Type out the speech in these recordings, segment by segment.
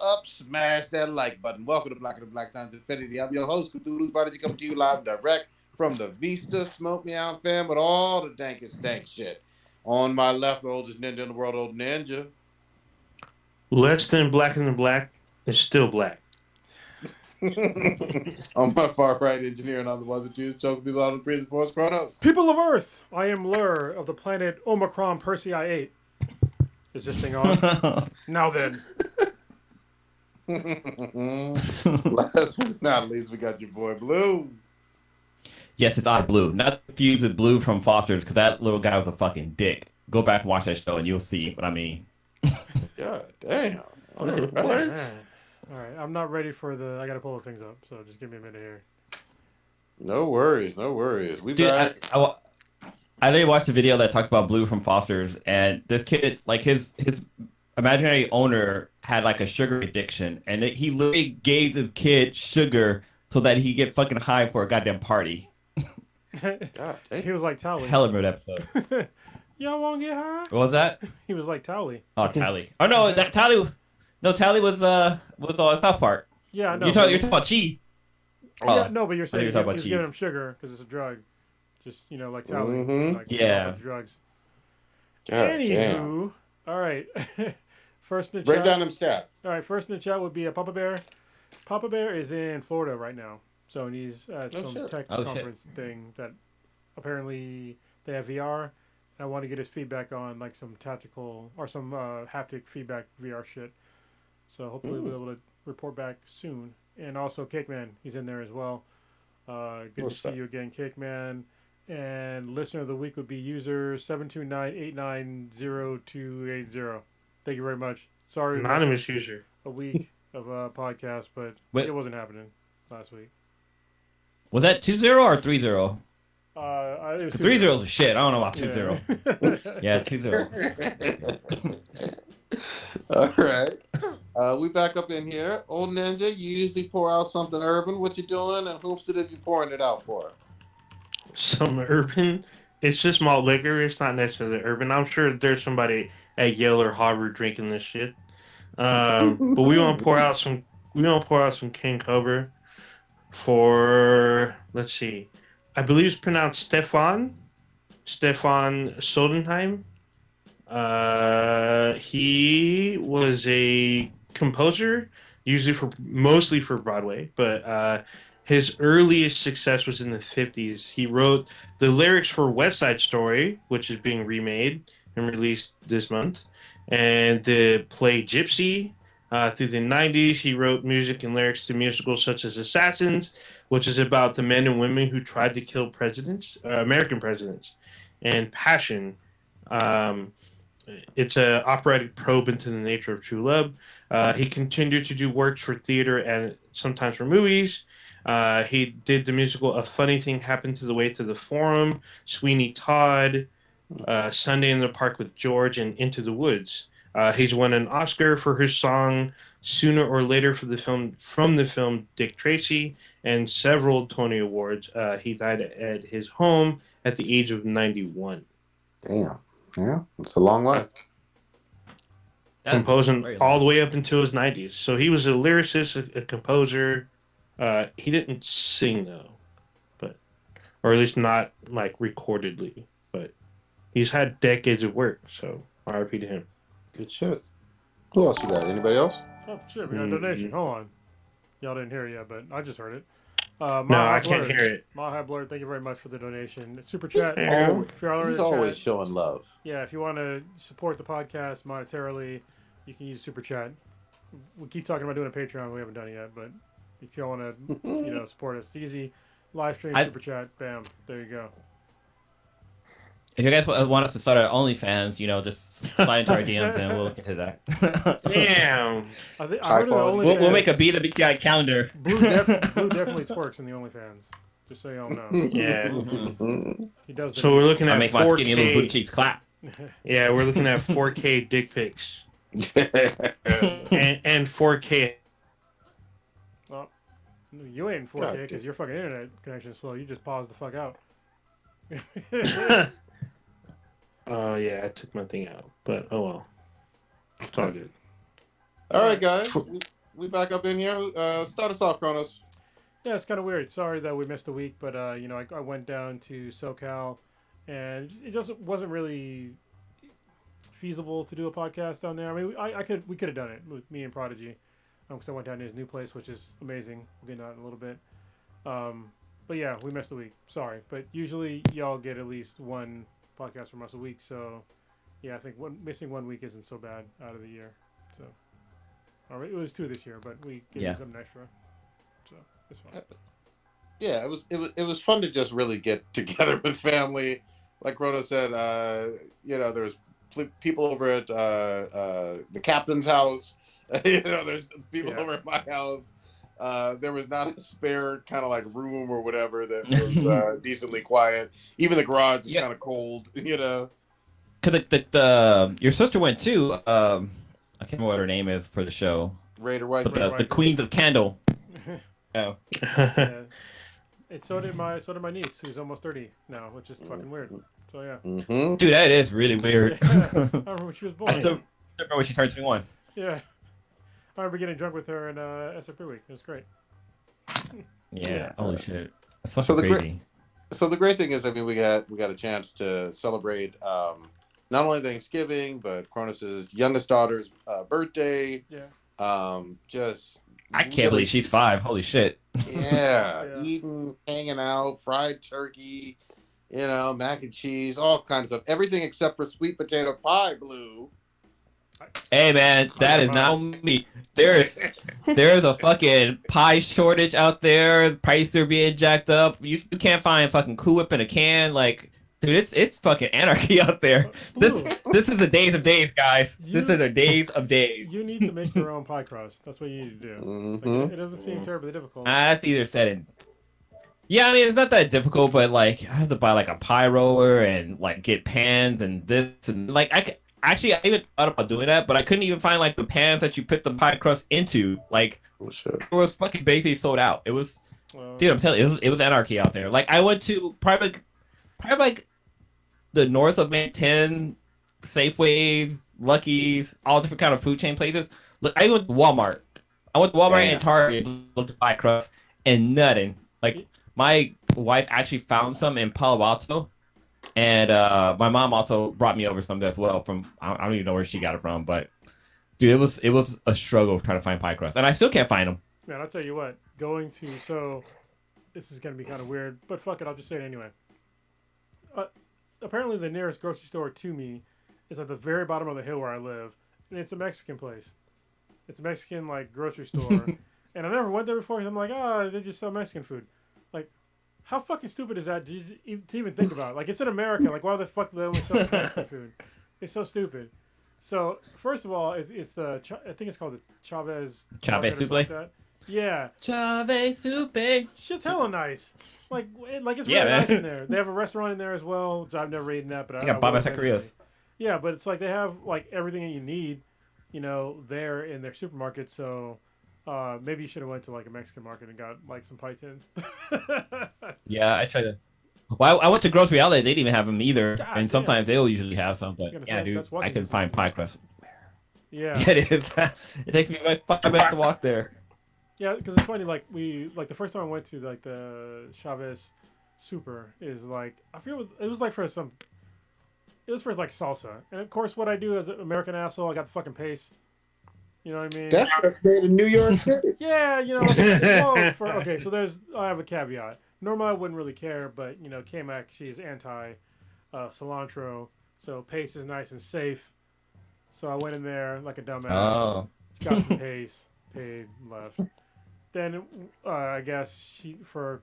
up, smash that like button. Welcome to Black and the Black Times Infinity. I'm your host, Cthulhu's Prodigy, coming to you live and direct from the Vista Smoke Me Out fam with all the dankest dank shit. On my left, the oldest ninja in the world, old ninja. Less than black is still black. On my far right, engineer and other ones and twos, choking people out of the prison force chronos. People of Earth, I am Lur of the planet Omicron Persei 8. Is this thing on? Now then. Last but not least, we got your boy Blue. Yes, it's I Blue. Not confused with Blue from Foster's, because that little guy was a fucking dick. Go back and watch that show and you'll see what I mean. God damn. All All right, I'm not ready for the... I gotta pull the things up, so just give me a minute here. No worries, no worries. We Dude, back. I did watch the video that talked about Blue from Foster's, and this kid, like his imaginary owner had like a sugar addiction, and he literally gave his kid sugar so that he get fucking high for a goddamn party. God damn. He was like Tally. Hell of a good episode. Y'all wanna get high? What was that? He was like Tally. Oh, Tally. Oh no, that Tally. No, Tally was South Park. Yeah, I know. You're talking about Chi. Yeah, no, but you're saying you're talking about he's giving cheese. him sugar because it's a drug. Just, like Tally. Mhm. Like, Yeah. Drugs. God Anywho, damn. all right. First in the Break chat. down them stats. All right, first in the chat would be a Papa Bear. Papa Bear is in Florida right now, so he's at Oh, some shit. tech Oh, shit. conference thing that apparently they have VR. And I want to get his feedback on like some tactical or some haptic feedback VR shit. So hopefully we'll be able to report back soon. And also Cake Man, he's in there as well. Good What's to see that? you again, Cake Man. And listener of the week would be user 729890280. Thank you very much. Sorry, we missed Anonymous user. a week of a podcast, but Wait. it wasn't happening last week. Was that 2-0 or 3-0? It was 3 zeros is shit. I don't know about 2-0. Yeah. Yeah, 2-0. All right. We back up in here. Old Ninja, you usually pour out something urban. What you doing, and whoops did you pouring it out for? Some urban. It's just malt liquor. It's not necessarily urban. I'm sure there's somebody at Yale or Harvard drinking this shit. But we want to pour out some. We want to pour out some King Cobra for. Let's see. I believe it's pronounced Stefan Sodenheim. He was a composer, mostly for Broadway, but his earliest success was in the 50s. He wrote the lyrics for West Side Story, which is being remade and released this month, and the play Gypsy. Through the 90s, he wrote music and lyrics to musicals such as Assassins, which is about the men and women who tried to kill American presidents, and Passion. It's an operatic probe into the nature of true love. He continued to do works for theater and sometimes for movies. He did the musical A Funny Thing Happened to the Way to the Forum, Sweeney Todd, Sunday in the Park with George, and Into the Woods. He's won an Oscar for his song Sooner or Later from the film Dick Tracy, and several Tony Awards. He died at his home at the age of 91. Damn. Yeah, it's a long life. Composing all the way up until his 90s. So he was a lyricist, a composer. He didn't sing though, or at least not like recordedly. But he's had decades of work. So RIP to him. Good shit. Who else you got? Anybody else? Oh shit, we got a donation. Hold on. Y'all didn't hear it yet, but I just heard it. No, I can't hear it. Maha Blurred, thank you very much for the donation. Super chat. Always, If you're already he's in the always chat, showing love. yeah, if you want to support the podcast monetarily, you can use Super Chat. We keep talking about doing a Patreon. We haven't done it yet, but if you want to, support us, it's easy. Live stream, Super Chat, bam, there you go. If you guys want us to start our OnlyFans, just slide into our DMs and we'll get to that. Damn. I heard of the OnlyFans. We'll make a Be the BTI calendar. Blue definitely twerks in the OnlyFans. Just so y'all know. Yeah. He does. So we're looking I at make my skinny little booty 4K. cheeks clap. Yeah, we're looking at 4K dick pics and 4K. Well, you ain't in 4K because your fucking internet connection is slow. You just paused the fuck out. Oh yeah, I took my thing out, but oh well, it's all good. All right, guys. we back up in here. Start us off, Kronos. Yeah, it's kind of weird. Sorry that we missed a week, but you know, I went down to SoCal, and it just wasn't really feasible to do a podcast down there. I mean, we could have done it with me and Prodigy, because I went down to his new place, which is amazing. We'll get into that in a little bit. But yeah, we missed a week. Sorry, but usually y'all get at least one podcast from us a week. So yeah, I think missing 1 week isn't so bad out of the year. So all right, it was 2 this year, but we gave something extra. So it's fine. Yeah, it was fun to just really get together with family. Like Rhoda said, you know, there's people over at the captain's house. You know, there's people over at my house. There was not a spare kind of like room or whatever that was decently quiet. Even the garage is kind of cold. You know, because your sister went too. I can't remember what her name is for the show. Raider White. The Queens of Candle. Oh. Yeah. And so did my niece, who's almost 30 now, which is fucking weird. So yeah. Mm-hmm. Dude, that is really weird. Yeah. I remember when she was born. I still remember when she turned 21. Yeah. I remember getting drunk with her in SFP week. It was great. Yeah. Holy shit. That's fucking crazy. So the great thing is, I mean, we got a chance to celebrate not only Thanksgiving but Cronus's youngest daughter's birthday. Yeah. Just I can't believe she's 5. Holy shit. Yeah, eating, hanging out, fried turkey, you know, mac and cheese, all kinds of stuff. Everything except for sweet potato pie, Blue. Hey man, that is not me. There's a fucking pie shortage out there. Prices are being jacked up. You can't find fucking Cool Whip in a can. Like, dude, it's fucking anarchy out there. This is the days of days, guys. This is the days of days. You need to make your own pie crust. That's what you need to do. Mm-hmm. Like, it doesn't seem terribly difficult. That's either said and yeah, I mean it's not that difficult, but like I have to buy like a pie roller and like get pans and this and like I even thought about doing that, but I couldn't even find like the pans that you put the pie crust into. Like it was fucking basically sold out. It was, dude, I'm telling you, it was anarchy out there. Like I went to probably like the north of May 10 Safeways, Lucky's, all different kind of food chain places. Look, I went to Walmart. And Target, looked at pie crust and nothing. Like my wife actually found some in Palo Alto. And my mom also brought me over some as well from I don't even know where she got it from, but dude, it was a struggle trying to find pie crust, and I still can't find them. Man, I'll tell you what, so this is gonna be kind of weird, but fuck it, I'll just say it anyway. Apparently, the nearest grocery store to me is at the very bottom of the hill where I live, and it's a Mexican place. It's a Mexican like grocery store, and I never went there before. Because I'm like, they just sell Mexican food. Like, how fucking stupid is that to even think about? Like, it's in America. Like, why the fuck do they only sell Mexican food? It's so stupid. So, first of all, it's I think it's called the Chavez Soup. Like yeah. Chavez Soup. Shit's hella nice. Like it's really nice in there. They have a restaurant in there as well, which I've never eaten that, but I got Baba Taquerias. Yeah, but it's like they have like everything that you need, you know, there in their supermarket. So maybe you should have went to like a Mexican market and got like some pie tins. Yeah, I tried to. Well, I went to Grocery Outlet. They didn't even have them either. God, and sometimes they'll usually have some. But yeah, dude, I can find pie crust. Yeah, it is. It takes me like 5 minutes to walk there. Yeah, because it's funny. Like the first time I went to like the Chavez Super is like I feel it was like for some. It was for like salsa, and of course, what I do as an American asshole, I got the fucking paste. You know what I mean? That's made in New York City. Yeah, you know. Like, okay, so I have a caveat. Normally, I wouldn't really care, but you know, K-Mac, she's anti cilantro, so paste is nice and safe. So I went in there like a dumbass. Oh. Got some paste, paid, left. Then I guess for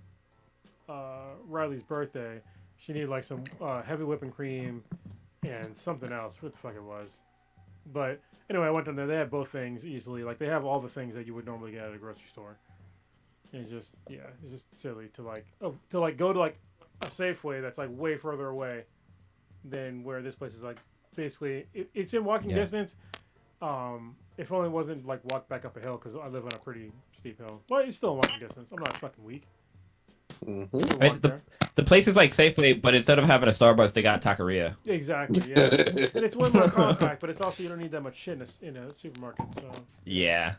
Riley's birthday, she needed like some heavy whipping cream and something else. What the fuck it was? But anyway, I went down there. They had both things easily. Like they have all the things that you would normally get at a grocery store. And it's just silly to go to like a Safeway that's like way further away than where this place is. Like basically, it's in walking distance. If only it wasn't like walk back up a hill because I live on a pretty steep hill. Well, it's still in walking distance. I'm not fucking weak. Mm-hmm. Right, the place is like Safeway, but instead of having a Starbucks, they got a taqueria. Exactly, yeah. And it's way more compact, but it's also you don't need that much shit in a supermarket. So yeah.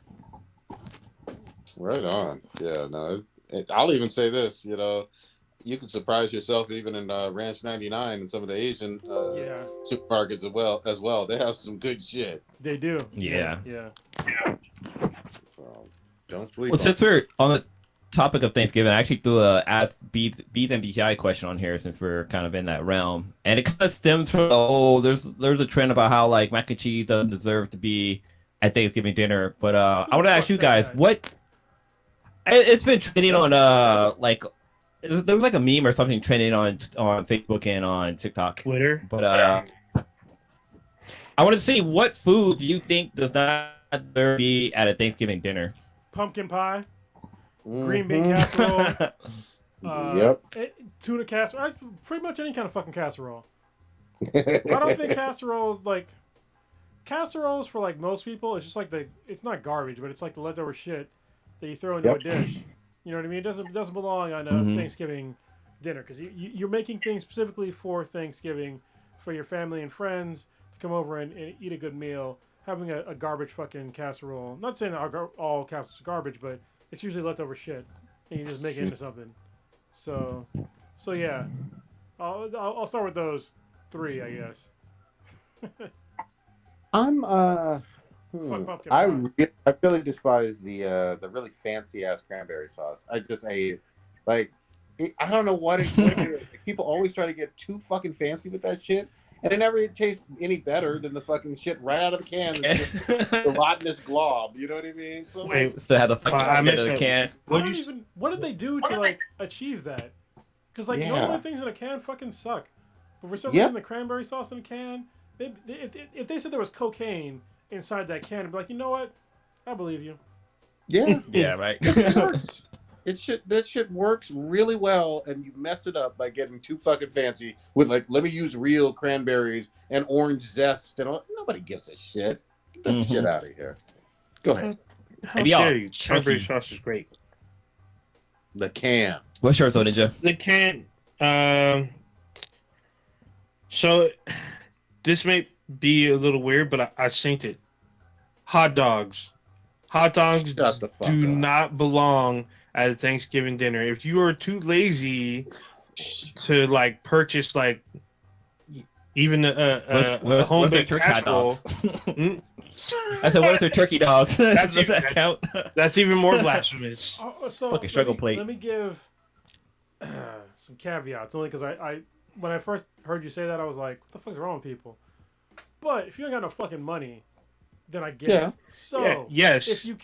Right on. Yeah, no. I'll even say this. You can surprise yourself even in Ranch 99 and some of the Asian Yeah, supermarkets as well. They have some good shit. they do. Yeah. Yeah. So don't sleep Well, on since we're on the topic of Thanksgiving, I actually threw a Ask Beef and BTI question on here since we're kind of in that realm, and it kind of stems from there's a trend about how like mac and cheese doesn't deserve to be at Thanksgiving dinner. But I want to ask you guys what it's been trending on like there was like a meme or something trending on Facebook and on TikTok, Twitter. But I want to see what food do you think does not deserve to be at a Thanksgiving dinner? Pumpkin pie, Mm-hmm. green bean casserole, Yep. tuna casserole, pretty much any kind of fucking casserole. I don't think casseroles for like most people, it's just like it's not garbage, but it's like the leftover shit that you throw into a dish. You know what I mean? It doesn't belong on a Thanksgiving dinner because you're making things specifically for Thanksgiving for your family and friends to come over and eat a good meal. Having a garbage fucking casserole. Not saying that all casseroles are garbage, but it's usually leftover shit, and you just make it into something. So yeah, I'll start with those three, I guess. I'm Fuck pumpkin I pie. I really despise the really fancy ass cranberry sauce. I just ate like I don't know what it is. People always try to get too fucking fancy with that shit, and it never tastes any better than the fucking shit right out of the can. It's just the gelatinous glob. You know what I mean? So Wait, Still have the fucking I missed the can. What did they do to like achieve that? Because like normally things in a can fucking suck, but for some reason the cranberry sauce in a can, if they said there was cocaine inside that can, I'd be like, you know what? I believe you. Yeah, Yeah, right. it works. That shit works really well, and you mess it up by getting too fucking fancy with like, let me use real cranberries and orange zest and all. Nobody gives a shit. Get that shit out of here. Go ahead. How dare you? Cranberry sauce is great. The can. What's yours, Ninja? The can. So this may be a little weird, but I synced it. Hot dogs. Hot dogs do not belong at a Thanksgiving dinner. If you are too lazy to like purchase like even a home-baked casserole, I said, what is their turkey dogs? Does that count? That's even more blasphemous. So fucking struggle plate. Let me give some caveats, only because I when I first heard you say that, I was like, what the fuck's wrong with people? But if you ain't got no fucking money, then I get it. So yes, if you're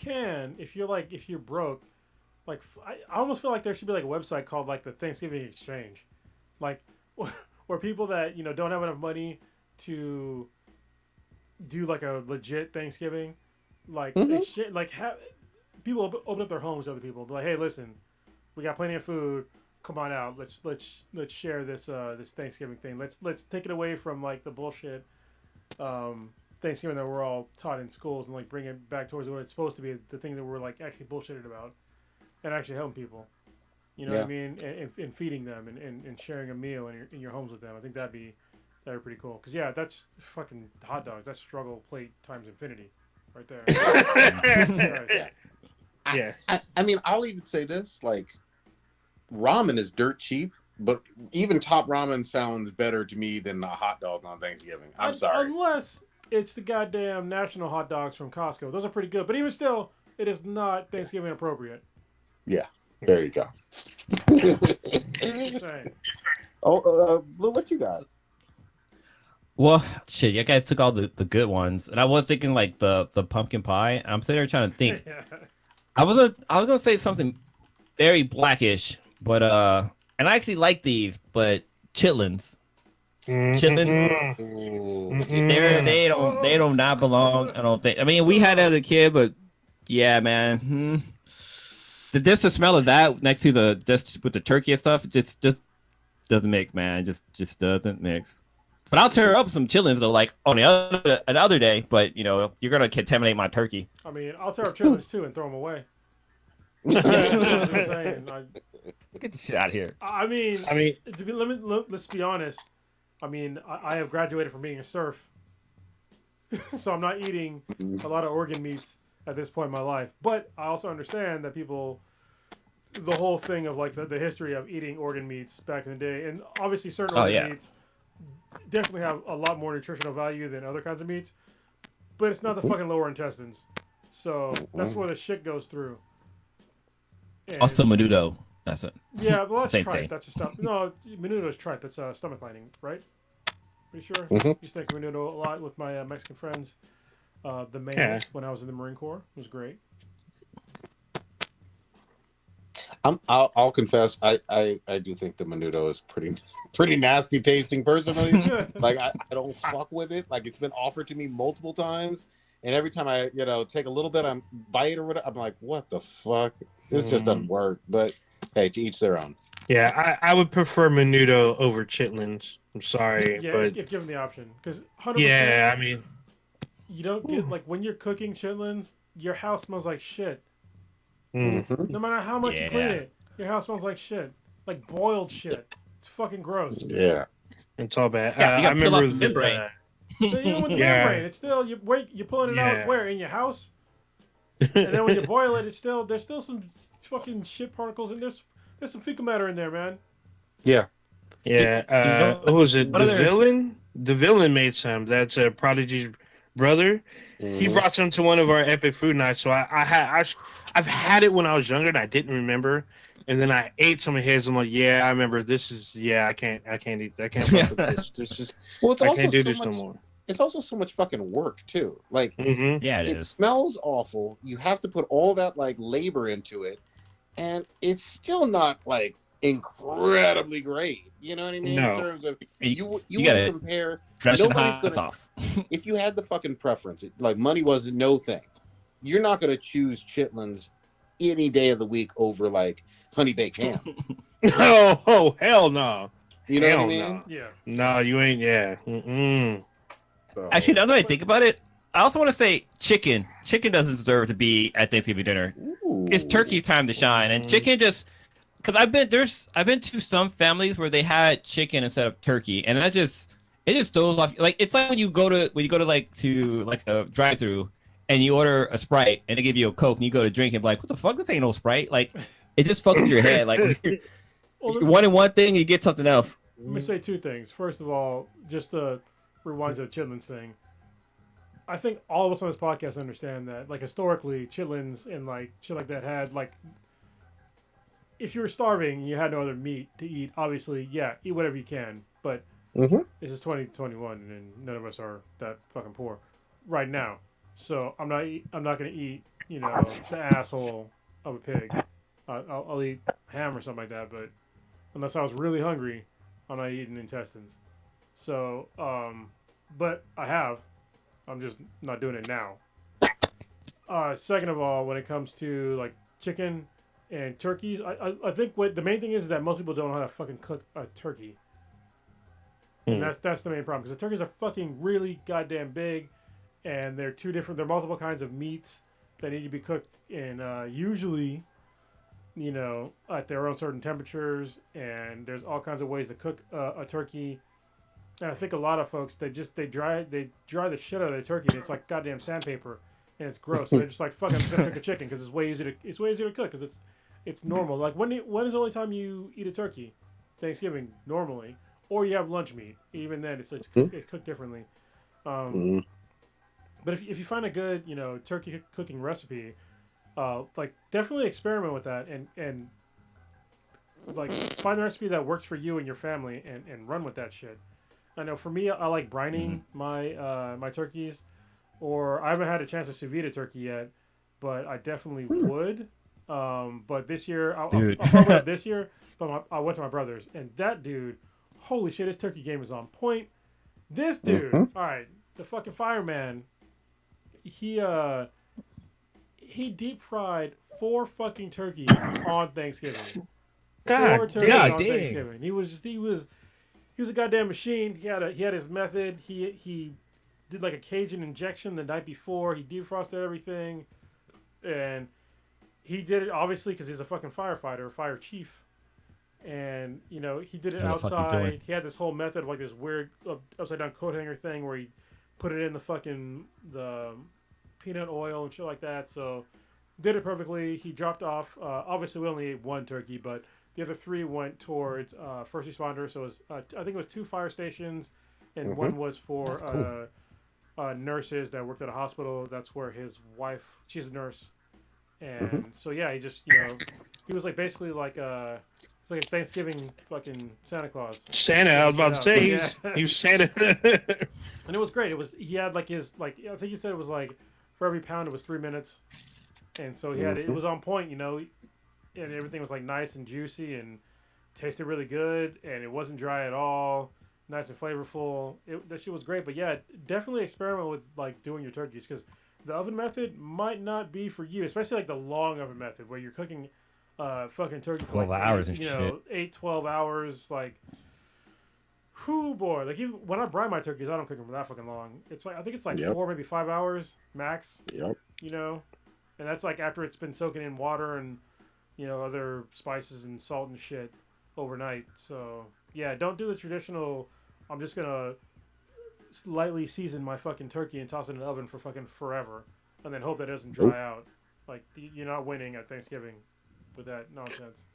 broke, like I almost feel like there should be like a website called like the Thanksgiving Exchange, like where people that don't have enough money to do like a legit Thanksgiving, like people open up their homes to other people, be like, hey, listen, we got plenty of food. Come on out. Let's share this this Thanksgiving thing. Let's take it away from like the bullshit Thanksgiving that we're all taught in schools and like bring it back towards what it's supposed to be, the thing that we're like actually bullshitted about and actually helping people. You know what I mean? And feeding them and sharing a meal in your homes with them. I think that'd be pretty cool. Because that's fucking hot dogs. That's struggle plate times infinity right there. I mean, I'll even say this, like, ramen is dirt cheap, but even top ramen sounds better to me than a hot dog on Thanksgiving. I'm sorry. Unless it's the goddamn national hot dogs from Costco. Those are pretty good. But even still, it is not Thanksgiving appropriate. Yeah. There you go. Just saying. Blue, what you got? Well, shit, you guys took all the good ones, and I was thinking like the pumpkin pie. I'm sitting there trying to think. I was gonna say something very blackish, but and I actually like these, but chitlins. Chitlins, they don't not belong. I don't think. I mean, we had it as a kid, but yeah, man. Just the smell of that next to just with the turkey and stuff, just doesn't mix, man. Just doesn't mix. But I'll tear up some chitlins though, like on another day. But you're gonna contaminate my turkey. I mean, I'll tear up chitlins too and throw them away. Just saying, Get the shit out of here. I mean, let's be honest. I mean, I have graduated from being a serf, so I'm not eating a lot of organ meats at this point in my life. But I also understand that people, the whole thing of like the history of eating organ meats back in the day, and obviously certain Oh organ yeah. meats definitely have a lot more nutritional value than other kinds of meats, but it's not the fucking lower intestines. So that's where the shit goes through. And Also menudo. That's it. yeah, well, It's the that's same tripe. thing. That's a stomach. No, menudo's tripe. That's stomach lining, right? Pretty sure. Mhm. Used to make menudo a lot with my Mexican friends. The Yeah. mayonnaise when I was in the Marine Corps was great. I'll confess, I do think the menudo is pretty nasty tasting personally. Like I don't fuck with it. Like it's been offered to me multiple times, and every time I take a little bit, I'm bite or whatever. I'm like, what the fuck? This just doesn't work. But hey, to each their own. Yeah, I would prefer menudo over chitlins. I'm sorry, Yeah, but if given the option, because 100%. yeah, I mean, You don't get like when you're cooking chitlins, your house smells like shit. Mhm. No matter how much you clean Yeah. it, your house smells like shit, like boiled shit. It's fucking gross. Yeah. it's all bad. Yeah, you I gotta peel remember off the membrane. Even with the Yeah. membrane, it's still you pulling it out Yeah. where in your house, and then when you boil it, there's still some fucking shit particles and there's some fecal matter in there, man. Yeah. Yeah, You know, who was it? what The other- villain? The villain made some. That's Prodigy's brother. He Mhm. brought some to one of our epic food nights. So I've had it when I was younger and I didn't remember. And then I ate some of his. I'm like, yeah, I remember. This is I can't eat. I can't fuck with this. This is Well, it's I also can't do so this much. no more. It's also so much fucking work too. Like Yeah, it it is. smells awful. You have to put all that like labor into it, and it's still not like incredibly great. You know what I mean? No. In terms of You you gotta would compare. finish in Nobody's hot gonna. sauce. If you had the fucking preference, like money was no thing, you're not gonna choose chitlins any day of the week over like honey baked ham. Oh, hell no. You know what I Hell mean? no. Yeah. No, you ain't. Yeah. Mm-mm. So, Actually, now that I think about it, I also want to say chicken. Chicken doesn't deserve to be at Thanksgiving dinner. ooh. It's turkey's time to shine, and chicken just because I've been to some families where they had chicken instead of turkey, and it just throws off. Like it's like when you go to like a drive-through and you order a Sprite and they give you a Coke and you go to drink and be like, what the fuck? This ain't no Sprite. Like it just fucks with your head. Like Well, you're wanting one thing, you get something else. let me say two things. First of all, just to rewind to the chitlins thing. I think all of us on this podcast understand that, like, historically, chitlins and, like, shit like that had, like, if you were starving and you had no other meat to eat, obviously, yeah, eat whatever you can. But Mhm. this is 2021, and none of us are that fucking poor right now. So I'm not going to eat, the asshole of a pig. I'll eat ham or something like that, but unless I was really hungry, I'm not eating intestines. So, but I have. I'm just not doing it now. Second of all, when it comes to like chicken and turkeys, I think what the main thing is that most people don't know how to fucking cook a turkey, and that's the main problem because the turkeys are fucking really goddamn big, and they're two different. They're multiple kinds of meats that need to be cooked in usually, at their own certain temperatures, and there's all kinds of ways to cook a turkey. And I think a lot of folks they dry the shit out of their turkey and it's like goddamn sandpaper and it's gross. So they're just like, fuck, I'm just gonna cook a chicken because it's way easier to cook because it's normal. Like when is the only time you eat a turkey? Thanksgiving normally, or you have lunch meat. Even then, it's cooked differently. Mhm. But if you find a good turkey cooking recipe, like definitely experiment with that and like find the recipe that works for you and your family and run with that shit. I know for me, I like brining my turkeys, or I haven't had a chance to sous vide a turkey yet, but I definitely would. But this year, I'll probably have this year. But I went to my brother's, and that dude, holy shit, his turkey game is on point. This dude, all right, the fucking fireman, he deep fried 4 fucking turkeys on Thanksgiving. God 4 turkeys God on dang. Thanksgiving. He was a goddamn machine. He had his method. He did like a Cajun injection the night before. He defrosted everything, and he did it obviously because he's a fucking firefighter, fire chief, and he did it What the fuck he's outside. doing? He had this whole method of like this weird upside down coat hanger thing where he put it in the fucking the peanut oil and shit like that. So did it perfectly. He dropped off. Obviously, we only ate one turkey, but the other three went towards first responders. So it was, I think it was 2 fire stations, and one was for cool. nurses that worked at a hospital. That's where his wife, she's a nurse, and so yeah, he just he was like basically like it's like a Thanksgiving fucking Santa Claus. Santa, I was about to say Yeah. he was Santa. And it was great. It was he had like his I think he said it was like for every pound it was 3 minutes, and so he had it was on point, and everything was like nice and juicy and tasted really good, and it wasn't dry at all. Nice and flavorful. That shit was great. But yeah, definitely experiment with like doing your turkeys, because the oven method might not be for you, especially like the long oven method where you're cooking fucking turkey for 12 like hours and shit. 8-12 hours. Like, whoo boy. Like even when I brine my turkeys, I don't cook them for that fucking long. It's like I think it's like 4, maybe 5 hours max. Yep. And that's like after it's been soaking in water and other spices and salt and shit overnight. So yeah, don't do the traditional. I'm just gonna lightly season my fucking turkey and toss it in the oven for fucking forever, and then hope that it doesn't dry out. Like you're not winning at Thanksgiving with that nonsense.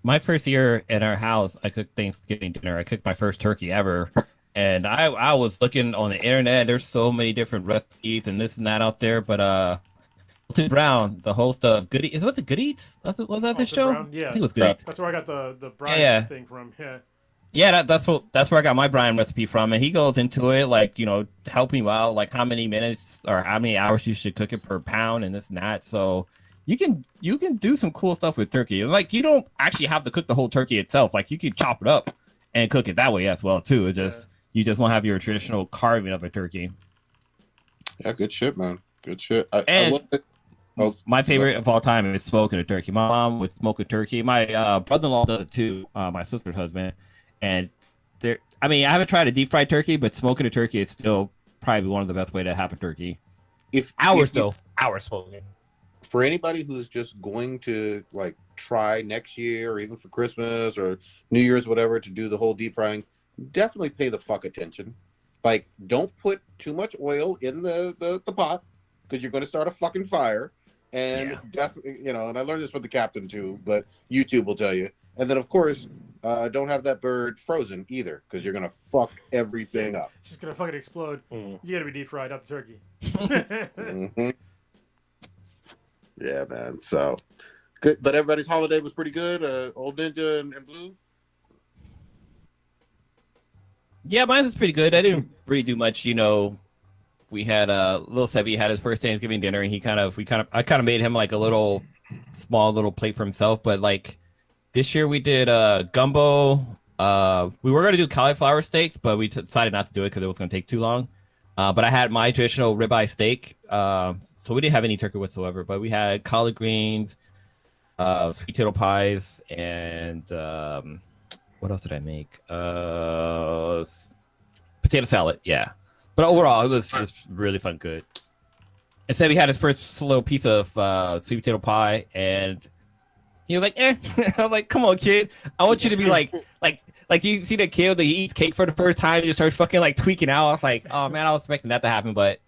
My first year in our house, I cooked Thanksgiving dinner. I cooked my first turkey ever, and I was looking on the internet. There's so many different recipes and this and that out there, but Tim Brown, the host of Good Eats, was it Good Eats? Was that the show? Brown? Yeah, I think it was Good Eats. That's where I got the brine thing from. Yeah. Yeah, that's where I got my brine recipe from, and he goes into it like helping you out, like how many minutes or how many hours you should cook it per pound and this and that. So you can do some cool stuff with turkey. Like you don't actually have to cook the whole turkey itself. Like you can chop it up and cook it that way as well too. It's just you just won't have your traditional carving of a turkey. Yeah, good shit, man. Good shit. My favorite of all time is smoking a turkey. My mom would smoke a turkey. My brother-in-law does it too. My sister's husband. And I haven't tried a deep fried turkey, but smoking a turkey is still probably one of the best way to have a turkey. Hours smoking. For anybody who's just going to like try next year or even for Christmas or New Year's, whatever, to do the whole deep frying, definitely pay the fuck attention. Like, don't put too much oil in the pot because you're going to start a fucking fire. And definitely, and I learned this with the captain too, but YouTube will tell you. And then, of course, don't have that bird frozen either, because you're gonna fuck everything up. It's just gonna fucking explode. You gotta be deep fried, not the turkey. Yeah, man. So good, but everybody's holiday was pretty good. Old Ninja and Blue. Yeah, mine was pretty good. I didn't really do much. We had little Sebby had his first Thanksgiving dinner, and I kind of made him like a little small little plate for himself, but like. This year we did gumbo. We were going to do cauliflower steaks, but we decided not to do it because it was going to take too long. But I had my traditional ribeye steak. So we didn't have any turkey whatsoever. But we had collard greens, sweet potato pies, and what else did I make? Potato salad, yeah. But overall, it was really fun, good. And so we had his first little piece of sweet potato pie, and he was like, eh. I'm like, come on, kid. I want you to be like you see the kid that eats cake for the first time and just starts fucking like tweaking out. I was like, oh man, I was expecting that to happen, but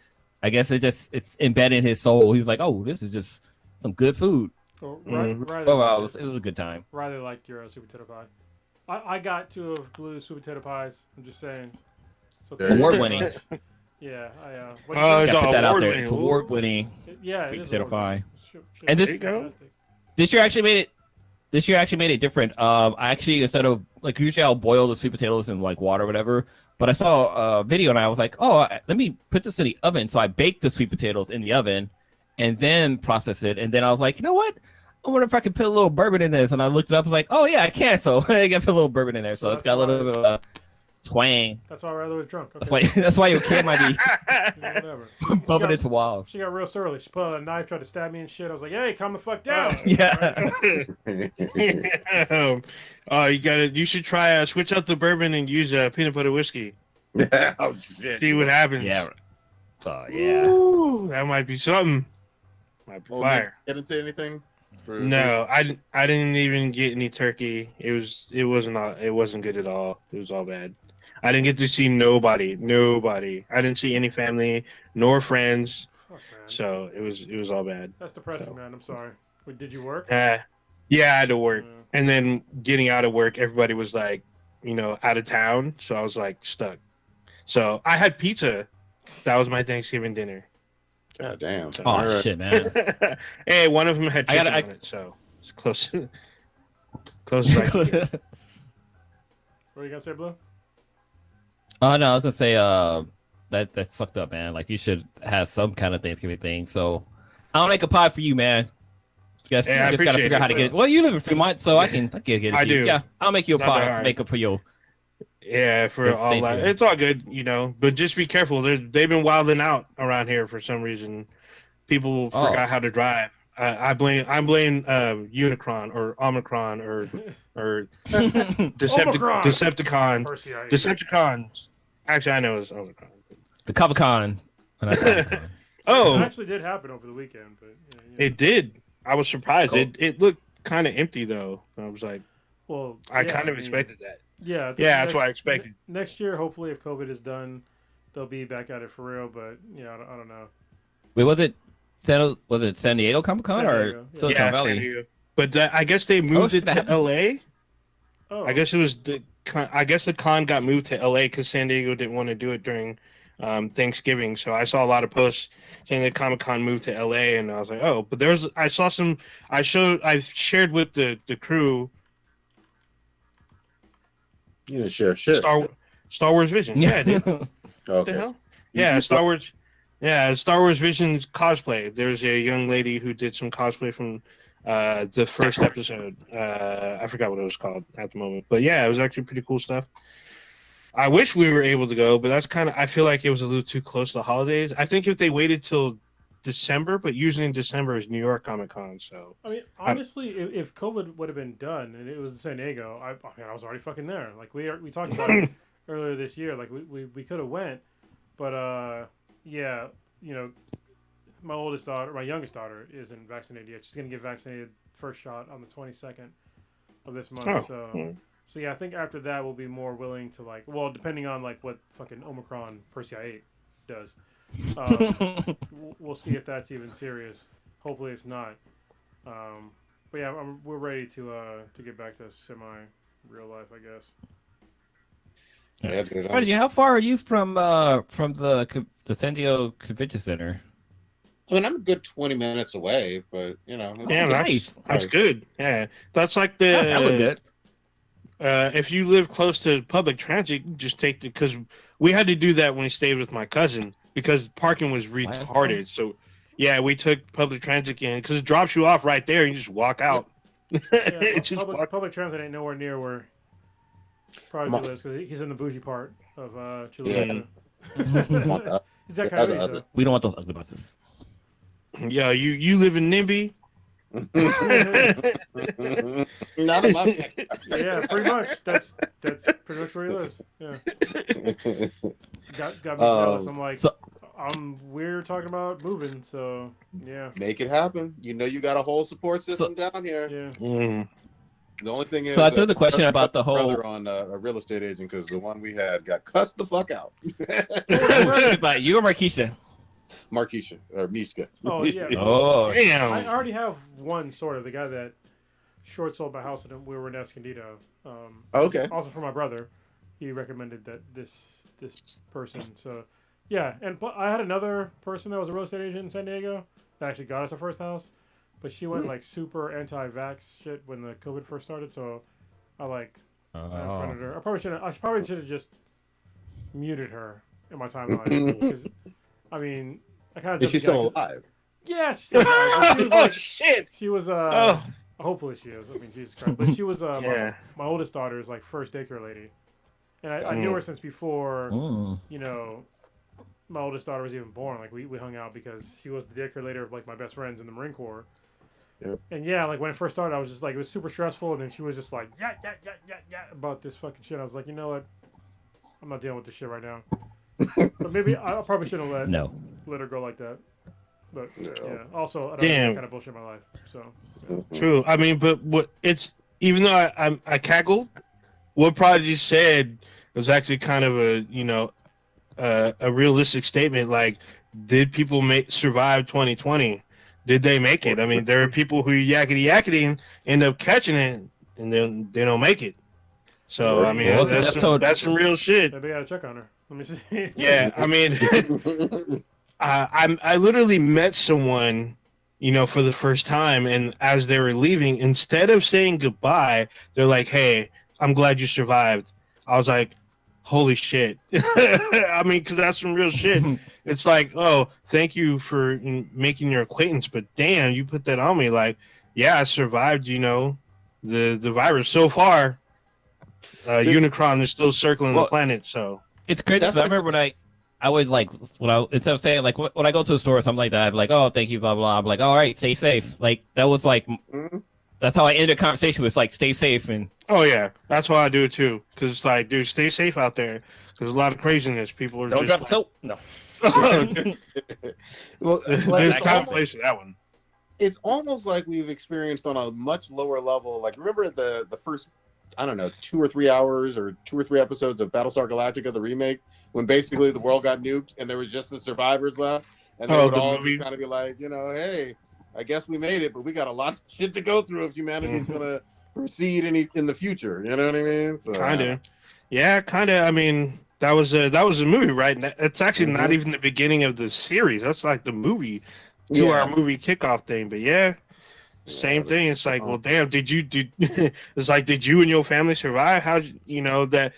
I guess it's embedded in his soul. He was like, oh, this is just some good food. It was a good time. Riley liked your sweet potato pie. I got 2 of Blue's sweet potato pies. I'm just saying. So award-winning. Yeah, put that out there. It's award-winning. Yeah, sweet potato pie. And this year actually made it different. I actually, instead of like usually I'll boil the sweet potatoes in like water or whatever, but I saw a video and I was like, oh, let me put this in the oven. So I baked the sweet potatoes in the oven and then process it. And then I was like, you know what? I wonder if I could put a little bourbon in this. And I looked it up. I was like, oh yeah, I can. So I got to put a little bourbon in there. So it's got a little bit of twang. That's why Riley was drunk. Okay. That's why your kid might be whatever. bumping into walls. She got real surly. She put out a knife, tried to stab me and shit. I was like, hey, calm the fuck down. You should try switch out the bourbon and use peanut butter whiskey. Oh shit! See what happens. Yeah. Ooh, that might be something. Might be fire. Get into anything? No, I didn't even get any turkey. It wasn't good at all. It was all bad. I didn't get to see nobody. I didn't see any family nor friends. Fuck, man. So it was all bad. That's depressing, man. I'm sorry. Wait, did you work? Yeah, I had to work, and then getting out of work, everybody was like, out of town, so I was like stuck. So I had pizza. That was my Thanksgiving dinner. God damn. Oh All right. shit, man. Hey, one of them had chicken on it, so it's close. Close as I can get. What are you gonna say, Blue? Oh no, I was gonna say that's fucked up, man. Like you should have some kind of Thanksgiving thing. So I'll make a pie for you, man. You guys, Yeah, you just gotta figure out how to get it. Well, you live in Fremont, so I can get it. I to you. do. Yeah, I'll make you a Not pie that to hard. make up for you. Yeah, for all that. Thanksgiving. It's all good, but just be careful. They've been wilding out around here for some reason. People forgot how to drive. I blame Unicron or Omicron or Omicron! Decepticon. Percy, Decepticons. Actually, I know it's Omicron. The Comic-Con. Oh, it actually did happen over the weekend, but it did. I was surprised. Cool. It looked kind of empty though. I was like, well, I kind of expected that. Yeah, I think that's what I expected. Next year, hopefully, if COVID is done, they'll be back at it for real. But I don't know. Wait, was it San Diego Comic-Con or Silicon Valley? San Diego. But I guess they moved it to LA. Oh. I guess it was the con got moved to LA because San Diego didn't want to do it during Thanksgiving. So I saw a lot of posts saying that Comic-Con moved to LA, and I was like, oh. But I shared with the crew. You didn't share shit. Star Wars Vision. Yeah, dude. Okay. The hell? Yeah, Star Wars. Yeah, Star Wars Vision's cosplay. There's a young lady who did some cosplay from the first episode. I forgot what it was called at the moment, but yeah, it was actually pretty cool stuff. I wish we were able to go, but I feel like it was a little too close to the holidays. I think if they waited till December, but usually in December is New York Comic Con. So I mean, honestly, if COVID would have been done and it was in San Diego, I was already fucking there. Like we talked about it earlier this year. Like we could have went, but yeah, my youngest daughter isn't vaccinated yet. She's gonna get vaccinated first shot on the 22nd of this month. So yeah, I think after that we'll be more willing to depending on what fucking Omicron Percy 8 does. We'll see if that's even serious. Hopefully it's not. But yeah, we're ready to get back to semi real life, I guess. Yeah. How far are you from the San Diego Convention Center? I mean, I'm a good 20 minutes away, but that's good. Yeah, that's like That's hella good. If you live close to public transit, you just take because we had to do that when we stayed with my cousin because parking was retarded. So yeah, we took public transit in because it drops you off right there and you just walk out. Yeah, public transit ain't nowhere near where Prodigy lives because he's in the bougie part of Chula Vista. He's that kind of age, we don't want those ugly buses. Yeah, you live in NIMBY? Not in my backyard. Yeah, pretty much. That's pretty much where he lives. Yeah. Got me jealous. I'm like, we're talking about moving, so yeah. Make it happen. You got a whole support system down here. Yeah. The only thing is, so I threw the question about the whole brother on a real estate agent because the one we had got cussed the fuck out. About you or Markeisha? Markeisha or Mishka. Oh yeah. Oh damn. I already have one sort of the guy that short sold my house and we were in Escondido. Okay. Also for my brother, he recommended that this person. So yeah, and I had another person that was a real estate agent in San Diego that actually got us our first house, but she went super anti-vax shit when the COVID first started. So I confronted her. I probably should have just muted her in my timeline because I mean. Is she still alive? Yeah, she's still alive. She was shit. She was hopefully she is. I mean, Jesus Christ. But she was my oldest daughter's first daycare lady, and I knew her since before. My oldest daughter was even born. We hung out because she was the daycare lady of my best friends in the Marine Corps. Yep. And yeah, when it first started, I was just it was super stressful, and then she was just yeah about this fucking shit. I was like, you know what? I'm not dealing with this shit right now. But maybe I probably shouldn't let her go like that. But yeah, also I don't have that kind of bullshit in my life. So true. I mean, but even though I cackled, what Prodigy said was actually kind of a realistic statement. did people survive 2020? Did they make it? I mean, there are people who yakety and end up catching it, and then they don't make it. So I mean, Well, that's some real shit. Maybe I gotta check on her. Let me see. Yeah, I mean, I literally met someone, for the first time, and as they were leaving, instead of saying goodbye, they're like, "Hey, I'm glad you survived." I was like, "Holy shit!" I mean, because that's some real shit. It's like, "Oh, thank you for making your acquaintance," but damn, you put that on me. Like, yeah, I survived. The virus so far. Unicron is still circling the planet, so it's crazy. I remember when I would like instead of saying like when I go to a store or something like that, I'd be like, "Oh, thank you, blah blah." I'm like, "All right, stay safe." Like that was like that's how I ended a conversation. Was like, "Stay safe." And oh yeah, that's why I do it too. Because it's like, dude, stay safe out there. Because a lot of craziness. People are don't just drop soap. No. Well, there's a place for that one. It's almost like we've experienced on a much lower level. Like, remember the first, I don't know, 2 or 3 hours or 2 or 3 episodes of Battlestar Galactica, the remake, when basically the world got nuked and there was just the survivors left, and they would all just kind of be like, hey, I guess we made it, but we got a lot of shit to go through if humanity's gonna proceed in the future. You know what I mean? So, kind of, yeah, kind of. I mean, that was a movie, right? It's actually not even the beginning of the series. That's like the movie, 2-hour movie kickoff thing. But yeah. Same thing. It's like, well, damn. Did it's like, did you and your family survive? How that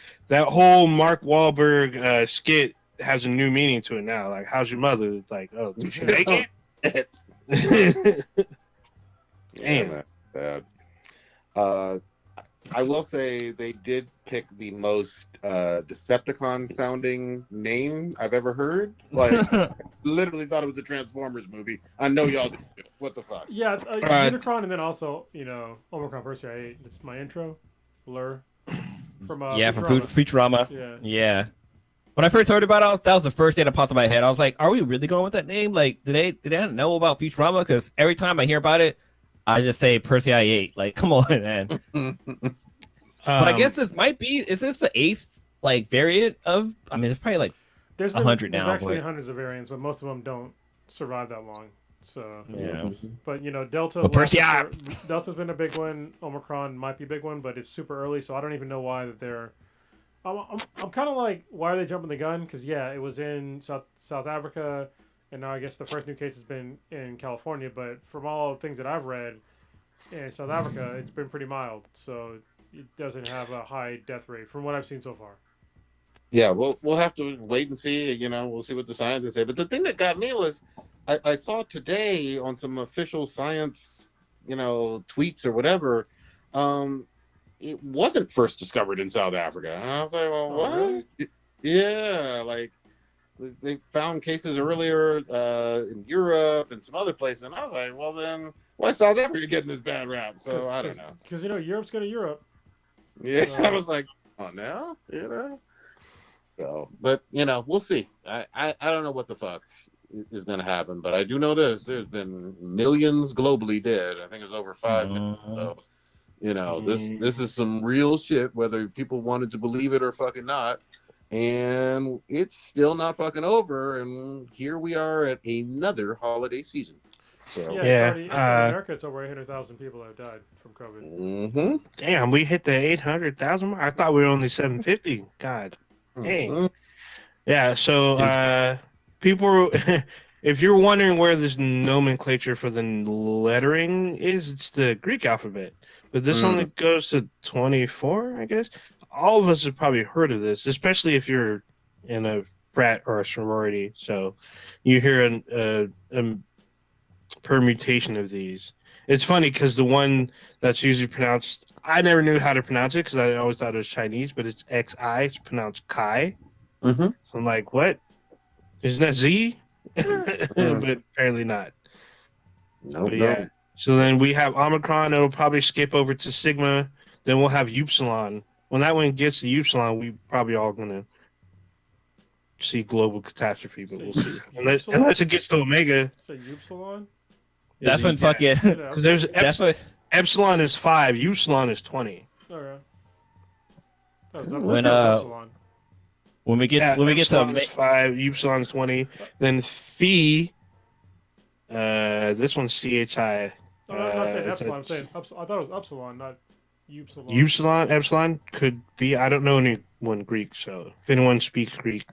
whole Mark Wahlberg skit has a new meaning to it now. Like, how's your mother? It's like, oh, did she make it? Damn. I will say they did pick the most Decepticon sounding name I've ever heard. Like, literally thought it was a Transformers movie. I know y'all did. What the fuck? Yeah, Unicron, and then also Omicron Persei 8. That's my intro. Blur from Futurama. Yeah. When I first heard about it, that was the first thing that popped in my head. I was like, "Are we really going with that name? Like, did they not know about Futurama?" Because every time I hear about it, I just say Persei 8. Like, come on, man. But I guess this might be. Is this the 8th like variant of? I mean, it's probably like there's 100 now. There's actually hundreds of variants, but most of them don't survive that long. So yeah. But Delta. Delta's been a big one. Omicron might be a big one, but it's super early, so I don't even know why that they're. I'm kind of like, why are they jumping the gun? Because it was in South Africa, and now I guess the first new case has been in California. But from all the things that I've read, in South Africa, it's been pretty mild, so it doesn't have a high death rate from what I've seen so far. Yeah, we'll have to wait and see. We'll see what the scientists say. But the thing that got me was, I saw today on some official science, tweets or whatever. It wasn't first discovered in South Africa. And I was like, well, what? Really? Yeah, like they found cases earlier in Europe and some other places. And I was like, well, then why is South Africa getting this bad rap? So I don't know. Because Europe's going to Europe. Yeah, I was like, oh, now, So, but we'll see. I don't know what the fuck is going to happen, but I do know this: there's been millions globally dead. I think it's over 5 million. So, this is some real shit, whether people wanted to believe it or fucking not. And it's still not fucking over. And here we are at another holiday season. So in America, it's over 800,000 people that have died from COVID. Damn, we hit the 800,000 mark. I thought we were only 750. God, dang. Yeah. So people, if you're wondering where this nomenclature for the lettering is, it's the Greek alphabet. But this only goes to 24, I guess. All of us have probably heard of this, especially if you're in a frat or a sorority. So you hear a permutation of these. It's funny because the one that's usually pronounced, I never knew how to pronounce it because I always thought it was Chinese, but it's XI. It's pronounced Kai. So I'm like, what? Isn't that Z? But apparently not. Nope. Yeah. So then we have Omicron. It'll probably skip over to Sigma. Then we'll have Upsilon. When that one gets to Upsilon, we probably all gonna see global catastrophe, but we'll see. Unless it gets to Omega. So Upsilon? That's when fucking. There's Epsilon is 5. Upsilon is 20. Okay. When When we get to Epsilon's 5, Upsilon's 20, then Phi. This one's CHI. I'm not saying epsilon. I'm saying I thought it was upsilon, not upsilon. Upsilon, Epsilon could be. I don't know anyone Greek, so if anyone speaks Greek.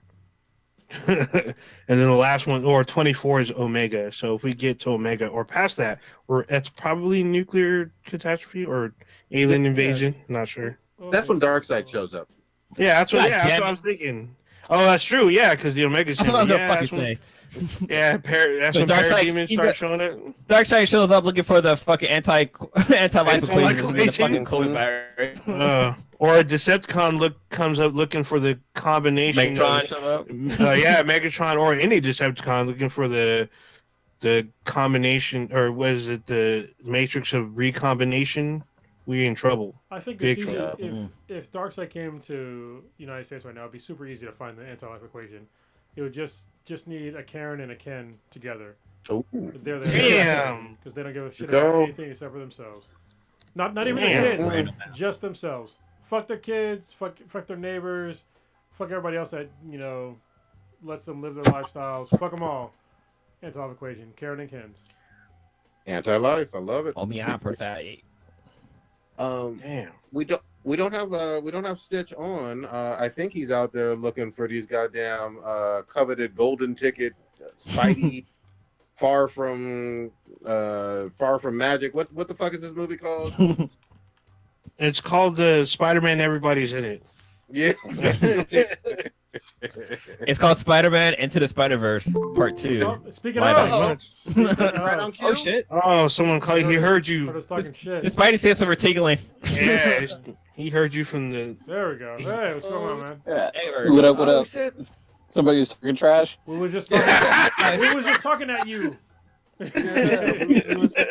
And then the last one, or 24, is Omega. So if we get to Omega or past that, that's probably nuclear catastrophe or alien invasion. Not sure. That's when Darkseid shows up. Yeah, that's what. God Yeah, that's damn what I it. was thinking. Oh, that's true. Yeah, because the Omega. That's what I was gonna yeah, fucking say. Yeah, that's The when Darkseid- parademons start showing up. Darkseid shows up looking for the fucking anti-life Anti-life equation and the equation? fucking COVID virus. Or a Decepticon comes up looking for the combination. Megatron shows up. Yeah, Megatron or any Decepticon looking for the combination, or was it the matrix of recombination? We in trouble. I think Big it's easy. trouble. If Darkseid came to United States right now, it'd be super easy to find the anti-life equation. It would just need a Karen and a Ken together. Oh, They're Damn. because they don't give a shit Go. about anything except for themselves. Not even their kids, just themselves. Fuck their kids. Fuck their neighbors. Fuck everybody else that lets them live their lifestyles. Fuck them all. Anti-life equation. Karen and Ken's. anti-life. I love it. Oh, me, I'm perfect. Damn. We don't have Stitch on. I think he's out there looking for these goddamn coveted golden ticket Spidey far from magic. What the fuck is this movie called? It's called the Spider-Man. Everybody's in it. Yeah. It's called Spider-Man Into the Spider-Verse Part 2. Oh, speaking My of, Right on cue. Oh shit! Oh, someone called. He heard I you. was talking shit. The Spidey sense of tingling. Yeah, he heard you from the. There we go. Hey, what's going on, man? Yeah. Hey, What up? What oh, up? Shit. Somebody was talking trash. We was just talking at you. Yeah,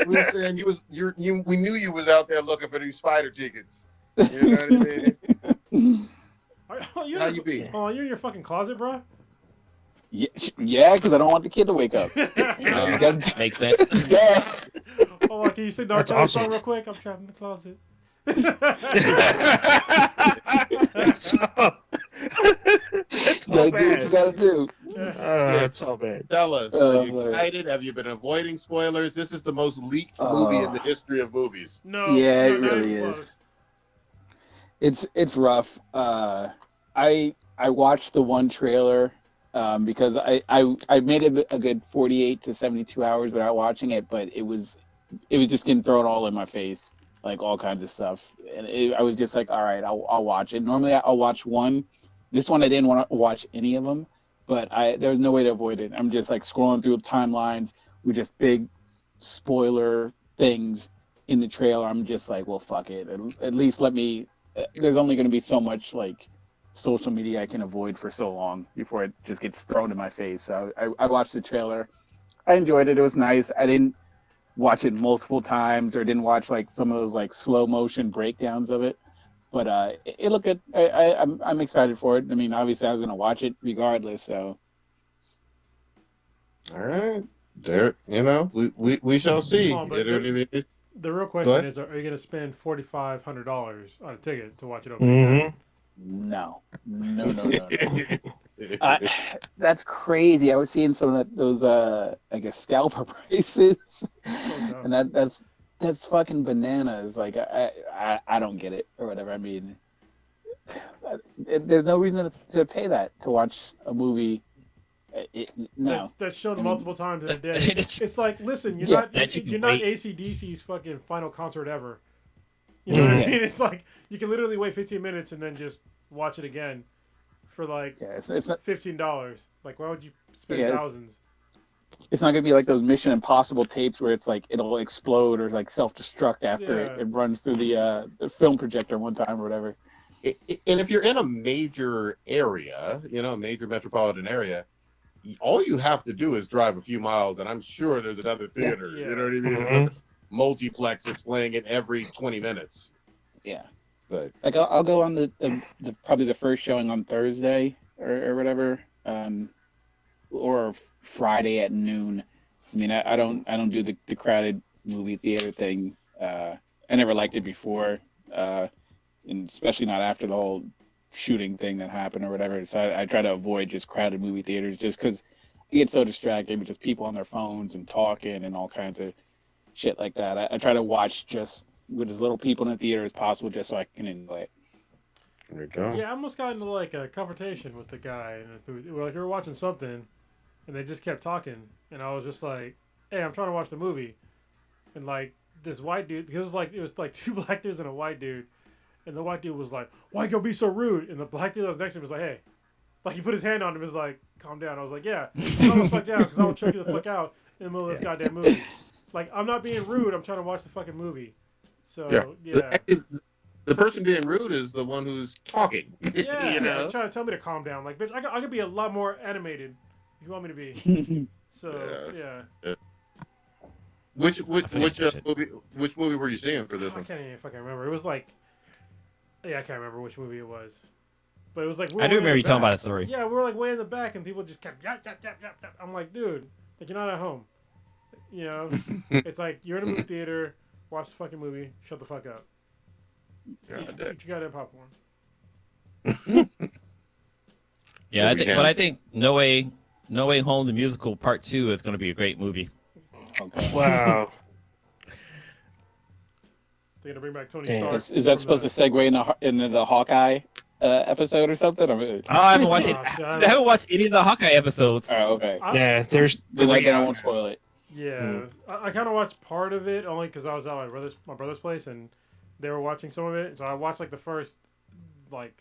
we were saying we knew you was out there looking for these spider tickets. You know what I mean? Oh, How you be? Oh, you're in your fucking closet, bro. Yeah, because I don't want the kid to wake up. Makes sense. Yeah. Oh, can you sing Dark That's Side awesome. song real quick? I'm trapped in the closet. That's all Gotta do what bad. you gotta do. That's all bad. Tell us, Oh, are you Lord. excited? Have you been avoiding spoilers? This is the most leaked movie in the history of movies. No, Yeah, it not really even is. close. It's rough. I watched the one trailer because I made it a good 48 to 72 hours without watching it, but it was just getting thrown all in my face, like all kinds of stuff. And I was just like, all right, I'll watch it. Normally I'll watch one. This one I didn't want to watch any of them, but there was no way to avoid it. I'm just like scrolling through timelines with just big spoiler things in the trailer. I'm just like, well, fuck it. At least let me. There's only going to be so much like social media I can avoid for so long before it just gets thrown in my face. So I watched the trailer. I enjoyed it. It was nice. I didn't watch it multiple times or didn't watch like some of those like slow motion breakdowns of it. But it looked good. I'm excited for it. I mean, obviously I was going to watch it regardless. So All right, there. We shall see. Oh, but the real question is: are you going to spend $4,500 on a ticket to watch it open? Mm-hmm. no. That's crazy. I was seeing some of those I guess scalper prices, and that's fucking bananas. Like I don't get it or whatever. I mean, there's no reason to pay that to watch a movie. No, That's shown multiple times in a day. It's like, listen, you're Yeah. not AC/DC's fucking final concert ever. You know what I mean? It's like you can literally wait 15 minutes and then just watch it again for like it's not. $15. Like, why would you spend Yeah, thousands? It's not gonna be like those Mission Impossible tapes where it's like it'll explode or like self-destruct after Yeah. it runs through the film projector one time or whatever. And if you're in a major area, a major metropolitan area, all you have to do is drive a few miles, and I'm sure there's another theater. Yeah. You know what I mean? Mhm. Multiplex that's playing it every 20 minutes. Yeah. But Like I'll go on the probably the first showing on Thursday or whatever, or Friday at noon. I mean, I don't do the crowded movie theater thing. I never liked it before, and especially not after the whole shooting thing that happened or whatever. So I try to avoid just crowded movie theaters just because I get so distracted with just people on their phones and talking and all kinds of shit like that. I try to watch just with as little people in the theater as possible just so I can enjoy it. There you go. Yeah, I almost got into like a confrontation with the like we were watching something, and they just kept talking, and I was just like, "Hey, I'm trying to watch the movie," and like this white dude, it was like two black dudes and a white dude, and the white dude was like, "Why you gonna be so rude?" And the black dude that was next to him was like, "Hey," like he put his hand on him, and was like, "Calm down." I was like, "Yeah, calm the fuck down, because I will choke you the fuck out in the middle of this goddamn movie." Like, I'm not being rude. I'm trying to watch the fucking movie. So yeah. The person being rude is the one who's talking. Yeah, you know, like, trying to tell me to calm down. Like, bitch, I could be a lot more animated if you want me to be. So, yeah. Which movie were you seeing for this I one? can't even fucking remember. It was like, yeah, I can't remember which movie it was. But it was like, I do remember you telling about the story. Yeah, we were like way in the back, and people just kept yap, yap, yap, yap, yap. I'm like, dude, like, you're not at home. You know, it's like you're in a movie theater, watch the fucking movie, shut the fuck up. Eat your goddamn popcorn. Yeah, I think No Way Home, the musical part 2 is going to be a great movie. Okay. Wow. They're gonna bring back Tony Yeah. Stark. Is that supposed to segue into the Hawkeye episode or something? I haven't watched I haven't watched any of the Hawkeye episodes. Oh, okay. Yeah, there's Then I won't spoil it. Yeah, I kind of watched part of it only because I was at my brother's place and they were watching some of it. So I watched like the first, like,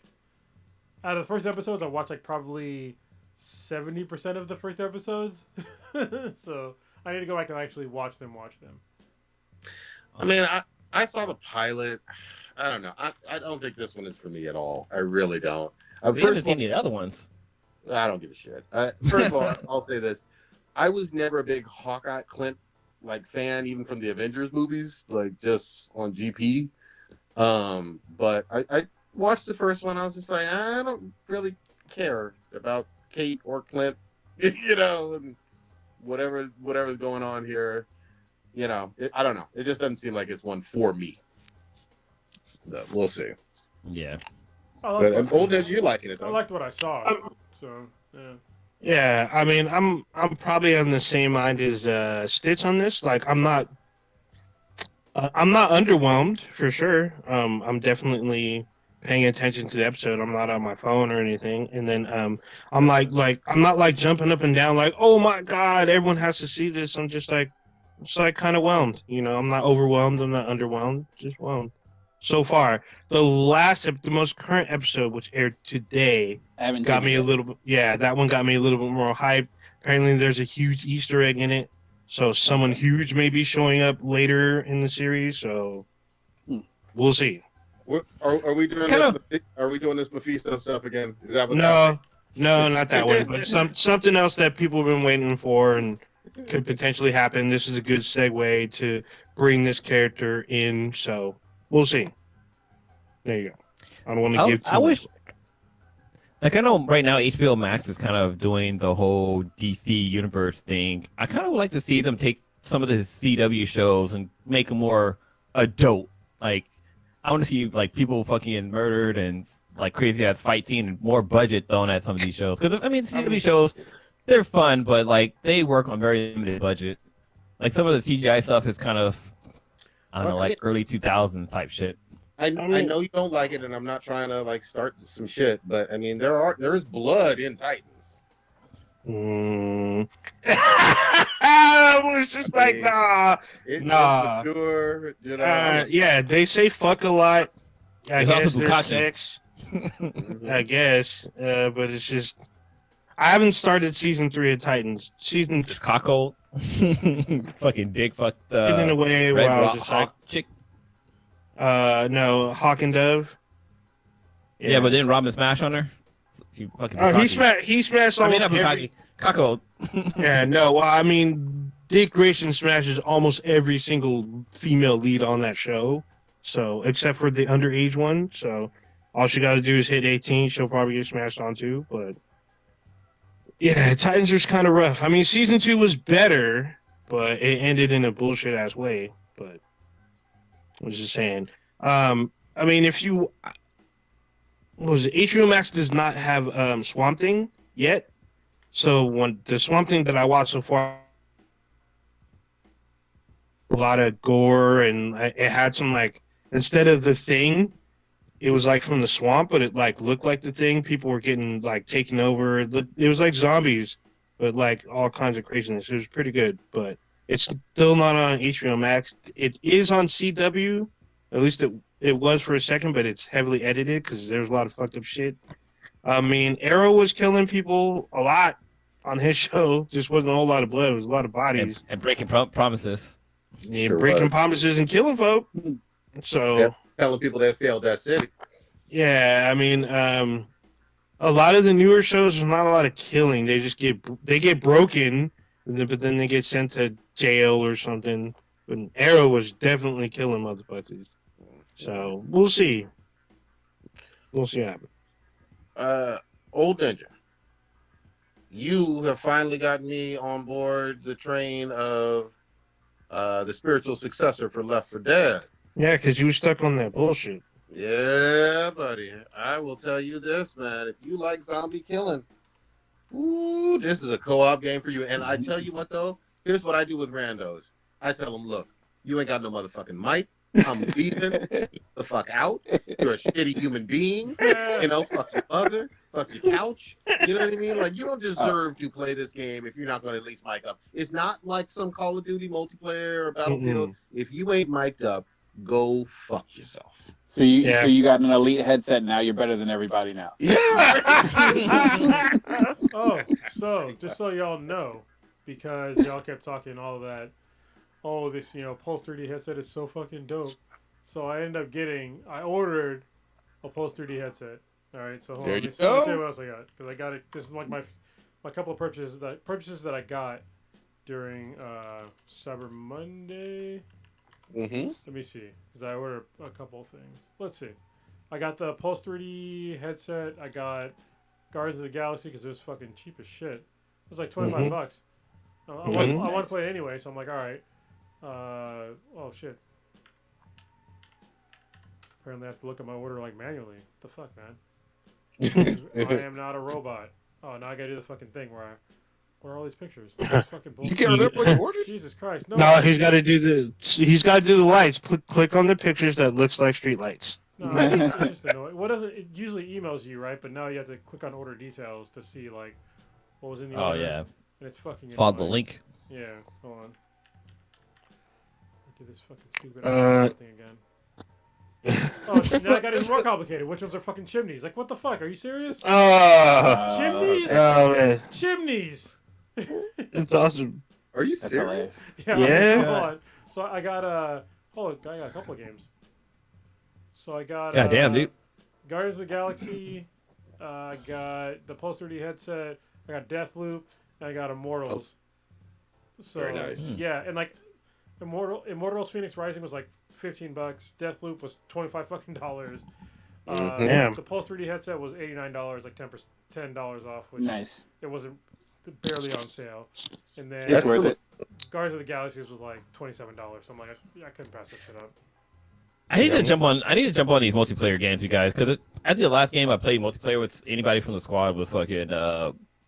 out of the first episodes, I watched like probably 70% of the first episodes. So I need to go back and actually watch them. I mean, I saw the pilot. I don't know. I don't think this one is for me at all. I really don't. We haven't seen the other ones. I don't give a shit. First of all, I'll say this. I was never a big Hawkeye Clint fan, even from the Avengers movies, like just on GP. But I watched the first one. I was just like, I don't really care about Kate or Clint, you know, and whatever's going on here, you know. I don't know. It just doesn't seem like it's one for me. But we'll see. Yeah. But I'm old as you liking it though. I liked what I saw. So yeah. Yeah, I mean, I'm probably on the same mind as Stitch on this. Like, I'm not underwhelmed for sure. I'm definitely paying attention to the episode. I'm not on my phone or anything. And then I'm like I'm not like jumping up and down like, oh my god, everyone has to see this. I'm just like kind of whelmed. You know, I'm not overwhelmed. I'm not underwhelmed. Just whelmed. So far, the most current episode, which aired today, got me a little bit. Yeah, that one got me a little bit more hyped. Apparently, there's a huge Easter egg in it, so someone huge may be showing up later in the series. So we'll see. Are we doing this? Are we doing this Mephisto stuff again? Is that what's happening? No, not that one. But something else that people have been waiting for and could potentially happen. This is a good segue to bring this character in. So. We'll see. There you go. I don't want to give too much. Like, I know right now HBO Max is kind of doing the whole DC universe thing. I kind of would like to see them take some of the CW shows and make them more adult. Like, I want to see like people fucking getting murdered and like crazy ass fight scene and more budget thrown at some of these shows. Because I mean, CW shows, they're fun, but like they work on very limited budget. Like some of the CGI stuff is kind of, I don't know, like early 2000 type shit. I know you don't like it, and I'm not trying to like start some shit, but I mean there's blood in Titans. I was just like, nah. Mature, you know. Yeah, they say fuck a lot. I guess there's sex. I guess, but it's just I haven't started season 3 of Titans. Season cockle. Fucking dick fucked in a way where I was just like chick. No, Hawk and Dove. Yeah, but didn't Robin smash on her? He smashed almost every cockle. Yeah, no, well, I mean Dick Grayson smashes almost every single female lead on that show. So except for the underage one, so all she gotta do is hit 18, she'll probably get smashed on too, but yeah, Titans was kind of rough. I mean, season 2 was better, but it ended in a bullshit ass way. But I was just saying. I mean, if you was it? HBO Max does not have Swamp Thing yet. So when the Swamp Thing that I watched so far, a lot of gore, and it had some like, instead of the Thing, it was like from the swamp, but it like looked like the Thing. People were getting like taken over. It was like zombies, but like all kinds of craziness. It was pretty good, but it's still not on HBO Max. It is on CW. At least it was for a second, but it's heavily edited because there's a lot of fucked up shit. I mean, Arrow was killing people a lot on his show. Just wasn't a whole lot of blood. It was a lot of bodies And breaking promises. yeah, Sure breaking was. promises and killing folk. So Yeah, telling people that failed that city. yeah, I mean, a lot of the newer shows, there's not a lot of killing. They just get broken, but then they get sent to jail or something. But Arrow was definitely killing motherfuckers. So we'll see. We'll see what happens. Old Ninja, you have finally gotten me on board the train of the spiritual successor for Left 4 Dead. Yeah, because you were stuck on that bullshit. Yeah, buddy. I will tell you this, man. If you like zombie killing, ooh, this is a co-op game for you. And I tell you what, though, here's what I do with randos. I tell them, look, you ain't got no motherfucking mic. I'm leaving. Get the fuck out. You're a shitty human being. You know, fuck your mother. Fuck your couch. You know what I mean? Like, you don't deserve to play this game if you're not going to at least mic up. It's not like some Call of Duty multiplayer or Battlefield. If you ain't mic'd up, go fuck yourself. So you got an elite headset now. You're better than everybody now. Oh, so just so y'all know, because y'all kept talking all of that. Oh, this Pulse 3D headset is so fucking dope. So I ordered a Pulse 3D headset. All right, so hold on. Let me tell you what else I got, because I got it. This is like my couple of purchases that I got during Cyber Monday. Mm-hmm. Let me see, because I ordered a couple of things. Let's see. I got the Pulse 3D headset. I got Guardians of the Galaxy because it was fucking cheap as shit. It was like $25. I want to play it anyway, so I'm like, all right. Oh shit. Apparently I have to look at my order like manually. What the fuck, man? I am not a robot. Oh, now I gotta do the fucking thing where are all these pictures? This is fucking bullshit. You can't remember what you ordered? Jesus Christ. No, he's got to do the lights. Click on the pictures that looks like street lights. No, it's just annoying. What does it usually emails you, right? But now you have to click on order details to see like what was in the order. Oh yeah. And it's fucking Follow the annoying. link. Yeah, hold on. Do this fucking stupid thing again. Oh, now I got it more complicated. Which ones are fucking chimneys? Like, what the fuck? Are you serious? Chimneys? Oh man, Chimneys! it's awesome. Are you That's serious? hilarious. Hold on. So I got I got a couple of games. So I got God damn, dude. Guardians of the Galaxy. I got the Pulse 3D headset. I got Deathloop. And I got Immortals. So Very nice. yeah, and like Immortals Phoenix Rising was like $15. Deathloop was $25 fucking dollars. Damn. The Pulse 3D headset was $89, like $10 off, which Nice. it wasn't barely on sale. And then It's worth it. Guardians of the Galaxies was like $27. So I'm like, I couldn't pass that shit up. I need to jump on these multiplayer games, you guys, because after the last game I played multiplayer with anybody from the squad was fucking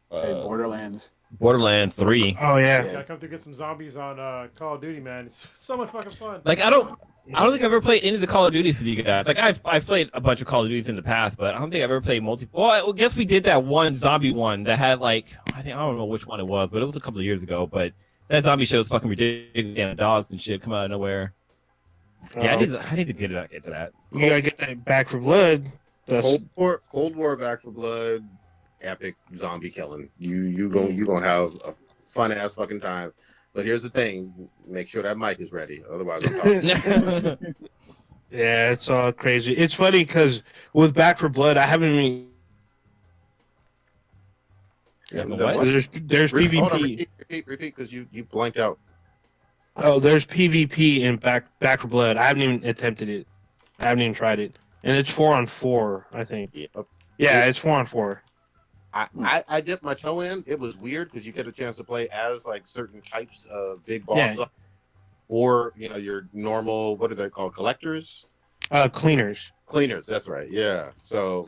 Borderlands. Borderlands 3. Oh yeah. Gotta come to get some zombies on Call of Duty, man. It's so much fucking fun. Like I don't think I've ever played any of the Call of Duties with you guys. Like I've played a bunch of Call of Duties in the past, but I don't think I've ever played multi. Well, I guess we did that one zombie one that had like I don't know which one it was, but it was a couple of years ago. But that zombie show was fucking ridiculous. Damn dogs and shit come out of nowhere. Yeah, I need to get to that. You gotta get that Back for Blood. Cold War Back for Blood, epic zombie killing. You gonna have a fun ass fucking time. But here's the thing: make sure that mic is ready. Otherwise, I'm talking. Yeah, it's all crazy. It's funny because with Back for Blood, I haven't even. What? There's Hold on, PvP. repeat, because you blanked out. Oh, there's PvP in Back for Blood. I haven't even attempted it. I haven't even tried it, and it's 4-on-4. I think. Yep. Yeah, it's 4-on-4. I dipped my toe in. It was weird because you get a chance to play as like certain types of big boss, or your normal, what are they called, collectors? Cleaners. Cleaners. That's right. Yeah. So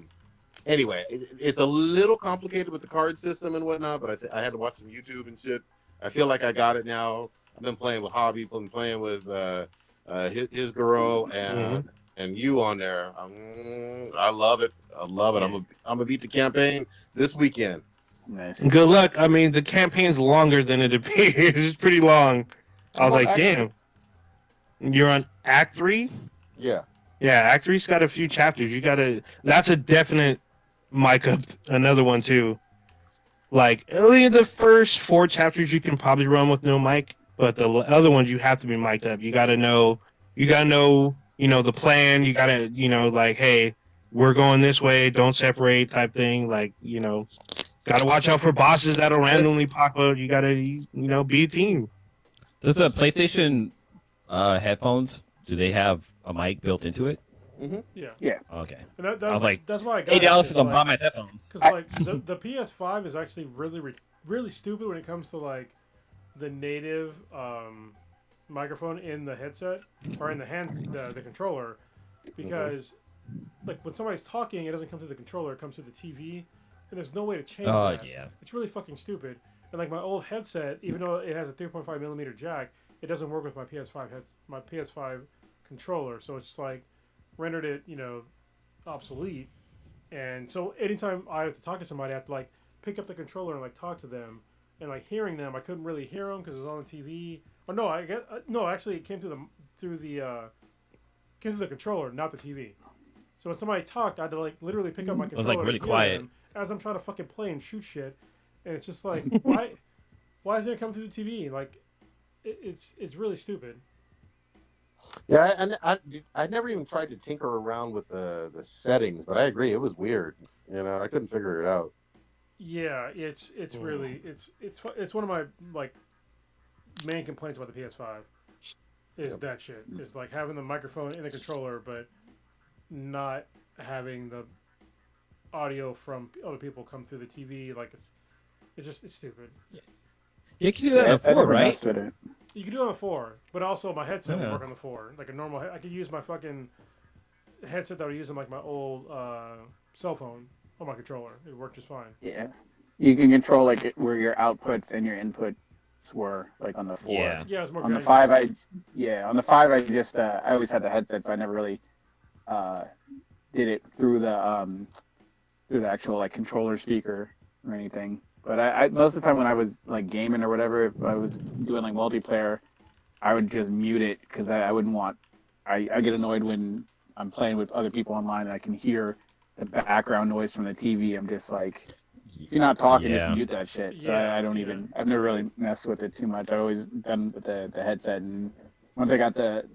Anyway, it's a little complicated with the card system and whatnot, but I had to watch some YouTube and shit. I feel like I got it now. I've been playing with Hobby, been playing with his girl and you on there. I love it. I love it. Yeah. I'm gonna beat the campaign this weekend. Nice. Good luck. I mean, the campaign's longer than it appears. It's pretty long. I was Well, like, actually- damn. You're on Act 3? Yeah. Yeah, Act 3's got a few chapters. You gotta. That's a definite mic up. Another one, too. Like, only the first 4 chapters you can probably run with no mic, but the other ones you have to be mic'd up. You gotta know, the plan. You gotta, like, hey, we're going this way, don't separate type thing. Like, gotta watch out for bosses that'll randomly pop up. You gotta, be a team. Does the PlayStation headphones, do they have a mic built into it? Yeah. Okay. And that I was like, that's why I got $8 it. for the buy my headphones. Because like the PS5 is actually really stupid when it comes to like the native microphone in the headset or in the controller, because like when somebody's talking, it doesn't come through the controller; it comes through the TV, and there's no way to change Oh, that. yeah. It's really fucking stupid. And like my old headset, even though it has a 3.5 millimeter jack, it doesn't work with my PS5 controller. So it's like rendered it, obsolete. And so anytime I have to talk to somebody, I have to like pick up the controller and like talk to them. And like hearing them, I couldn't really hear them because it was on the TV. Or no, actually it came through the controller, not the TV. So when somebody talked, I had to like literally pick up my controller. It was like really and hear quiet them as I'm trying to fucking play and shoot shit. And it's just like, why isn't it coming through the TV? Like, it's really stupid. Yeah, and I never even tried to tinker around with the settings, but I agree it was weird. I couldn't figure it out. Yeah, it's really it's one of my like main complaints about the PS5 is that shit. It's like having the microphone in the controller, but not having the audio from other people come through the TV. Like it's stupid. Yeah, you can do that on 4, right? You can do it on 4, but also my headset would Yeah. work on the 4. Like a normal, I could use my fucking headset that I was using like my old cell phone on my controller. It worked just fine. Yeah. You can control like where your outputs and your inputs were, like on the 4. Yeah. Yeah, it's more. On the good. 5, on the 5, I just I always had the headset, so I never really did it through the actual like controller speaker or anything. But I most of the time when I was like gaming or whatever, if I was doing like multiplayer, I would just mute it because I wouldn't want. I get annoyed when I'm playing with other people online and I can hear the background noise from the TV. I'm just like, if you're not talking, just mute that shit. So Yeah, I don't even. I've never really messed with it too much. I've always done with the headset, and once I got the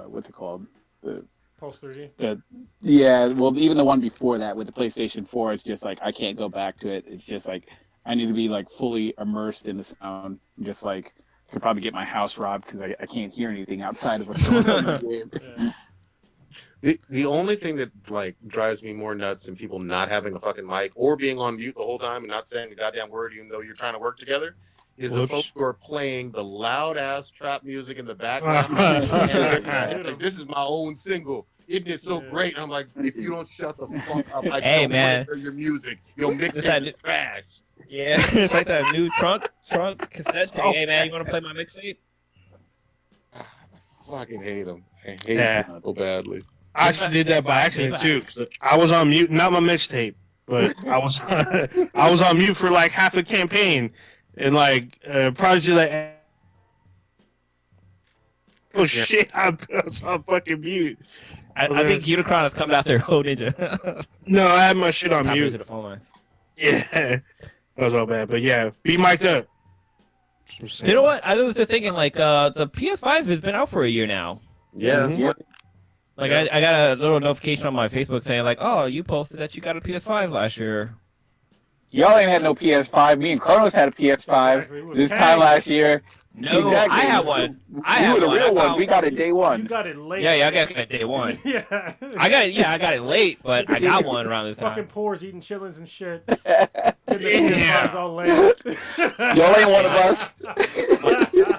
what's it called, the Pulse 3D. well, even the one before that with the PlayStation 4, it's just like I can't go back to it. It's just like I need to be like fully immersed in the sound. Just like could probably get my house robbed because I can't hear anything outside of what's going on in the game. Yeah. The only thing that like drives me more nuts than people not having a fucking mic or being on mute the whole time and not saying a goddamn word even though you're trying to work together is the folks who are playing the loud ass trap music in the background. Like, this is my own single. Isn't it so great? And I'm like, if you don't shut the fuck up, I Hey, don't man. want to hear your music. You'll mix It's it that- with trash. Yeah, it's like that new trunk cassette tape. Hey man, you want to play my mixtape? I fucking hate them. I hate them so badly. I actually did that by accident too. 'Cause I was on mute, not my mixtape, but I was I was on mute for like half a campaign, and like Prodigy like, oh shit, I was on fucking mute. I think Unicron has come out there, oh ninja. No, I had my shit on Top mute. into the phone lines. Yeah, that was all bad, but yeah, be mic'd up. You know what? I was just thinking, like, the PS5 has been out for a year now. Yeah. Mhm. Yep. Like, I got a little notification on my Facebook saying, like, oh, you posted that you got a PS5 last year. Y'all ain't had no PS5. Me and Carlos had a PS5 Exactly. It was this Kang. time last year. No, Exactly. I had one. I You had were the one. real I one. found- We got it day You one. got it late. Yeah, I got it day one. Yeah. I got it late, but I got one around this Fucking time. pores eating chitlins and shit. Getting the PS5s all late. Y'all ain't one of us.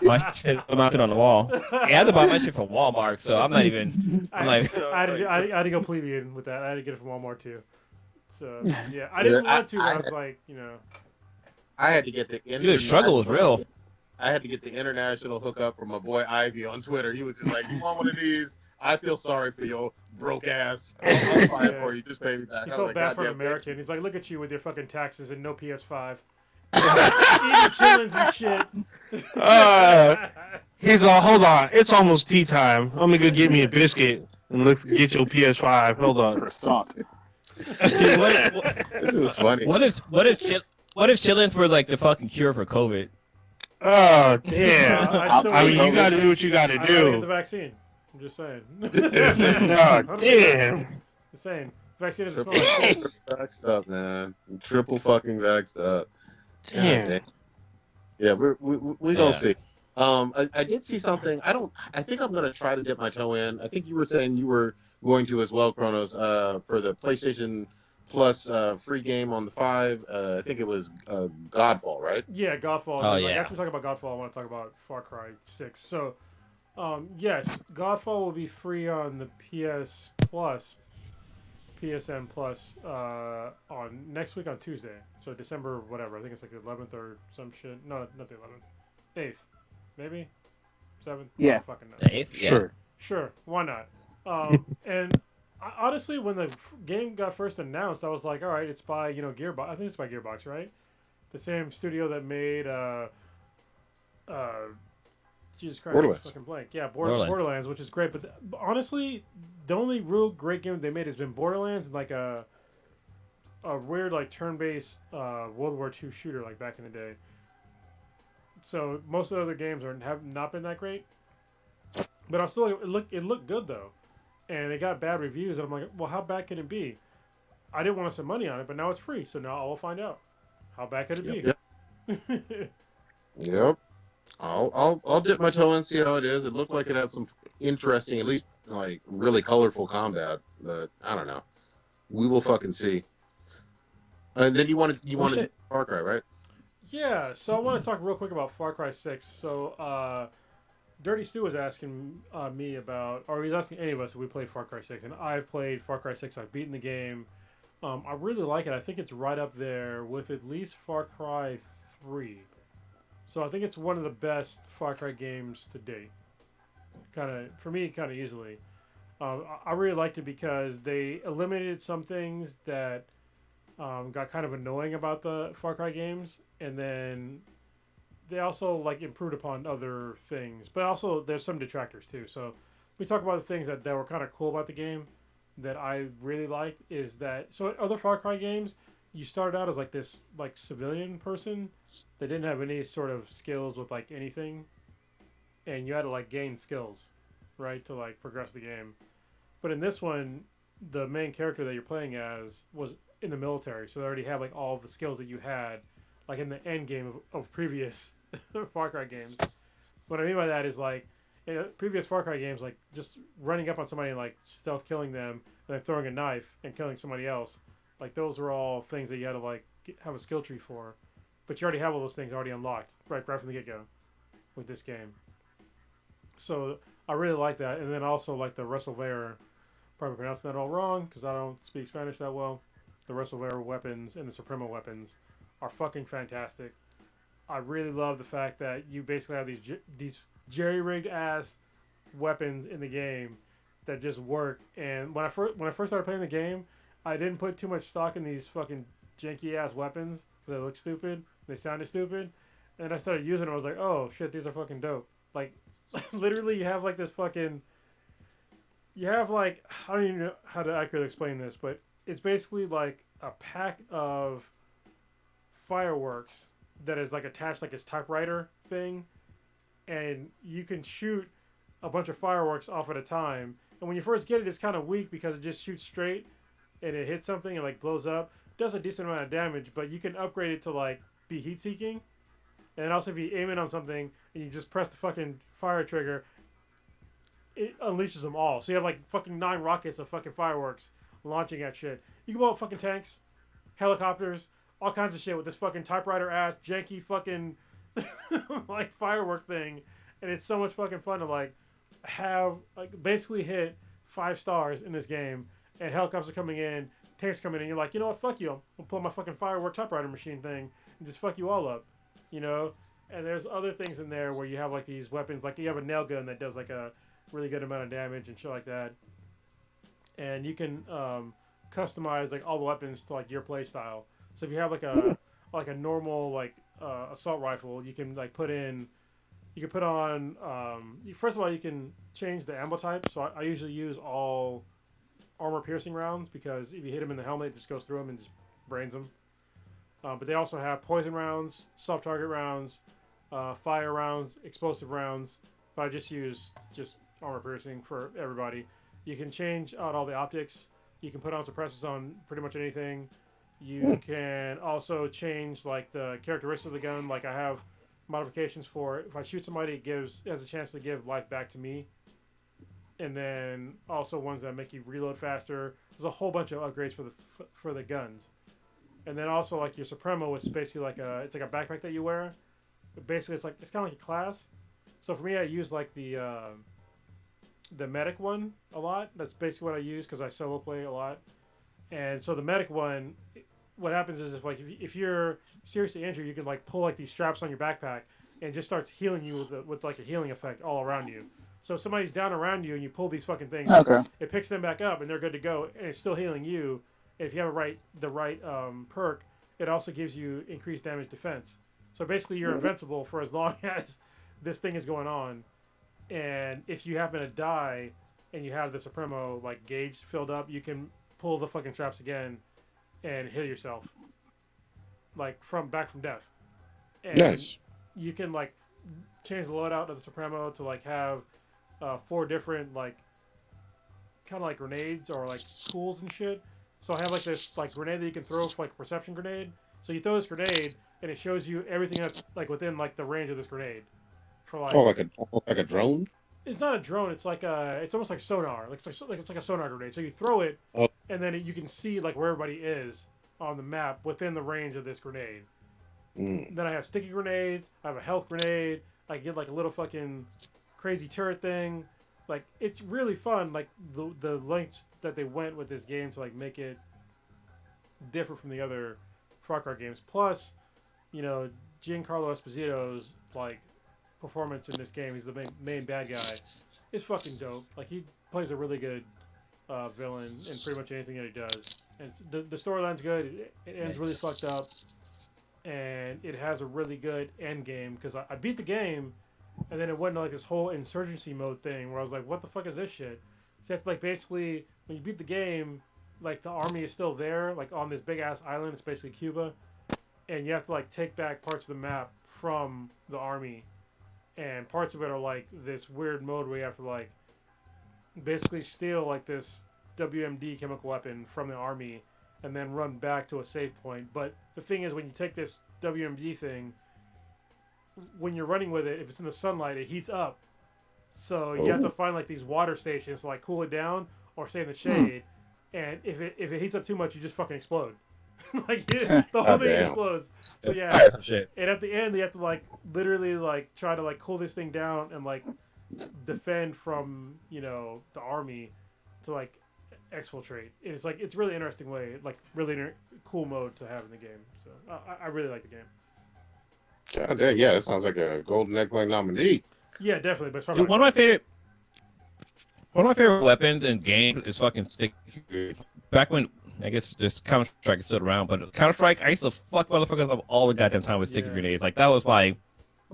My shit's mounted on the wall. I had to buy my shit from Walmart, so I'm not even. I'm like, I had to go plebeian with that. I had to get it from Walmart too. So yeah, I didn't want to, but I was like, I had to get the Dude, the struggle was real. I had to get the international hookup from my boy Ivy on Twitter. He was just like, "You want one of these? I feel sorry for your broke ass. I'll buy it for you. Just pay me back." he I was felt like, bad for an "Goddamn, American. He's like, look at you with your fucking taxes and no PS5, eating chillins and shit. He's all, hold on, it's almost tea time. I'm gonna go get me a biscuit and get your PS5. Hold on. Croissant. Dude, This was funny." what if chillins were like the fucking cure for COVID? Oh damn! I mean, you gotta do what you gotta I gotta get the do. vaccine. I'm just saying. Oh damn! Just saying. Vaccine doesn't smell like shit. Vaxxed up, man. Triple fucking vaxxed up. Damn. Yeah, we gonna see. I did see something. I think I'm gonna try to dip my toe in. I think you were saying you were going to as well, Kronos, for the PlayStation Plus free game on the 5. I think it was Godfall, right? Yeah, Godfall. Oh, Like, yeah. after we talk about Godfall, I want to talk about Far Cry 6. So, yes, Godfall will be free on the PS Plus, PSN Plus, on next week on Tuesday. So December whatever. I think it's like the 11th or some shit. No, not the 11th. 8th, maybe 7th. Yeah. I don't fucking know. Eighth? Yeah. Sure, why not? And honestly, when the game got first announced, I was like, all right, it's by Gearbox. I think it's by Gearbox, right? The same studio that made Jesus Christ, Borderlands. fucking blank. Yeah, Borderlands. Borderlands, which is great. But honestly, the only real great game they made has been Borderlands and like a weird like turn-based World War II shooter like back in the day. So most of the other games have not been that great. But I still it looked good though, and it got bad reviews. And I'm like, well, how bad can it be? I didn't want to spend money on it, but now it's free, so now I will find out. How bad could it be? Yep. I'll dip my toe in, see how it is. It looked like it had some interesting, at least like really colorful combat, but I don't know. We will fucking see. And then you wanted shit. Far Cry, right? Yeah, so I want to talk real quick about Far Cry 6. So, Dirty Stu was asking me about, or he's asking any of us if we played Far Cry 6, and I've played Far Cry 6. I've beaten the game. I really like it. I think it's right up there with at least Far Cry 3. So I think it's one of the best Far Cry games to date. For me, kind of easily. I really liked it because they eliminated some things that got kind of annoying about the Far Cry games, and then they also like improved upon other things. But also there's some detractors too. So we talk about the things that were kind of cool about the game that I really liked is that so other Far Cry games you started out as like this like civilian person that didn't have any sort of skills with like anything, and you had to like gain skills, right, to like progress the game. But in this one, the main character that you're playing as was in the military, so they already have like all of the skills that you had like in the end game of previous Far Cry games. What I mean by that is like in previous Far Cry games, like just running up on somebody and like stealth killing them and then throwing a knife and killing somebody else, like those were all things that you had to like have a skill tree for. But you already have all those things already unlocked right from the get-go with this game. So I really like that. And then also like the Wrestlewear, probably pronouncing that all wrong because I don't speak Spanish that well. The Wrestlewear weapons and the Suprema weapons are fucking fantastic. I really love the fact that you basically have these jerry-rigged ass weapons in the game that just work. And when I first started playing the game, I didn't put too much stock in these fucking janky ass weapons because they look stupid. They sounded stupid. And I started using them. I was like, oh shit, these are fucking dope. Like, literally, you have like this fucking. You have like I don't even know how to accurately explain this, but it's basically like a pack of fireworks that is like attached like its typewriter thing, and you can shoot a bunch of fireworks off at a time. And when you first get it, it's kind of weak because it just shoots straight, and it hits something and like blows up. It does a decent amount of damage, but you can upgrade it to like be heat seeking. And then also if you aim it on something and you just press the fucking fire trigger, it unleashes them all. So you have like fucking 9 rockets of fucking fireworks launching at shit. You can blow up fucking tanks, helicopters, all kinds of shit with this fucking typewriter ass janky fucking like firework thing. And it's so much fucking fun to like have like basically hit 5 stars in this game, and helicopters are coming in tanks come in and you're like, you know what, fuck you, I'll pull my fucking firework typewriter machine thing and just fuck you all up, you know. And there's other things in there where you have like these weapons, like you have a nail gun that does like a really good amount of damage and shit like that, and you can customize like all the weapons to like your play style. So if you have like a normal like assault rifle, you can like put in, you can put on first of all you can change the ammo type. So I usually use all armor piercing rounds because if you hit them in the helmet, it just goes through them and just brains them. But they also have poison rounds, soft target rounds, fire rounds, explosive rounds. But I just use armor piercing for everybody. You can change out all the optics. You can put on suppressors on pretty much anything. You can also change like the characteristics of the gun. Like I have modifications for if I shoot somebody, it has a chance to give life back to me. And then also ones that make you reload faster. There's a whole bunch of upgrades for the guns. And then also like your Supremo is basically like it's like a backpack that you wear. But basically it's kind of like a class. So for me, I use like the medic one a lot. That's basically what I use because I solo play a lot. And so the medic one, what happens is if you're seriously injured, you can like pull like these straps on your backpack and it just starts healing you with like a healing effect all around you. So if somebody's down around you and you pull these fucking things, it picks them back up and they're good to go, and it's still healing you. And if you have the right perk, it also gives you increased damage defense. So basically, you're invincible for as long as this thing is going on. And if you happen to die and you have the Supremo like gauge filled up, you can pull the fucking straps again and heal yourself, like from death. And Nice. you can like change the loadout of the Supremo to like have 4 different like kind of like grenades or like tools and shit. So I have like this like grenade that you can throw for like a perception grenade. So you throw this grenade and it shows you everything that's like within like the range of this grenade. For like like a drone. It's not a drone. It's like it's almost like sonar. Like it's like a sonar grenade. So you throw it, and then you can see like where everybody is on the map within the range of this grenade. Then I have sticky grenades. I have a health grenade. I get like a little fucking crazy turret thing. Like it's really fun. Like the lengths that they went with this game to like make it different from the other Far Cry games. Plus, you know, Giancarlo Esposito's like performance in this game. He's the main bad guy. It's fucking dope. Like he plays a really good villain in pretty much anything that he does. And the storyline's good. It ends really fucked up, and it has a really good end game because I beat the game, and then it went into like this whole insurgency mode thing where I was like, what the fuck is this shit? So it's like basically when you beat the game, like the army is still there, like on this big ass island. It's basically Cuba, and you have to like take back parts of the map from the army. And parts of it are like this weird mode where you have to like basically steal like this WMD chemical weapon from the army and then run back to a safe point. But the thing is, when you take this WMD thing, when you're running with it, if it's in the sunlight, it heats up. So you have to find like these water stations to like cool it down or stay in the shade. And if it heats up too much, you just fucking explode. Like the whole thing explodes. So yeah, and at the end they have to like literally like try to like cool this thing down and like defend from, you know, the army to like exfiltrate. And it's like it's really interesting way, like really cool mode to have in the game. So I really like the game. God damn, yeah, that sounds like a Golden Egg nominee. Yeah, definitely. But it's Dude, one of my favorite weapons in games is fucking stick figures. Back when I guess this Counter-Strike is still around, but Counter-Strike, I used to fuck motherfuckers up all the goddamn time with sticky grenades. Like, that was my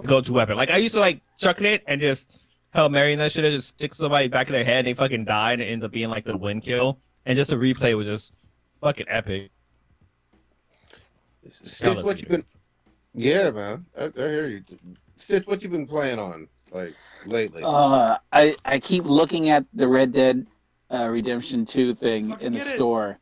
go-to weapon. Like, I used to, like, chuck it and just Hail Mary and that shit, just stick somebody back in their head and they fucking die and it ends up being, like, the win kill. And just a replay was just fucking epic. Stitch, what you been... Yeah, man. I hear you. Stitch, what you been playing on, like, lately? I keep looking at the Red Dead Redemption 2 thing in the store.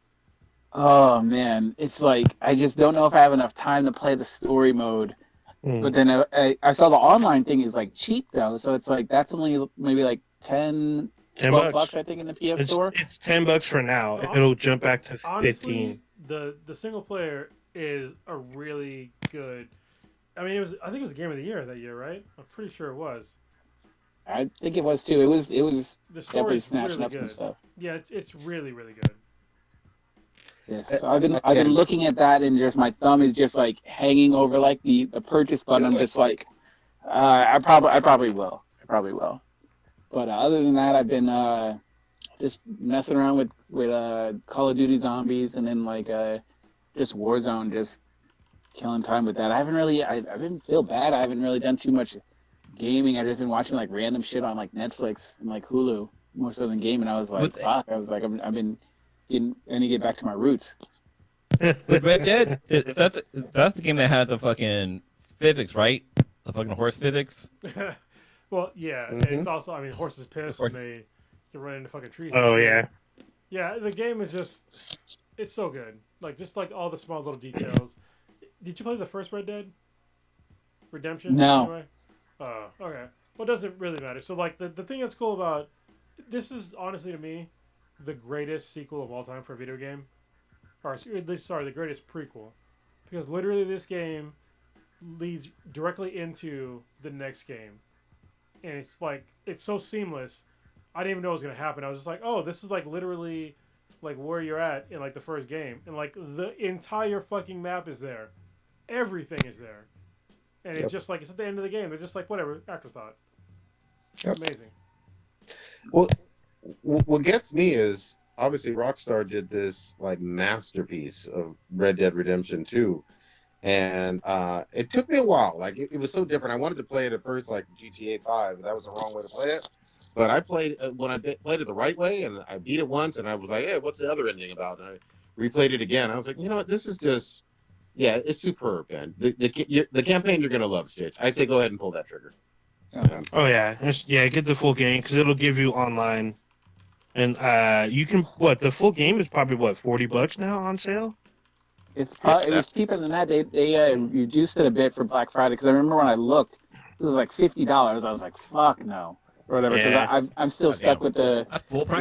Oh man, it's like I just don't know if I have enough time to play the story mode. But then I saw the online thing is like cheap though, so it's like that's only maybe like 12 bucks I think in the PS Store. It's $10 for now. It'll jump back to 15. Honestly, the single player is a really good. I mean, I think it was Game of the Year that year, right? I'm pretty sure it was. I think it was too. It was the definitely snatching really up good. some stuff. Yeah, it's really really good. Yes, so I've been looking at that, and just my thumb is just like hanging over like the purchase button. I'm just like, I probably will. I probably will. But other than that, I've been just messing around with Call of Duty Zombies, and then like just Warzone, just killing time with that. I haven't really, I didn't feel bad. I haven't really done too much gaming. I've just been watching like random shit on like Netflix and like Hulu more so than gaming. I was like, fuck. I was like, I've been getting, I need to get back to my roots. With Red Dead, that's the game that had the fucking physics, right? The fucking horse physics. Well, yeah, and it's also, I mean, horses piss and they run into fucking trees. Oh yeah. Yeah, the game is just, it's so good. Like, just like all the small little details. Did you play the first Red Dead Redemption? No. Anyway? Okay. Well, it doesn't really matter. So, like, the thing that's cool about this is, honestly, to me, the greatest sequel of all time for a video game. Or, at least, sorry, the greatest prequel. Because literally this game leads directly into the next game. And it's like, it's so seamless. I didn't even know it was going to happen. I was just like, oh, this is like literally like where you're at in like the first game. And like the entire fucking map is there. Everything is there. And it's just like, it's at the end of the game. They're just like, whatever, afterthought. Yep. Amazing. Well, what gets me is obviously Rockstar did this like masterpiece of Red Dead Redemption 2. And it took me a while. Like it was so different. I wanted to play it at first like GTA 5. That was the wrong way to play it. But I played when I played it the right way, and I beat it once, and I was like, "Hey, what's the other ending about?" And I replayed it again. I was like, "You know what? This is just, yeah, it's superb, man. The campaign you're gonna love, Stitch. I'd say go ahead and pull that trigger." Oh yeah, get the full game because it'll give you online, and you can the full game is probably $40 now on sale. It was cheaper than that. They reduced it a bit for Black Friday because I remember when I looked, it was like $50. I was like, fuck no. Or whatever, because I'm still stuck with the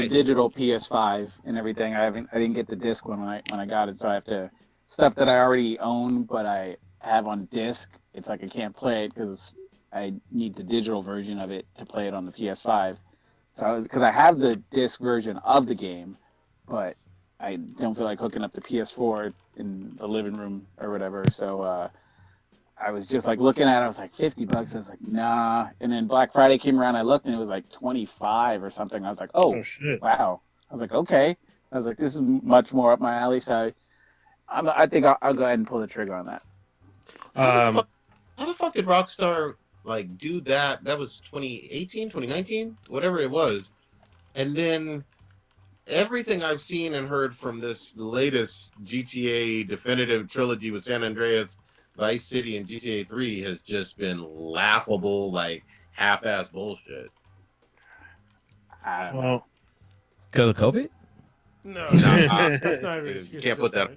digital PS5 and everything. I didn't get the disc when I got it, so I have to stuff that I already own, but I have on disc. It's like I can't play it because I need the digital version of it to play it on the PS5. So because I have the disc version of the game, but I don't feel like hooking up the PS4 in the living room or whatever. So I was just like looking at it, I was like $50. I was like, nah. And then Black Friday came around, I looked and it was like 25 or something. I was like, oh shit. Wow. I was like, okay. I was like, this is much more up my alley. So I think I'll go ahead and pull the trigger on that. How the fuck did Rockstar like do that? That was 2018, 2019, whatever it was. And then everything I've seen and heard from this latest GTA definitive trilogy with San Andreas, Vice City, and GTA 3 has just been laughable, like half-ass bullshit. Well, because of COVID? No, that's not even an excuse. You can't put that.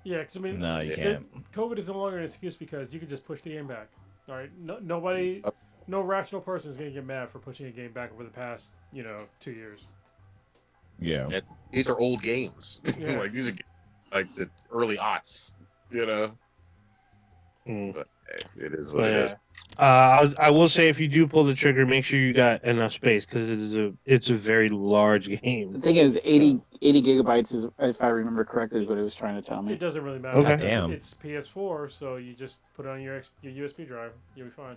Yeah, because I mean, no, you can't. COVID is no longer an excuse because you can just push the game back. All right, nobody, no rational person is going to get mad for pushing a game back over the past, 2 years. Yeah, and these are old games. Yeah. Like these are like the early aughts. But it is what it is. I will say if you do pull the trigger, make sure you got enough space because it's a very large game. The thing is, 80 gigabytes is, if I remember correctly, is what it was trying to tell me. It doesn't really matter. Okay. Damn. It's PS4, so you just put it on your USB drive. You'll be fine.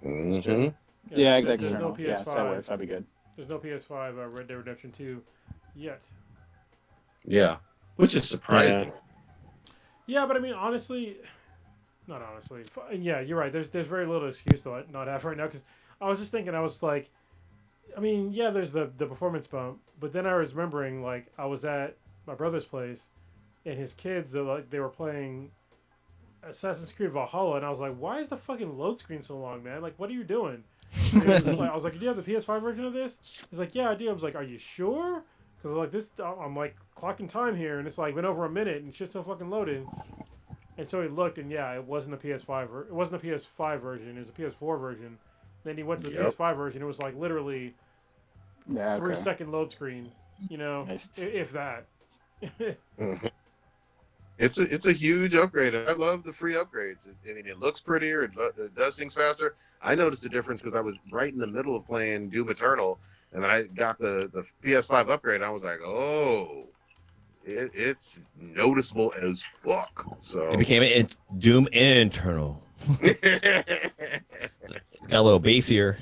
Mm-hmm. Yeah, there's external. no PS5. Yeah, that works. That'd be good. There's no PS5 Red Dead Redemption 2 yet. Yeah, which is surprising. Yeah, but I mean, honestly, not honestly. Yeah, you're right. There's very little excuse to not have right now because I was just thinking. I was like, I mean, yeah, there's the performance bump, but then I was remembering like I was at my brother's place, and his kids they were playing Assassin's Creed Valhalla, and I was like, why is the fucking load screen so long, man? Like, what are you doing? I was like, do you have the PS5 version of this? He's like, yeah, I do. I was like, are you sure? Because like this, I'm like clocking time here, and it's like been over a minute, and shit's still fucking loading. And so he looked, and yeah, it wasn't the PS5. It wasn't the PS5 version. It was the PS4 version. Then he went to the PS5 version. It was like literally 3-second load screen. If that. It's a huge upgrade. I love the free upgrades. I mean, it looks prettier. It does things faster. I noticed the difference because I was right in the middle of playing Doom Eternal, And then I got the PS5 upgrade. And I was like, oh, it's noticeable as fuck. So It became a Doom internal. Got a little bassier.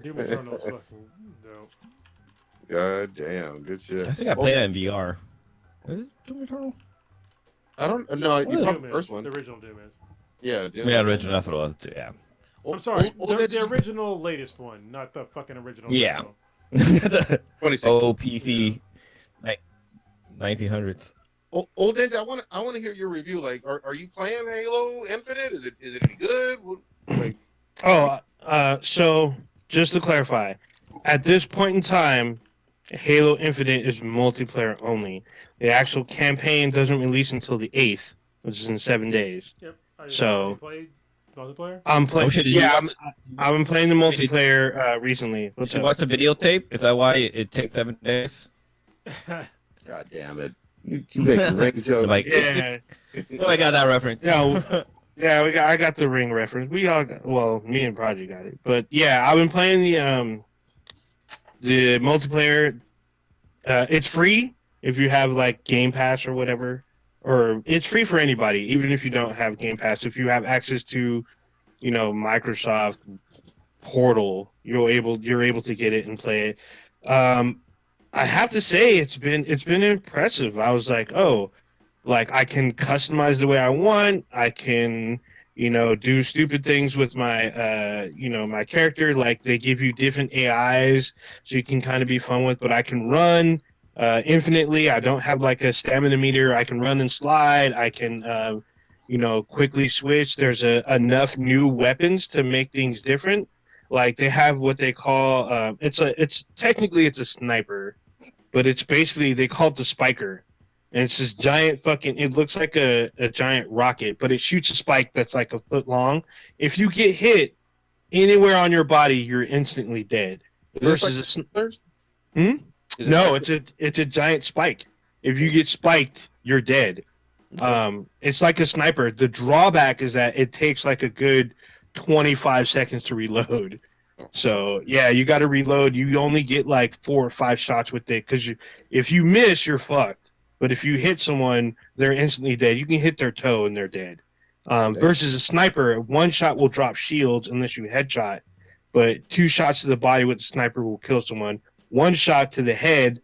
Doom Eternal is fucking dope. God damn, good shit. I think I played that in VR. Is it Doom Eternal? I don't know. You Doom probably the is. first one. The original Doom is. Yeah, Yeah, original. That's what it was. Yeah. I'm sorry, Old Dead- the original latest one, not the fucking original. Yeah. original. 2016. OPC, like 1900s. Old Dead, I want to hear your review. Like, are you playing Halo Infinite? Is it any good? Like, So just to clarify, at this point in time, Halo Infinite is multiplayer only. The actual campaign doesn't release until the 8th, which is in 7 days. Yep. So- You played multiplayer? I'm playing. Oh, shit, did you Yeah, watch- I've been playing the multiplayer recently. What's Did you up? watch the videotape? Is that why it takes 7 days? God damn it! You making ring jokes. Like, Yeah, oh, I got that reference. Yeah. yeah. I got the ring reference. We all got, well, me and Prodigy got it. But yeah, I've been playing the multiplayer. It's free if you have like Game Pass or whatever, or it's free for anybody, even if you don't have Game Pass. If you have access to, Microsoft Portal, you're able to get it and play it. I have to say it's been impressive. I was like, oh, like I can customize the way I want. I can, do stupid things with my my character. Like they give you different AIs so you can kind of be fun with, but I can run infinitely. I don't have like a stamina meter. I can run and slide. I can quickly switch. There's enough new weapons to make things different. Like they have what they call it's technically it's a sniper, but it's basically they call it the spiker. And it's this giant fucking it looks like a giant rocket, but it shoots a spike that's like a foot long. If you get hit anywhere on your body, you're instantly dead. Versus no, it's a giant spike. If you get spiked, you're dead. It's like a sniper. The drawback is that it takes like a good 25 seconds to reload. So yeah, you got to reload. You only get like 4 or 5 shots with it because if you miss, you're fucked. But if you hit someone, they're instantly dead. You can hit their toe and they're dead. Versus a sniper, 1 shot will drop shields unless you headshot, but 2 shots to the body with the sniper will kill someone. 1 shot to the head,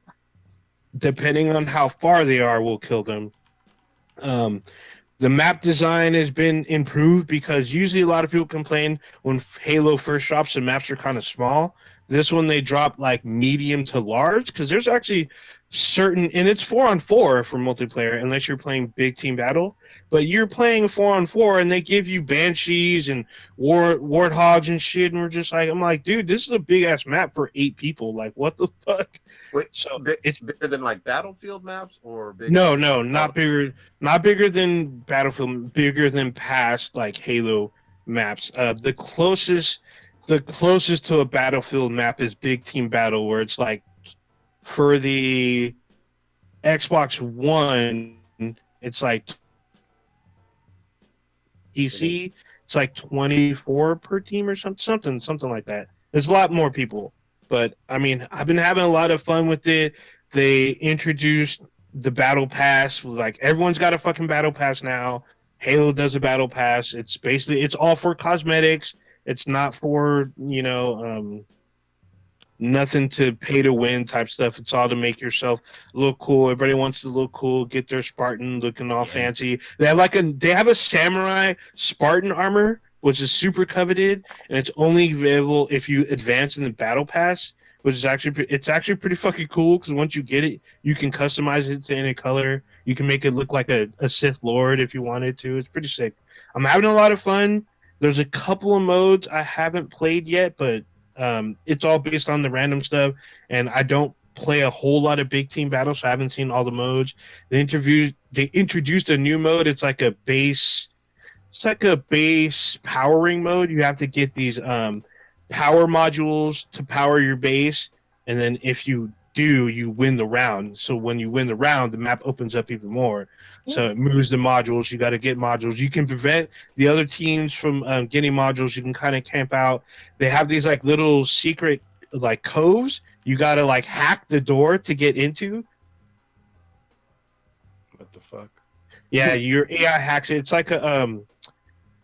depending on how far they are, will kill them. The map design has been improved because usually a lot of people complain when Halo first drops, the maps are kind of small. This one they drop like medium to large because there's actually certain, and it's 4-on-4 for multiplayer unless you're playing big team battle. But you're playing 4-on-4 and they give you banshees and warthogs and shit, and we're just like, I'm like, dude, this is a big ass map for 8 people. Like, what the fuck? Wait, so it's bigger than like Battlefield maps or bigger? No, not bigger. Not bigger than Battlefield. Bigger than past like Halo maps. The closest to a Battlefield map is Big Team Battle, where it's like for the Xbox One, it's like PC. It's like 24 per team or something like that. There's a lot more people. But, I mean, I've been having a lot of fun with it. They introduced the Battle Pass. Like, everyone's got a fucking Battle Pass now. Halo does a Battle Pass. It's all for cosmetics. It's not for, nothing to pay to win type stuff. It's all to make yourself look cool. Everybody wants to look cool, get their Spartan looking all fancy. They have a samurai Spartan armor, which is super coveted, and it's only available if you advance in the battle pass, which is actually pretty fucking cool because once you get it, you can customize it to any color. You can make it look like a Sith Lord if you wanted to. It's pretty sick. I'm having a lot of fun. There's a couple of modes I haven't played yet, but it's all based on the random stuff, and I don't play a whole lot of big team battles, so I haven't seen all the modes. They introduced a new mode. It's like a base powering mode. You have to get these power modules to power your base, and then if you do, you win the round. So when you win the round, the map opens up even more. So it moves the modules. You got to get modules. You can prevent the other teams from getting modules. You can kind of camp out. They have these like little secret like coves. You gotta like hack the door to get into. What the fuck? Yeah, your AI hacks it. It's like a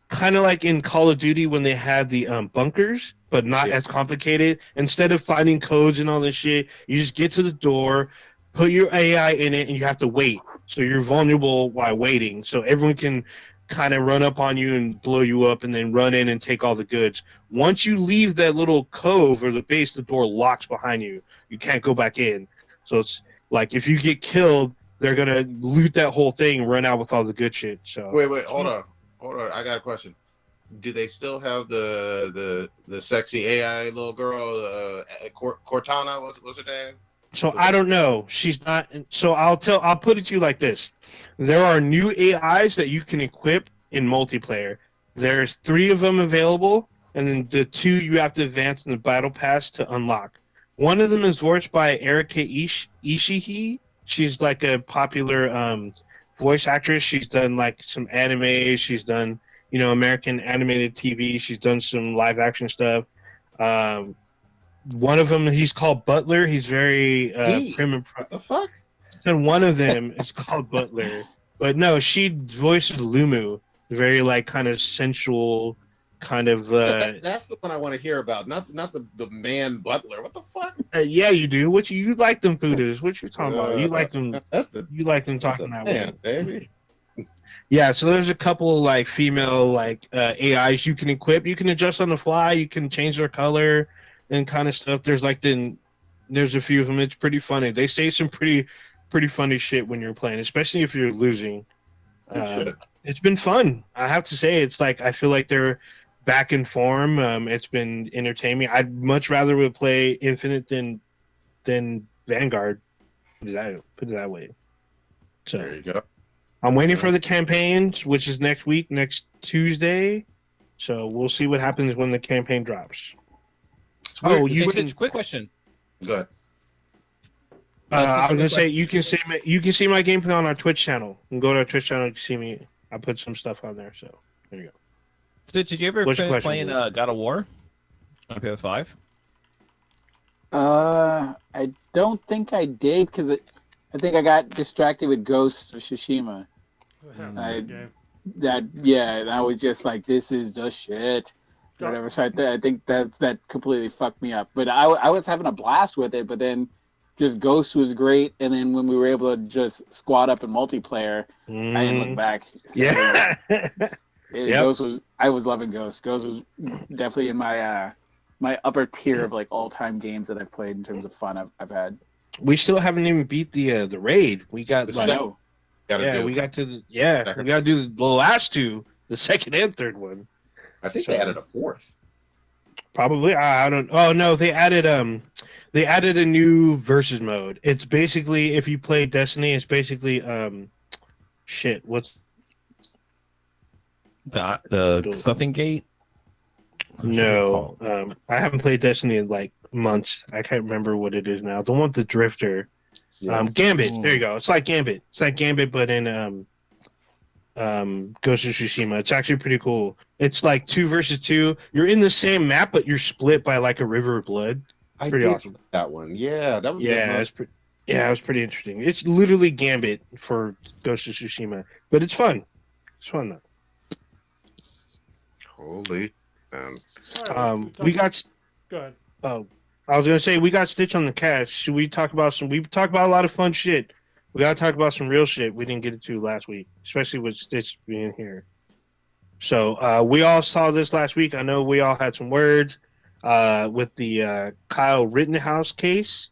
kind of like in Call of Duty when they had the bunkers, but not Yeah. as complicated. Instead of finding codes and all this shit, you just get to the door, put your AI in it, and you have to wait. So you're vulnerable while waiting. So everyone can kind of run up on you and blow you up, and then run in and take all the goods. Once you leave that little cove or the base, the door locks behind you. You can't go back in. So it's like if you get killed, they're gonna loot that whole thing and run out with all the good shit. So Wait, hold on. I got a question. Do they still have the sexy AI little girl, Cortana? What's her name? So I don't know. She's not. So I'll put it to you like this: there are new AIs that you can equip in multiplayer. There's 3 of them available, and then the 2 you have to advance in the battle pass to unlock. One of them is voiced by Erika Ishii. She's like a popular voice actress. She's done like some anime. She's done American animated TV. She's done some live action stuff. Um, One of them, he's called Butler. He's very prim and What the fuck? and one of them is called Butler. But no, she voices Lumu, very like kind of sensual, kind of. That's the one I want to hear about. Not the man Butler. What the fuck? Yeah, you do. What you like them Buddhas? What you talking about? You like them? You like them talking that way, baby. Yeah, so there's a couple like female like AIs you can equip. You can adjust on the fly. You can change their color and kind of stuff. There's a few of them. It's pretty funny. They say some pretty funny shit when you're playing, especially if you're losing. It's been fun. I have to say, it's like I feel like they're back in form. It's been entertaining. I'd much rather would play Infinite than Vanguard. Put it that way. So There you go. I'm waiting for the campaigns, which is next week, next Tuesday. So we'll see what happens when the campaign drops. Oh, quick question. Go ahead. I was gonna say you can see my gameplay on our Twitch channel. You can go to our Twitch channel to see me. I put some stuff on there, so there you go. So did you ever What's your finish question, playing God of War on PS5? I don't think I did because I think I got distracted with Ghost of Tsushima. Game. And I was just like, this is the shit. Whatever. So I think that completely fucked me up. But I was having a blast with it. But then just Ghost was great. And then when we were able to just squad up in multiplayer, I didn't look back. So Yeah. Ghost I was loving Ghost. Ghost was definitely in my my upper tier of like all time games that I've played in terms of fun I've had. We still haven't even beat the raid. We got The like snow. we got to we got to do the last 2, the second and third one. I think they added a 4th. Probably. I don't. Oh no, they added a new versus mode. It's basically if you play Destiny, it's basically shit. What's The something gate? no? I haven't played Destiny in like months. I can't remember what it is now. The one with the drifter. Gambit. There you go. It's like Gambit. It's like Gambit, but in Ghost of Tsushima. It's actually pretty cool. It's like 2 versus 2. You're in the same map, but you're split by like a river of blood. I Pretty did awesome. that one. Yeah, that was it was pretty interesting. It's literally Gambit for Ghost of Tsushima, but it's fun. It's fun though. Holy. We got. Go ahead. Oh, I was gonna say we got Stitch on the cast. Should we talk about some? We talked about a lot of fun shit. We gotta talk about some real shit we didn't get into last week, especially with Stitch being here. So we all saw this last week. I know we all had some words with the Kyle Rittenhouse case.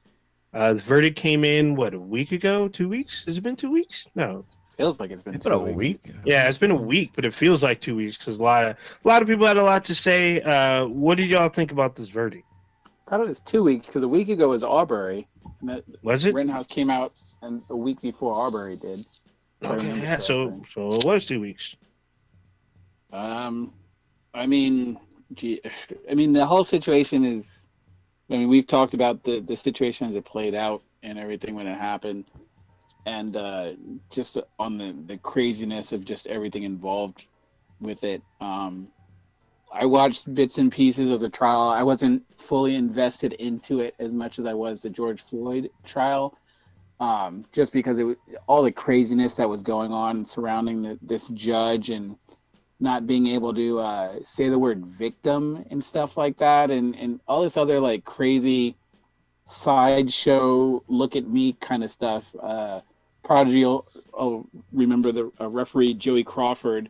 The verdict came in a week ago? 2 weeks? Has it been 2 weeks? No. Feels like it's been It's been a week. Yeah, it's been a week, but it feels like 2 weeks because a lot of people had a lot to say. What did y'all think about this verdict? I thought it was 2 weeks because a week ago was Arbery. And that Was it? Rittenhouse came out and a week before Arbery did. Okay, yeah, so it was 2 weeks. I mean, the whole situation is. I mean, we've talked about the situation as it played out and everything when it happened, and just on the craziness of just everything involved with it. I watched bits and pieces of the trial. I wasn't fully invested into it as much as I was the George Floyd trial, just because it was all the craziness that was going on surrounding this judge and not being able to say the word victim and stuff like that, and all this other like crazy sideshow look at me kind of stuff. Prodigy will remember the referee Joey Crawford,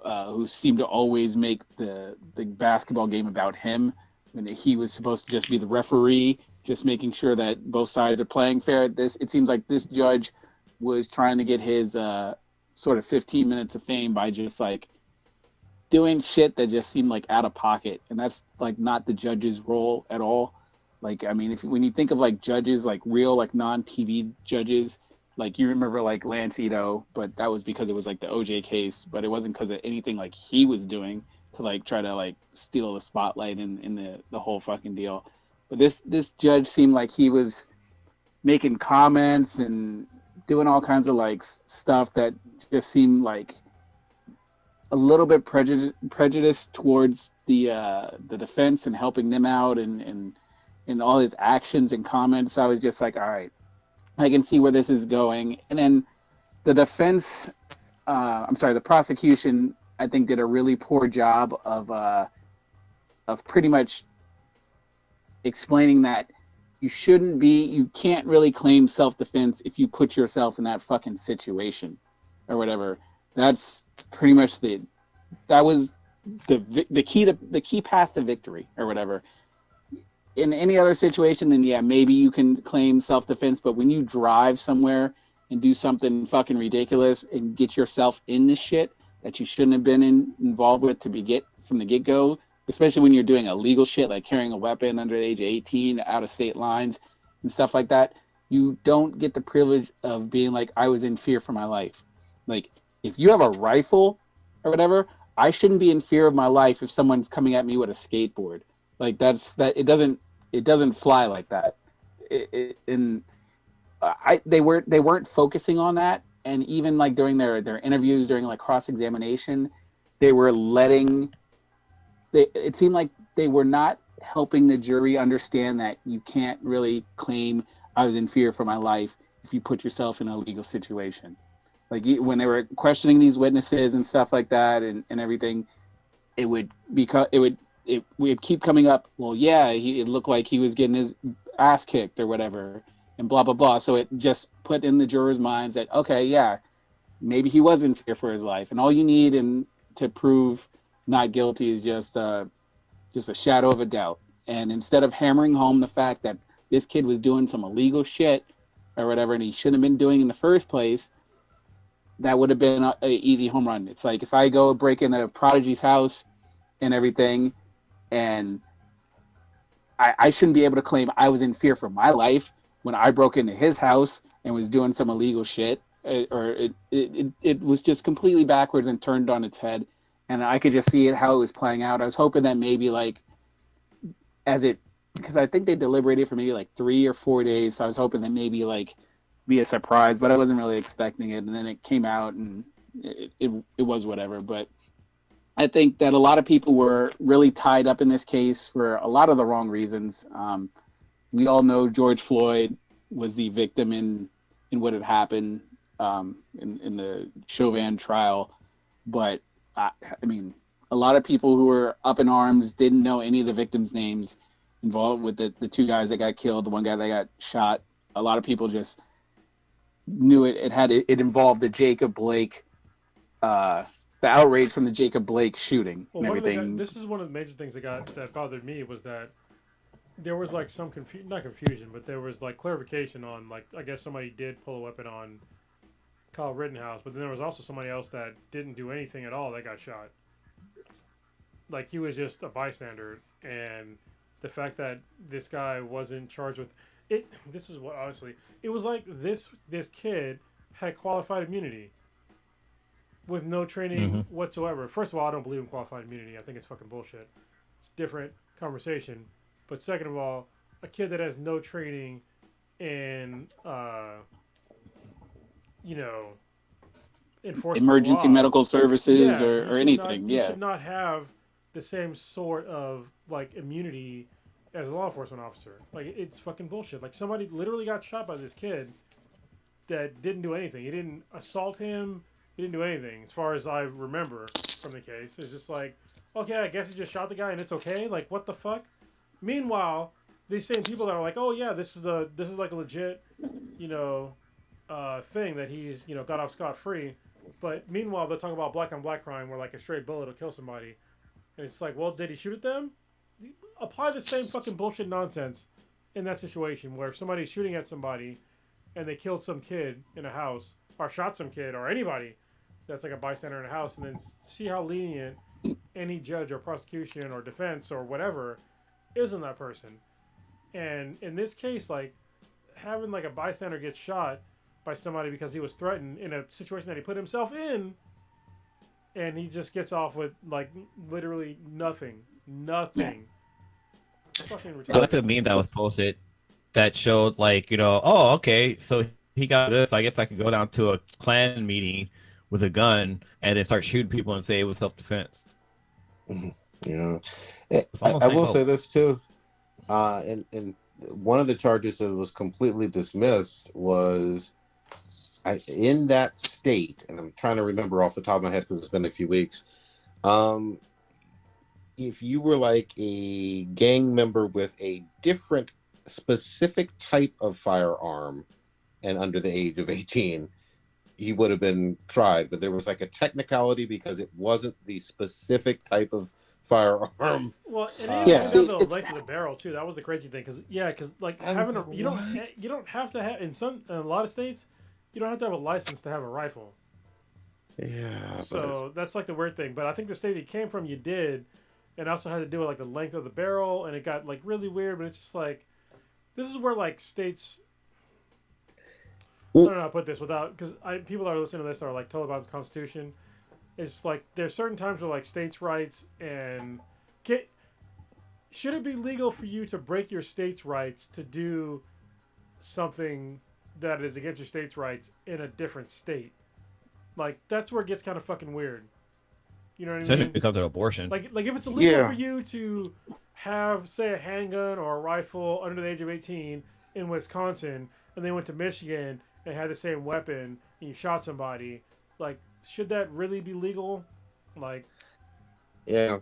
who seemed to always make the basketball game about him when he was supposed to just be the referee, just making sure that both sides are playing fair. It seems like this judge was trying to get his sort of 15 minutes of fame by just like doing shit that just seemed like out of pocket, and that's like not the judge's role at all. Like, I mean, when you think of like judges, like real like non-TV judges, like you remember like Lance Ito, but that was because it was like the OJ case, but it wasn't because of anything like he was doing to like try to like steal the spotlight in the whole fucking deal. But this judge seemed like he was making comments and doing all kinds of like stuff that just seemed like a little bit prejudiced towards the defense and helping them out and all his actions and comments. I was just like, all right, I can see where this is going. And then the defense, the prosecution, I think did a really poor job of pretty much explaining that you can't really claim self-defense if you put yourself in that fucking situation or whatever. That's pretty much that was the key path to victory or whatever. In any other situation, then yeah, maybe you can claim self-defense, but when you drive somewhere and do something fucking ridiculous and get yourself in this shit that you shouldn't have been involved with from the get-go, especially when you're doing illegal shit like carrying a weapon under the age of 18 out of state lines and stuff like that, you don't get the privilege of being like, I was in fear for my life. Like, if you have a rifle or whatever, I shouldn't be in fear of my life if someone's coming at me with a skateboard. Like it doesn't fly like that. They weren't focusing on that, and even like during their interviews, during like cross-examination, it seemed like they were not helping the jury understand that you can't really claim I was in fear for my life if you put yourself in a legal situation. Like when they were questioning these witnesses and stuff like that and everything, it would keep coming up. Well, yeah, it looked like he was getting his ass kicked or whatever, and blah blah blah. So it just put in the jurors' minds that okay, yeah, maybe he was in fear for his life, and all you need to prove not guilty is just a shadow of a doubt. And instead of hammering home the fact that this kid was doing some illegal shit or whatever, and he shouldn't have been doing in the first place, that would have been an easy home run. It's like if I go break into Prodigy's house and everything, and I shouldn't be able to claim I was in fear for my life when I broke into his house and was doing some illegal shit, or it was just completely backwards and turned on its head. And I could just see how it was playing out. I was hoping that maybe because I think they deliberated for maybe like 3 or 4 days. So I was hoping that maybe like be a surprise, but I wasn't really expecting it. And then it came out and it was whatever. But I think that a lot of people were really tied up in this case for a lot of the wrong reasons. We all know George Floyd was the victim in what had happened in the Chauvin trial. But I mean, a lot of people who were up in arms didn't know any of the victims' names involved with the 2 guys that got killed, the 1 guy that got shot. A lot of people just knew it involved the Jacob Blake, the outrage from the Jacob Blake shooting and everything. This is one of the major things that bothered me was that there was like some not confusion, but there was like clarification on like I guess somebody did pull a weapon on Kyle Rittenhouse, but then there was also somebody else that didn't do anything at all that got shot. Like he was just a bystander, and the fact that this guy wasn't charged with it. This is what honestly it was like. This kid had qualified immunity with no training whatsoever. First of all, I don't believe in qualified immunity. I think it's fucking bullshit. It's a different conversation. But second of all, a kid that has no training in enforcement emergency law, medical services or anything. You should not have the same sort of like immunity as a law enforcement officer. Like it's fucking bullshit. Like somebody literally got shot by this kid that didn't do anything. He didn't assault him. He didn't do anything, as far as I remember from the case. It's just like, okay, I guess he just shot the guy and it's okay. Like what the fuck? Meanwhile, these same people that are like, oh yeah, this is like a legit, you know, thing that he's got off scot free. But meanwhile, they're talking about black on black crime where like a stray bullet will kill somebody, and it's like, well, did he shoot at them? Apply the same fucking bullshit nonsense in that situation where if somebody's shooting at somebody and they killed some kid in a house or shot some kid or anybody that's like a bystander in a house, and then see how lenient any judge or prosecution or defense or whatever is on that person. And in this case, like having like a bystander get shot by somebody because he was threatened in a situation that he put himself in, and he just gets off with like literally nothing. Fucking I like the meme that was posted that showed like, oh, okay, so he got this. I guess I could go down to a Klan meeting with a gun and then start shooting people and say it was self-defense. Yeah, I will say this too, and one of the charges that was completely dismissed was in that state, and I'm trying to remember off the top of my head because it's been a few weeks. If you were like a gang member with a different specific type of firearm and under the age of 18, he would have been tried, but there was like a technicality because it wasn't the specific type of firearm. Well, and it Yeah, even the length of the barrel too. That was the crazy thing, because like having like, you don't have to have in a lot of states, you don't have to have a license to have a rifle. Yeah. So that's like the weird thing. But I think the state it came from, you did, and also had to do with like the length of the barrel, and it got like really weird. But it's just like, this is where like states. I don't know how to put this without, because people that are listening to this are like told about the Constitution. It's like there's certain times where like states' rights and should it be legal for you to break your state's rights to do something that is against your state's rights in a different state? Like that's where it gets kind of fucking weird. You know what I mean? Especially if it comes to abortion. Like if it's illegal for you to have, say, a handgun or a rifle under the age of 18 in Wisconsin, and they went to Michigan and had the same weapon and you shot somebody, like, should that really be legal? Like, yeah.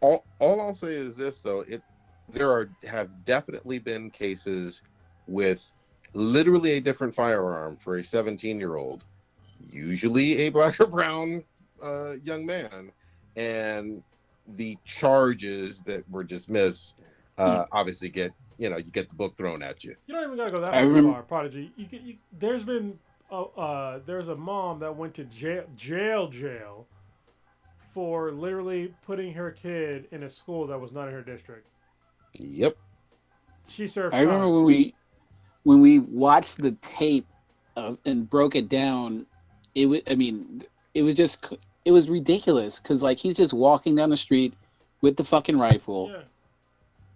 All I'll say is this though: have definitely been cases with literally a different firearm for a 17-year-old, usually a black or brown young man, and the charges that were dismissed obviously get you get the book thrown at you. You don't even gotta go that far, Prodigy. There's been there's a mom that went to jail for literally putting her kid in a school that was not in her district. Yep. She served. I remember when we watched the tape and broke it down. It was. I mean, it was ridiculous because like he's just walking down the street with the fucking rifle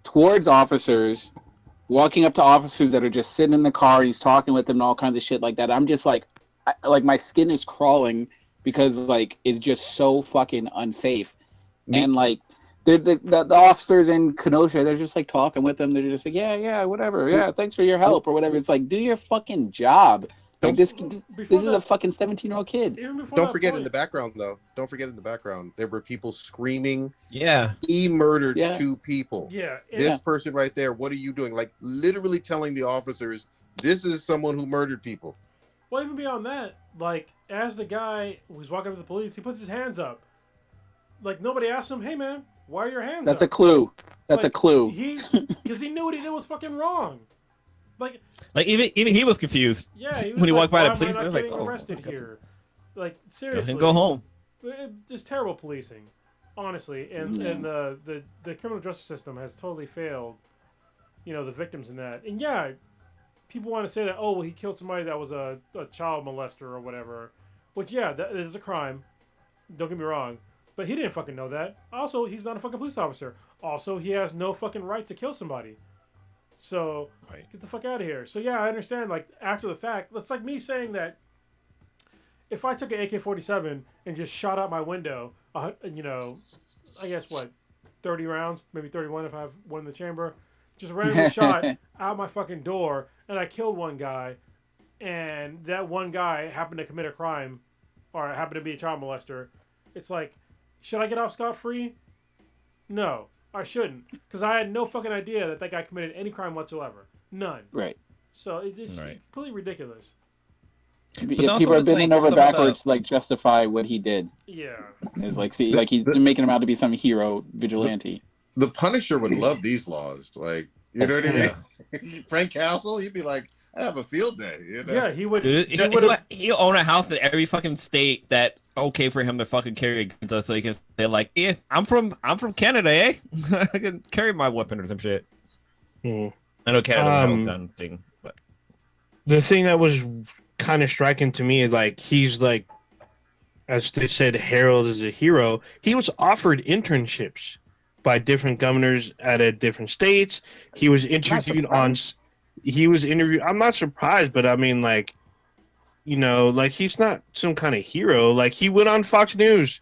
towards officers, walking up to officers that are just sitting in the car. He's talking with them and all kinds of shit like that. I'm just like, my skin is crawling because like it's just so fucking unsafe. And like the officers in Kenosha, they're just like talking with them. They're just like, yeah, whatever. Yeah, thanks for your help or whatever. It's like, do your fucking job. Like this is a fucking 17-year-old kid. Don't forget in the background, though. Don't forget in the background, there were people screaming, Yeah. he murdered two people. Yeah. This person right there, what are you doing? Like, literally telling the officers, this is someone who murdered people. Well, even beyond that, like, as the guy who's walking up to the police, he puts his hands up. Like, nobody asked him, hey, man, why are your hands up? That's a clue. That's like, a clue. Because he knew what he did was fucking wrong. Like even he was confused. Yeah, he was when he like, walked by the why police, am I not like, getting oh, arrested okay. here? Like, seriously. Go home. Just terrible policing, honestly, and the criminal justice system has totally failed. The victims in that, and people want to say that he killed somebody that was a child molester or whatever, which that is a crime. Don't get me wrong, but he didn't fucking know that. Also, he's not a fucking police officer. Also, he has no fucking right to kill somebody. So get the fuck out of here. So I understand. Like after the fact, that's like me saying that if I took an AK-47 and just shot out my window, I guess 30 rounds, maybe 31 if I have one in the chamber. Just randomly shot out my fucking door, and I killed one guy, and that one guy happened to commit a crime, or happened to be a child molester. It's like, should I get off scot-free? No, I shouldn't, because I had no fucking idea that that guy committed any crime whatsoever. None. Right. So it's Right. completely ridiculous. Yeah, people are bending over backwards to like justify what he did. Yeah. It's like he's making him out to be some hero vigilante. The Punisher would love these laws. Like, you know what I mean? Frank Castle, he'd be like, I have a field day. You know? Yeah, he would. Dude, he he'll own a house in every fucking state that's okay for him to fucking carry a gun, so he can say like, yeah, I'm from Canada, eh? I can carry my weapon or some shit. Hmm. I know Canada doesn't have a gun thing, but The thing that was kind of striking to me is like he's like, as they said, Harold is a hero. He was offered internships by different governors at different states. He was interviewed on. He was interviewed. I'm not surprised, but I mean, like, you know, like he's not some kind of hero. Like he went on Fox News.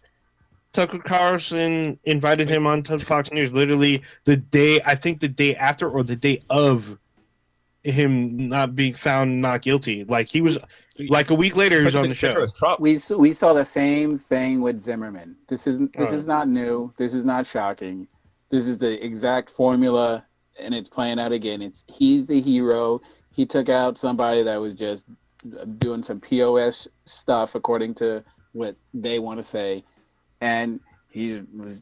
Tucker Carlson invited him on to Fox News. Literally the day after or the day of him not being found not guilty. Like he was, like a week later, he was on the show. We saw the same thing with Zimmerman. This is not new. This is not shocking. This is the exact formula, and it's playing out again. He's the hero. He took out somebody that was just doing some POS stuff according to what they want to say, and he's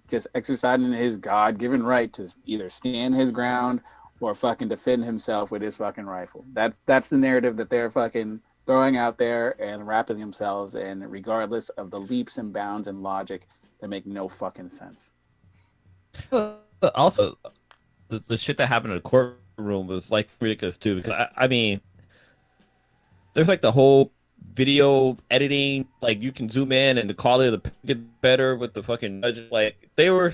just exercising his God-given right to either stand his ground or fucking defend himself with his fucking rifle. That's the narrative that they're fucking throwing out there and wrapping themselves in, regardless of the leaps and bounds and logic that make no fucking sense. Also, the shit that happened in the courtroom was like ridiculous too. Because I mean, there's like the whole video editing, like you can zoom in and the quality of the get better with the fucking judge. Like people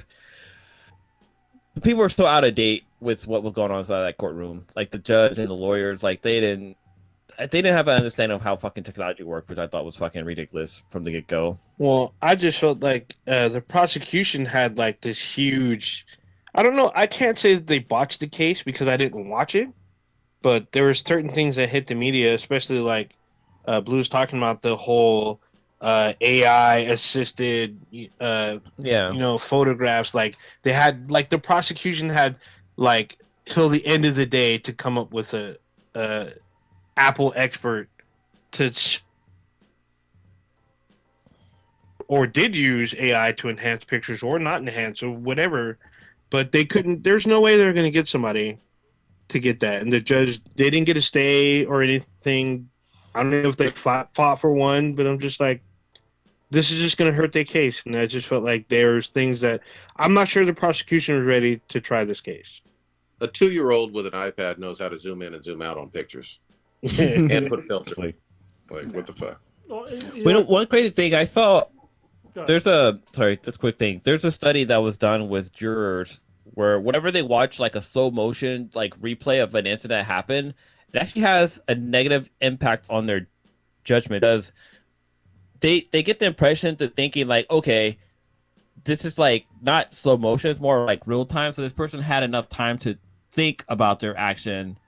were so out of date with what was going on inside that courtroom. Like the judge and the lawyers, like they didn't have an understanding of how fucking technology worked, which I thought was fucking ridiculous from the get go. Well, I just felt like the prosecution had like this huge. I don't know. I can't say that they botched the case because I didn't watch it, but there were certain things that hit the media, especially like Blue's talking about the whole AI assisted, photographs. Like they had, like the prosecution had, like till the end of the day to come up with a Apple expert to, or did use AI to enhance pictures or not enhance or whatever, but they couldn't. There's no way they're going to get somebody to get that, and the judge, they didn't get a stay or anything. I don't know if they fought for one, but I'm just like, this is just going to hurt their case. And I just felt like there's things that I'm not sure the prosecution was ready to try this case. A 2-year-old with an iPad knows how to zoom in and zoom out on pictures and put filters. Like, what the fuck? Well, One crazy thing I saw, this quick thing. There's a study that was done with jurors where whenever they watch like a slow motion like replay of an incident happen, it actually has a negative impact on their judgment, because they get the impression to thinking like, okay, this is like not slow motion, it's more like real time. So this person had enough time to think about their action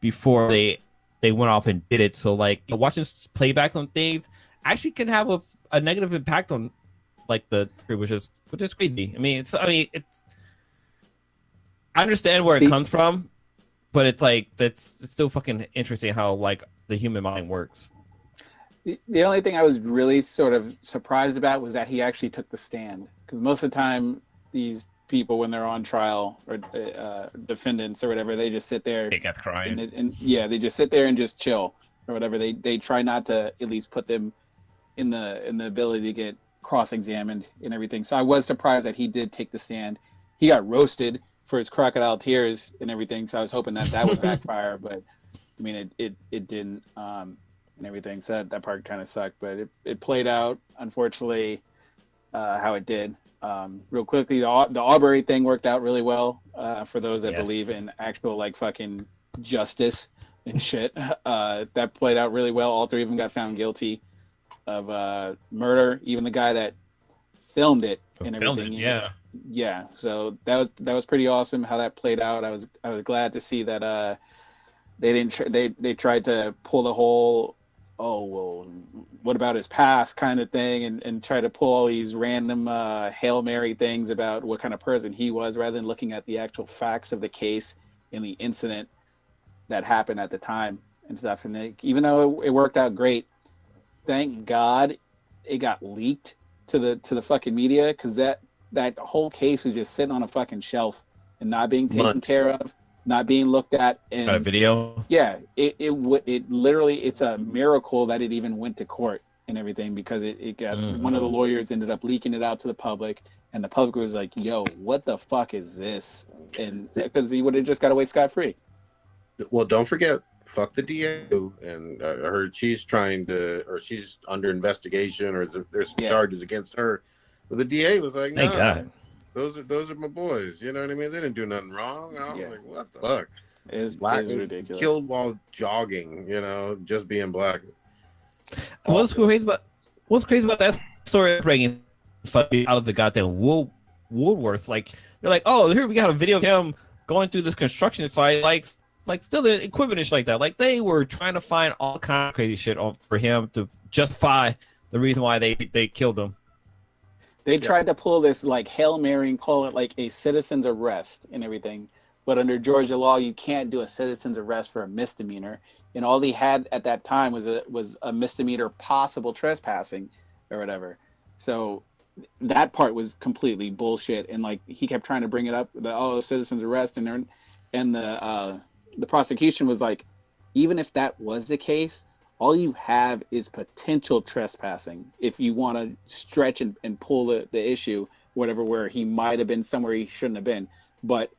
before they went off and did it. So like watching playbacks on things actually can have a negative impact on like which is crazy. It's I understand where it comes from, but it's like it's still fucking interesting how like the human mind works. The only thing I was really sort of surprised about was that he actually took the stand, because most of the time these people, when they're on trial or defendants or whatever, they just sit there. They get crying. And they just sit there and just chill or whatever. They try not to at least put them in the ability to get cross-examined and everything. So I was surprised that he did take the stand. He got roasted for his crocodile tears and everything, so I was hoping that would backfire, but I mean it didn't, and everything. So that part kind of sucked, but it played out, unfortunately, how it did. Real quickly, the Aubrey thing worked out really well for those that believe in actual like fucking justice and shit. That played out really well. All three of them got found guilty of murder. Even the guy that filmed it and Filmed everything. it, yeah. Yeah. So that was pretty awesome how that played out. I was glad to see that they didn't they tried to pull the whole, oh well, what about his past kind of thing, and try to pull all these random Hail Mary things about what kind of person he was, rather than looking at the actual facts of the case and the incident that happened at the time and stuff. And even though it worked out great, thank God it got leaked to the fucking media, because that whole case was just sitting on a fucking shelf and not being taken Months. care of, not being looked at. And Got a video. yeah, it literally, it's a miracle that it even went to court and everything, because it got one of the lawyers ended up leaking it out to the public, and the public was like, yo, what the fuck is this? And because he would have just got away scot-free. Well, don't forget, fuck the DA, and I heard she's she's under investigation, or there's some charges against her. But the DA was like, Thank no, God. those are my boys. You know what I mean? They didn't do nothing wrong. I was like, what the fuck? It's Black ridiculous. Killed while jogging, just being black. What's crazy about that story, bringing fucking out of the goddamn Woolworth? Like, they're like, oh, here we got a video of him going through this construction site, like still the equipment is like that. Like, they were trying to find all kind of crazy shit for him to justify the reason why they killed him. They tried to pull this like Hail Mary and call it like a citizen's arrest and everything. But under Georgia law, you can't do a citizen's arrest for a misdemeanor. And all he had at that time was a misdemeanor possible trespassing or whatever. So that part was completely bullshit. And like, he kept trying to bring it up, the citizen's arrest, and the prosecution was like, even if that was the case, all you have is potential trespassing if you want to stretch and pull the issue, whatever, where he might have been somewhere he shouldn't have been. But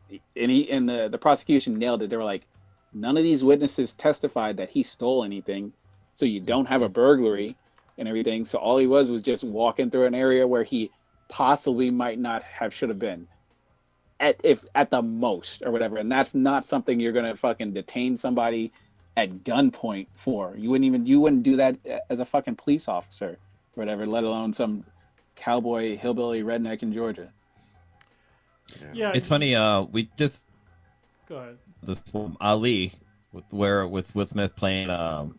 the prosecution nailed it. They were like, none of these witnesses testified that he stole anything, so you don't have a burglary and everything. So all he was just walking through an area where he possibly might not have should have been at the most or whatever. And that's not something you're gonna fucking detain somebody at gunpoint for. You wouldn't do that as a fucking police officer or whatever, let alone some cowboy hillbilly redneck in Georgia. Yeah, It's funny. We just go ahead. This film, Ali, with Will Smith playing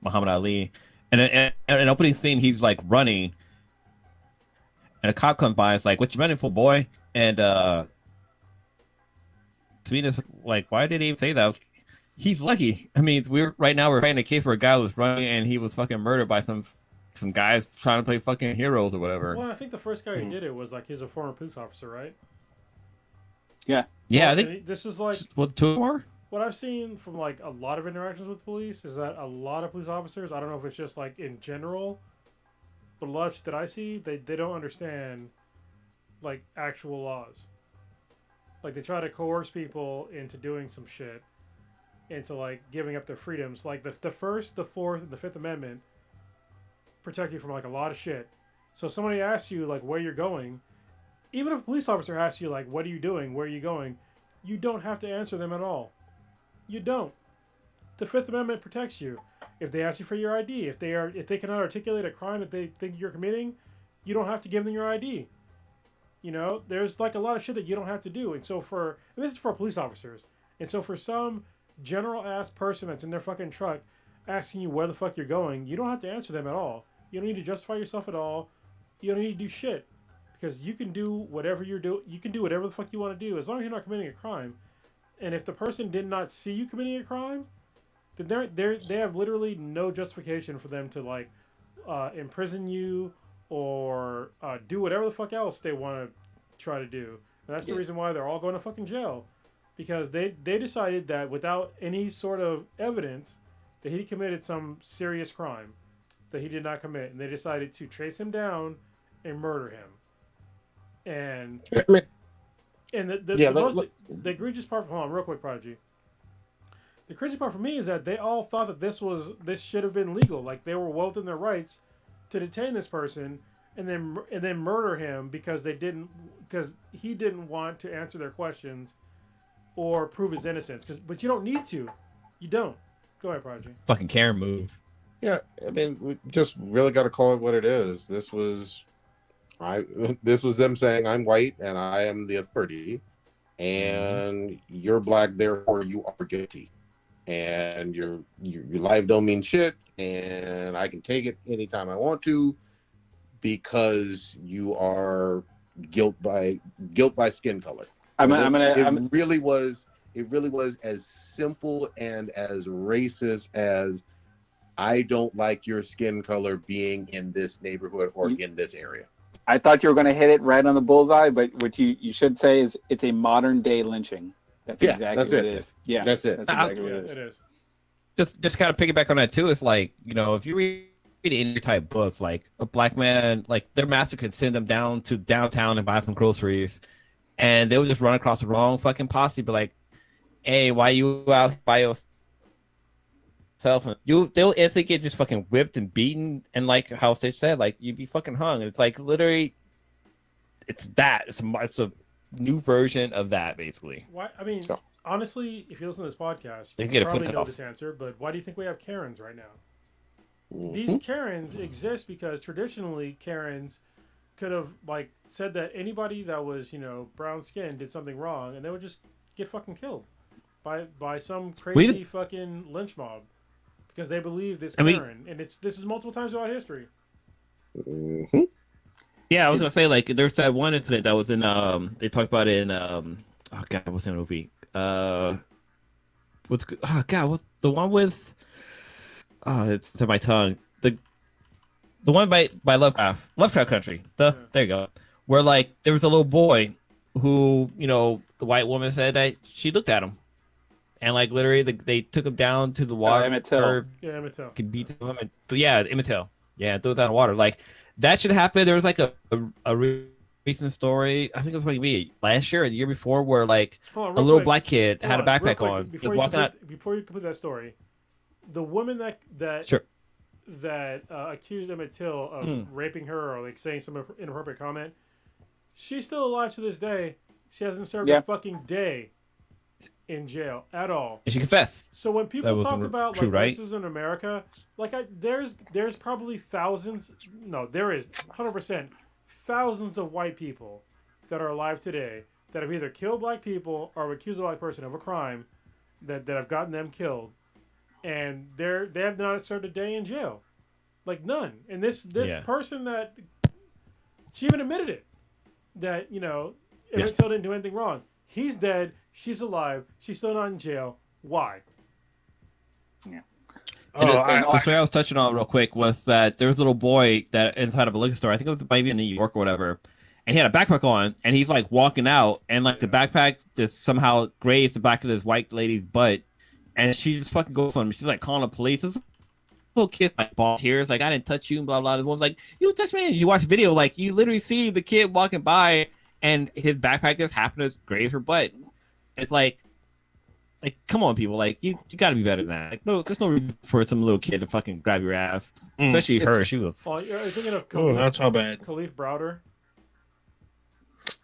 Muhammad Ali, and an opening scene, he's like running, and a cop comes by. It's like, "What you running for, boy?" And to me, it's like, why did he even say that? He's lucky. I mean, we're playing a case where a guy was running and he was fucking murdered by some guys trying to play fucking heroes or whatever. Well, I think the first guy who did it was like, he's a former police officer, right? Yeah. Yeah, I think this is like, was two more. what I've seen from like a lot of interactions with police is that a lot of police officers, I don't know if it's just like in general, but a lot of shit that I see, they don't understand like actual laws. Like, they try to coerce people into doing some shit, into like giving up their freedoms. Like the First, the Fourth, and the Fifth Amendment protect you from like a lot of shit. So if somebody asks you like where you're going, even if a police officer asks you like, what are you doing, where are you going, you don't have to answer them at all. You don't. The Fifth Amendment protects you. If they ask you for your ID, if they cannot articulate a crime that they think you're committing, you don't have to give them your ID. You know, there's like a lot of shit that you don't have to do. And so and this is for police officers. And so for some general ass person that's in their fucking truck asking you where the fuck you're going, you don't have to answer them at all. You don't need to justify yourself at all. You don't need to do shit. Because you can do whatever you can do whatever the fuck you want to do, as long as you're not committing a crime. And if the person did not see you committing a crime, then they have literally no justification for them to like imprison you or do whatever the fuck else they want to try to do. And that's the reason why they're all going to fucking jail. Because they decided that without any sort of evidence that he committed some serious crime that he did not commit. And they decided to trace him down and murder him. And the egregious part, hold on, real quick, Prodigy. The crazy part for me is that they all thought that this should have been legal. Like, they were well within their rights to detain this person and then murder him because he didn't want to answer their questions or prove his innocence. But you don't need to. You don't. Go ahead, Prodigy. Fucking Karen move. Yeah, I mean, we just really got to call it what it is. This was This was them saying I'm white and I am the authority, and you're black, therefore you are guilty, and your life don't mean shit, and I can take it anytime I want to because you are guilt by skin color. It really was as simple and as racist as I don't like your skin color being in this neighborhood or in this area. I thought you were going to hit it right on the bullseye, but what you should say is it's a modern day lynching. That's exactly what it is. Yeah, that's it. That's exactly what it is. Just kind of piggyback on that too. It's like, you know, if you read any type books, like a black man, like their master could send them down to downtown and buy some groceries, and they would just run across the wrong fucking posse, be like, "Hey, why you out by yourself?" And they'll instantly get just fucking whipped and beaten, and like how Stitch said, like you'd be fucking hung. And it's like literally, it's a new version of that basically. Why? I mean, honestly, if you listen to this podcast, They you get a foot probably cut know off. this answer. But why do you think we have Karens right now? Mhm. These Karens exist because traditionally Karens could have like said that anybody that was, you know, brown skinned did something wrong, and they would just get fucking killed by some crazy fucking lynch mob because they believe this Karen, and this is multiple times throughout history. Mhm. Yeah, I was gonna say like there's that one incident that was in they talked about it in oh god, what's the movie? What's the one with it's to my tongue. The one by Lovecraft Country. There you go. Where like there was a little boy who, you know, the white woman said that she looked at him. And like literally they took him down to the water. Emmett Till. Yeah, Emmett Till. Could beat him. Emmett Till. Yeah, threw it down in the water. Like that should happen. There was like a recent story. I think it was maybe last year or the year before, where like a little black kid had a backpack on. Before you complete that story, the woman that accused Emmett Till of raping her or like saying some inappropriate comment, she's still alive to this day. She hasn't served a fucking day in jail at all. And she confessed. So when people talk about true, like right? racism in America, like there's probably thousands. No, there is 100% thousands of white people that are alive today that have either killed black people or accused a black person of a crime that have gotten them killed, and they have not served a day in jail, like none. And this person that she even admitted it, that, you know, Emmett Till didn't do anything wrong. He's dead. She's alive. She's still not in jail. Why? Yeah. The story I was touching on real quick was that there was a little boy that inside of a liquor store. I think it was maybe in New York or whatever. And he had a backpack on, and he's like walking out, and like the backpack just somehow grazed the back of this white lady's butt, and she just fucking goes for him. She's like calling the police. This little kid like volunteers, like I didn't touch you, blah blah. The woman's like, you touched me. And you watch the video, like you literally see the kid walking by, and his backpack just happened to graze her butt. It's like come on, people, like you got to be better than that. Like no, there's no reason for some little kid to fucking grab your ass, especially her. She was. Oh, you're thinking of that's how bad. Khalif Browder.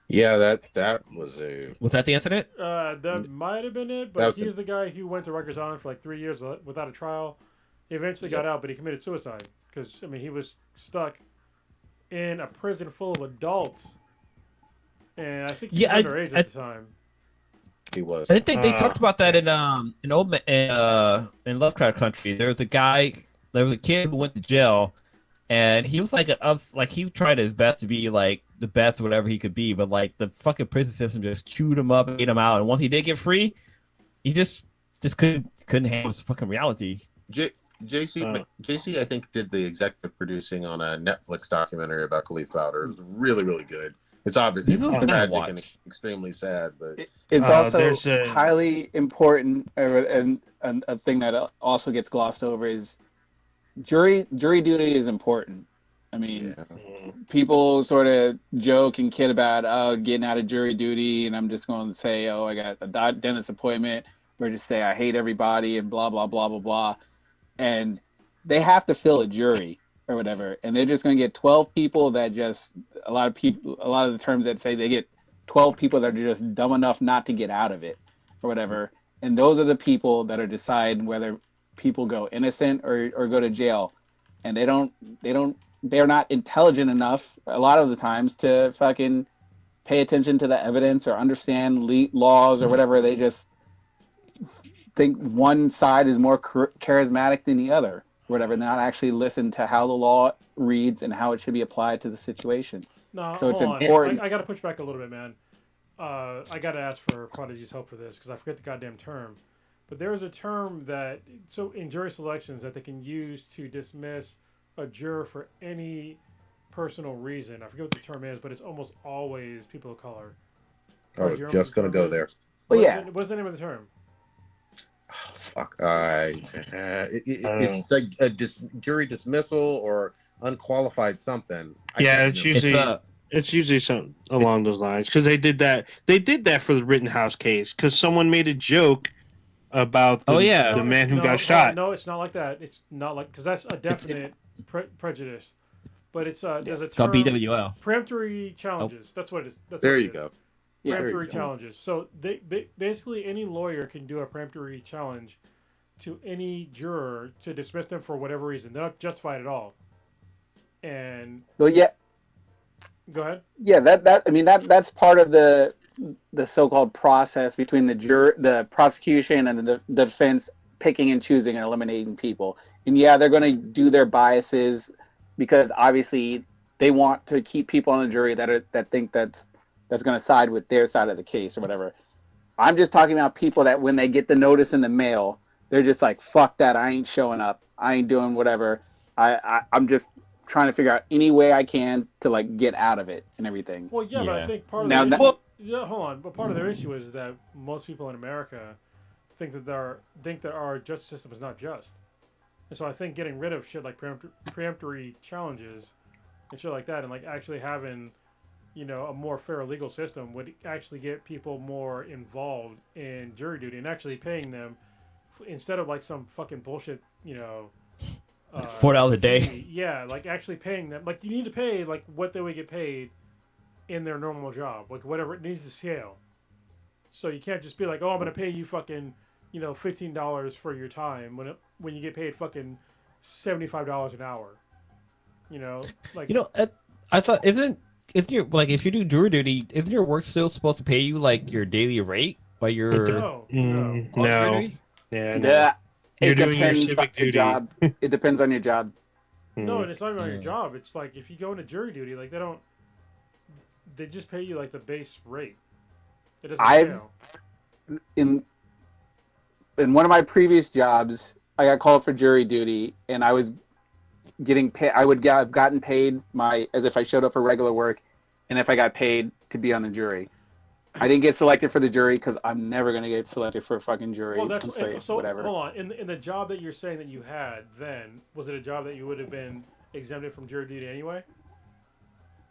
Yeah, that was a. Was that the incident? That might have been it, but he was the guy who went to Rikers Island for like 3 years without a trial. He eventually got out, but he committed suicide because I mean he was stuck in a prison full of adults, and I think he was underage at the time. He was. I think they talked about that in Lovecraft Country. There was a kid who went to jail, and he was like he tried his best to be like the best whatever he could be, but like the fucking prison system just chewed him up and ate him out. And once he did get free, he just couldn't handle his fucking reality. JC, I think, did the executive producing on a Netflix documentary about Khalif Browder. It was really, really good. It's obviously tragic and extremely sad, but it's also highly important. And a thing that also gets glossed over is jury duty is important. I mean, people sort of joke and kid about getting out of jury duty, and I'm just going to say, I got a dentist appointment, or just say I hate everybody and blah blah blah blah blah, and they have to fill a jury or whatever, and they're just going to get 12 people that just a lot of the terms that say they get 12 people that are just dumb enough not to get out of it or whatever, and those are the people that are deciding whether people go innocent or go to jail. and they're not intelligent enough a lot of the times to fucking pay attention to the evidence or understand laws or whatever. They just think one side is more charismatic than the other, whatever, not actually listen to how the law reads and how it should be applied to the situation. No, So it's hold important. on. I got to push back a little bit, man. I got to ask for Prodigy's help for this because I forget the goddamn term. But there is a term that, so in jury selections, that they can use to dismiss a juror for any personal reason. I forget what the term is, but it's almost always people of color. I was just going to go there. Well, yeah. What's the name of the term? Oh, fuck. It's like a jury dismissal or unqualified something. It's usually something along those lines because they did that. They did that for the Rittenhouse case because someone made a joke about the man who got shot. No, it's not like that. It's not like because that's a definite prejudice. But it's there's a term. It's called BWL. Preemptory challenges. That's what it is. There you go. Preemptory challenges. So they basically any lawyer can do a preemptory challenge to any juror to dismiss them for whatever reason. They're not justified at all. And well, yeah. Go ahead. Yeah, that's part of the so-called process between the prosecution and the defense picking and choosing and eliminating people. And yeah, they're going to do their biases because obviously they want to keep people on the jury that think that's going to side with their side of the case or whatever. I'm just talking about people that when they get the notice in the mail, they're just like, fuck that, I ain't showing up. I ain't doing whatever. I'm just trying to figure out any way I can to like get out of it and everything. Well, yeah. But I think part of hold on. But part of their issue is that most people in America think that our justice system is not just, and so I think getting rid of shit like preemptory challenges and shit like that, and like actually having, a more fair legal system would actually get people more involved in jury duty and actually paying them instead of like some fucking bullshit, $4 a day. Yeah, like actually paying them. Like you need to pay like what they would get paid in their normal job, like whatever it needs to scale. So you can't just be like, oh, I'm gonna pay you fucking, $15 for your time when you get paid fucking $75 an hour. Like I thought isn't your like if you do jury duty, isn't your work still supposed to pay you like your daily rate while you're no. Yeah. It depends on your job. It depends on your job. No, and it's not even on your job. It's like if you go into jury duty, like they just pay you like the base rate. It doesn't scale. In one of my previous jobs, I got called for jury duty, and I was getting paid. I would have gotten paid as if I showed up for regular work, and if I got paid to be on the jury. I didn't get selected for the jury because I'm never gonna get selected for a fucking jury. Well, so whatever. Hold on. In the job that you're saying that you had, then was it a job that you would have been exempted from jury duty anyway?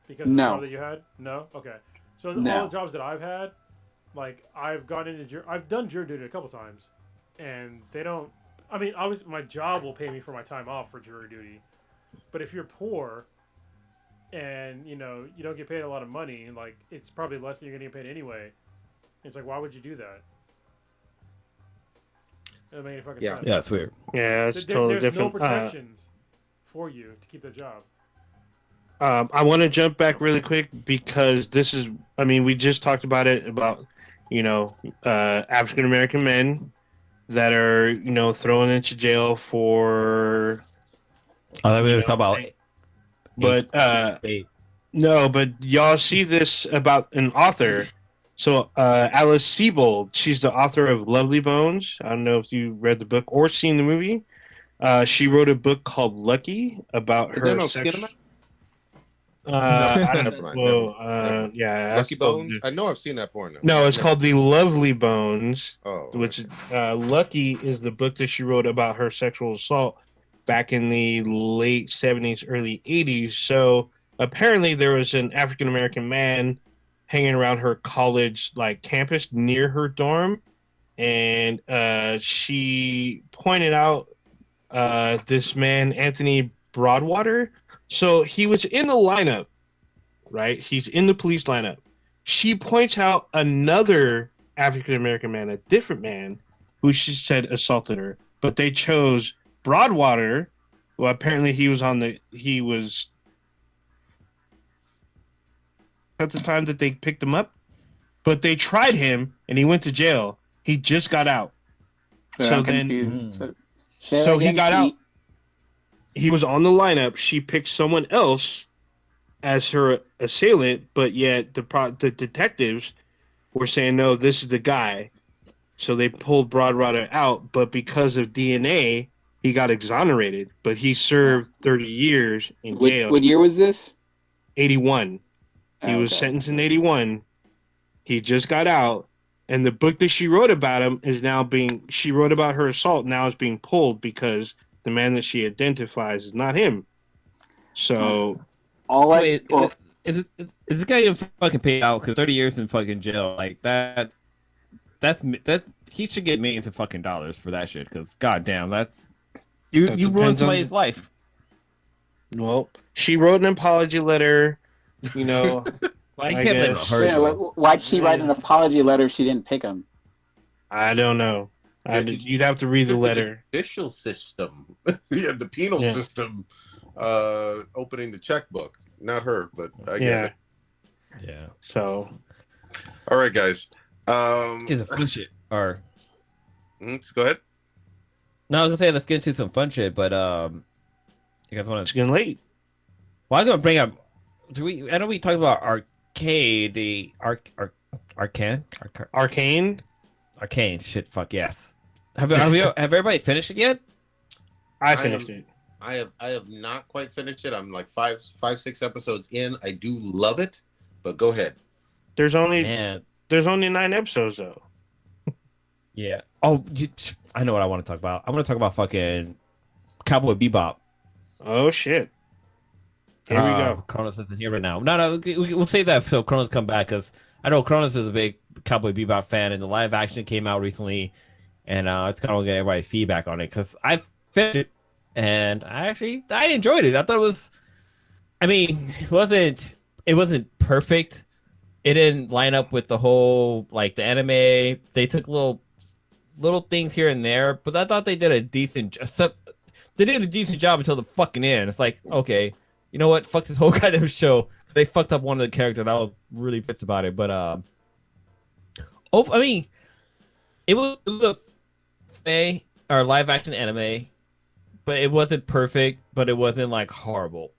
Because of the job that you had? No. Okay. So all the jobs that I've had, like I've done jury duty a couple times, and they don't. I mean, my job will pay me for my time off for jury duty, but if you're poor. And you don't get paid a lot of money. Like it's probably less than you're gonna get paid anyway. It's like, why would you do that? It doesn't make any fucking sense. Yeah, it's weird. Yeah, it's totally different. There's no protections for you to keep the job. I want to jump back really quick because we just talked about it about African American men that are thrown into jail for. Oh, that we were talking about. But no, but y'all see this about an author. So Alice Sebold, she's the author of Lovely Bones. I don't know if you read the book or seen the movie. She wrote a book called Lucky about her. Lucky Bones. I know I've seen that porn. No, it's called The Lovely Bones. Oh, which Lucky is the book that she wrote about her sexual assault back in the late 70s, early 80s. So apparently there was an African-American man hanging around her college campus near her dorm. And she pointed out this man, Anthony Broadwater. So he was in the lineup, right? He's in the police lineup. She points out another African-American man, a different man, who she said assaulted her. But they chose Broadwater Well, apparently he was at the time that they picked him up, but they tried him and he went to jail. He just got out. So So I'm then, confused. Mm. Say that so he again? got out. He was on the lineup. She picked someone else as her assailant, but yet the detectives were saying, no, this is the guy. So they pulled Broadwater out, but because of DNA, he got exonerated. But he served 30 years in jail. What year was this? 81. He Oh, was okay. sentenced in 81. He just got out. And the book that she wrote about him is now she wrote about her assault, now is being pulled because the man that she identifies is not him. So, All I Wait, well, is this guy even fucking paid out? Because 30 years in fucking jail, like that's he should get millions of fucking dollars for that shit. Because goddamn, That you ruined depends on somebody's life. well, she wrote an apology letter, you know. Well, you I can't blame guess. her. wait, Though. why'd she write an apology letter if she didn't pick him? I don't know. You'd have to read the letter. Judicial system, yeah, the penal Yeah. system, opening the checkbook. Not her, but I get Yeah. it. Yeah, So, All right, guys. it's a fun shit. Or Go ahead. no, I was gonna say let's get into some fun shit, but you guys want it's to? getting late. Well, I'm gonna bring up. I know we talked about arcade, the arcane. Shit, fuck yes. Have everybody finished it yet? I finished it. I have not quite finished it. I'm like 6 episodes in. I do love it, but go ahead. There's only Man, 9 episodes though. yeah. Oh, I know what I want to talk about. I want to talk about fucking Cowboy Bebop. Oh shit. Here we go. Kronos isn't here right now. No, we'll save that so Kronos come back because I know Kronos is a big Cowboy Bebop fan, and the live action came out recently, and it's kind of get everybody's feedback on it because I finished it and I enjoyed it. I thought it was, I mean, it wasn't perfect. It didn't line up with the whole like the anime. They took little things here and there, but I thought they did a decent job until the fucking end. It's like, okay, you know what? Fuck this whole goddamn show. They fucked up one of the characters, and I was really pissed about it. But I mean, it was a live action anime, but it wasn't perfect. But it wasn't like horrible,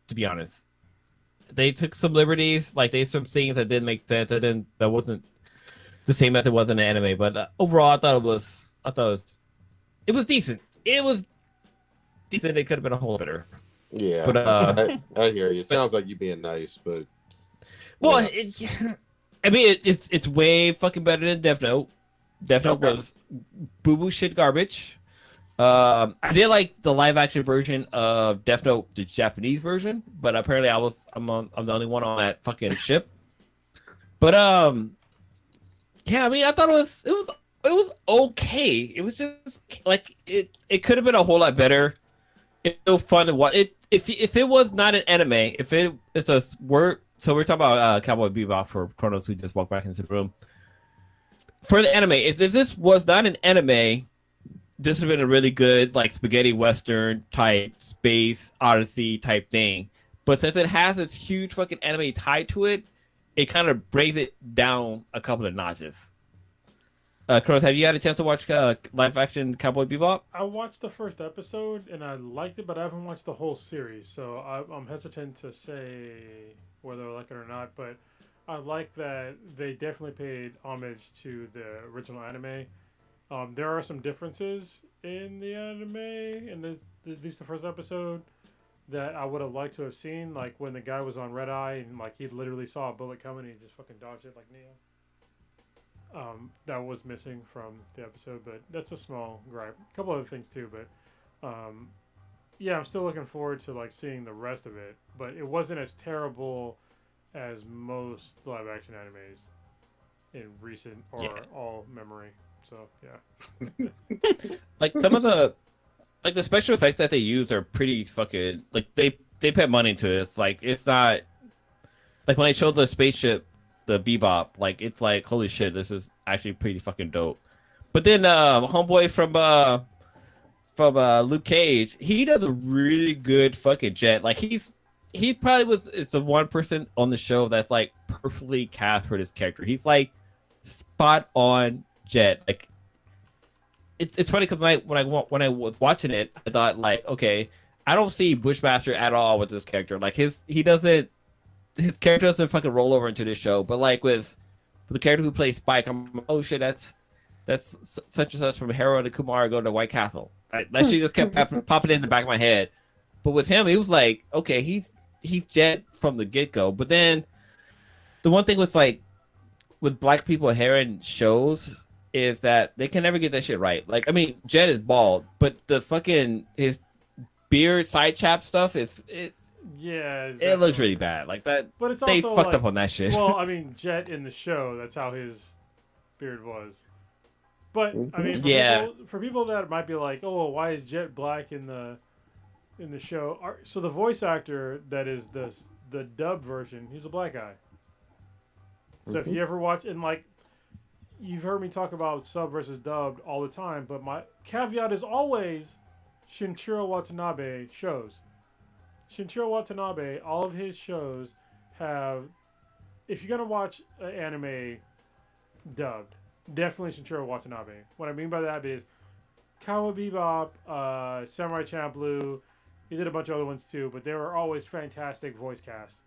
to be honest. They took some liberties, like they some things that didn't make sense. That wasn't the same as it was in the anime. But overall, I thought it was decent. It was decent. It could have been a whole better. Yeah, But I hear you. It sounds like you being nice, but well, yeah. I mean, it's way fucking better than Death Note. Death Note was boo shit garbage. I did like the live action version of Death Note, the Japanese version, but apparently I'm the only one on that fucking ship. But yeah, I mean, I thought it was okay. It was just like it could have been a whole lot better. It's so fun to watch. If it was not an anime, it's a word. So we're talking about Cowboy Bebop for Kronos who just walked back into the room. For the anime, if this was not an anime, this would have been a really good like spaghetti western type space odyssey type thing. But since it has this huge fucking anime tied to it, it kind of brings it down a couple of notches. Kronos, have you had a chance to watch live action Cowboy Bebop? I watched the first episode and I liked it, but I haven't watched the whole series, so I'm hesitant to say whether I like it or not. But I like that they definitely paid homage to the original anime. There are some differences in the anime, in at least the first episode, that I would have liked to have seen, like when the guy was on red eye and like he literally saw a bullet coming and he just fucking dodged it like Neo. That was missing from the episode, but that's a small gripe. A couple other things too, but yeah, I'm still looking forward to like seeing the rest of it. But it wasn't as terrible as most live action animes in recent or all memory. So yeah. Like some of the special effects that they use are pretty fucking like they put money into it. It's like it's not like when they showed the spaceship, the Bebop, like it's like holy shit, this is actually pretty fucking dope. But then homeboy from Luke Cage, he does a really good fucking Jet. Like he probably is the one person on the show that's like perfectly cast for this character. He's like spot on Jet. Like it's funny because when I was watching it, I thought like, okay, I don't see Bushmaster at all with this character. Like his character doesn't fucking roll over into this show. But like with the character who plays Spike, I'm like, oh shit, that's such and such from Harold and Kumar going to White Castle. That shit just kept popping in the back of my head. But with him, it was like, okay, he's Jet from the get go. But then the one thing with black people hearing shows is that they can never get that shit right. Like, I mean, Jet is bald, but the fucking his beard side chap stuff Yeah, exactly. it looks really bad. Like that, But it's they also fucked up on that shit. Well, I mean, Jet in the show, that's how his beard was. But I mean, for people that might be like, oh, why is Jet black in the show? So the voice actor that is the dub version, he's a black guy. So if you ever watch, and like, you've heard me talk about sub versus dubbed all the time, but my caveat is always Shinichiro Watanabe shows. Shinichiro Watanabe, all of his shows have, if you're going to watch an anime dubbed, definitely Shinichiro Watanabe. What I mean by that is Cowboy Bebop, Samurai Champloo, he did a bunch of other ones too, but they were always fantastic voice casts.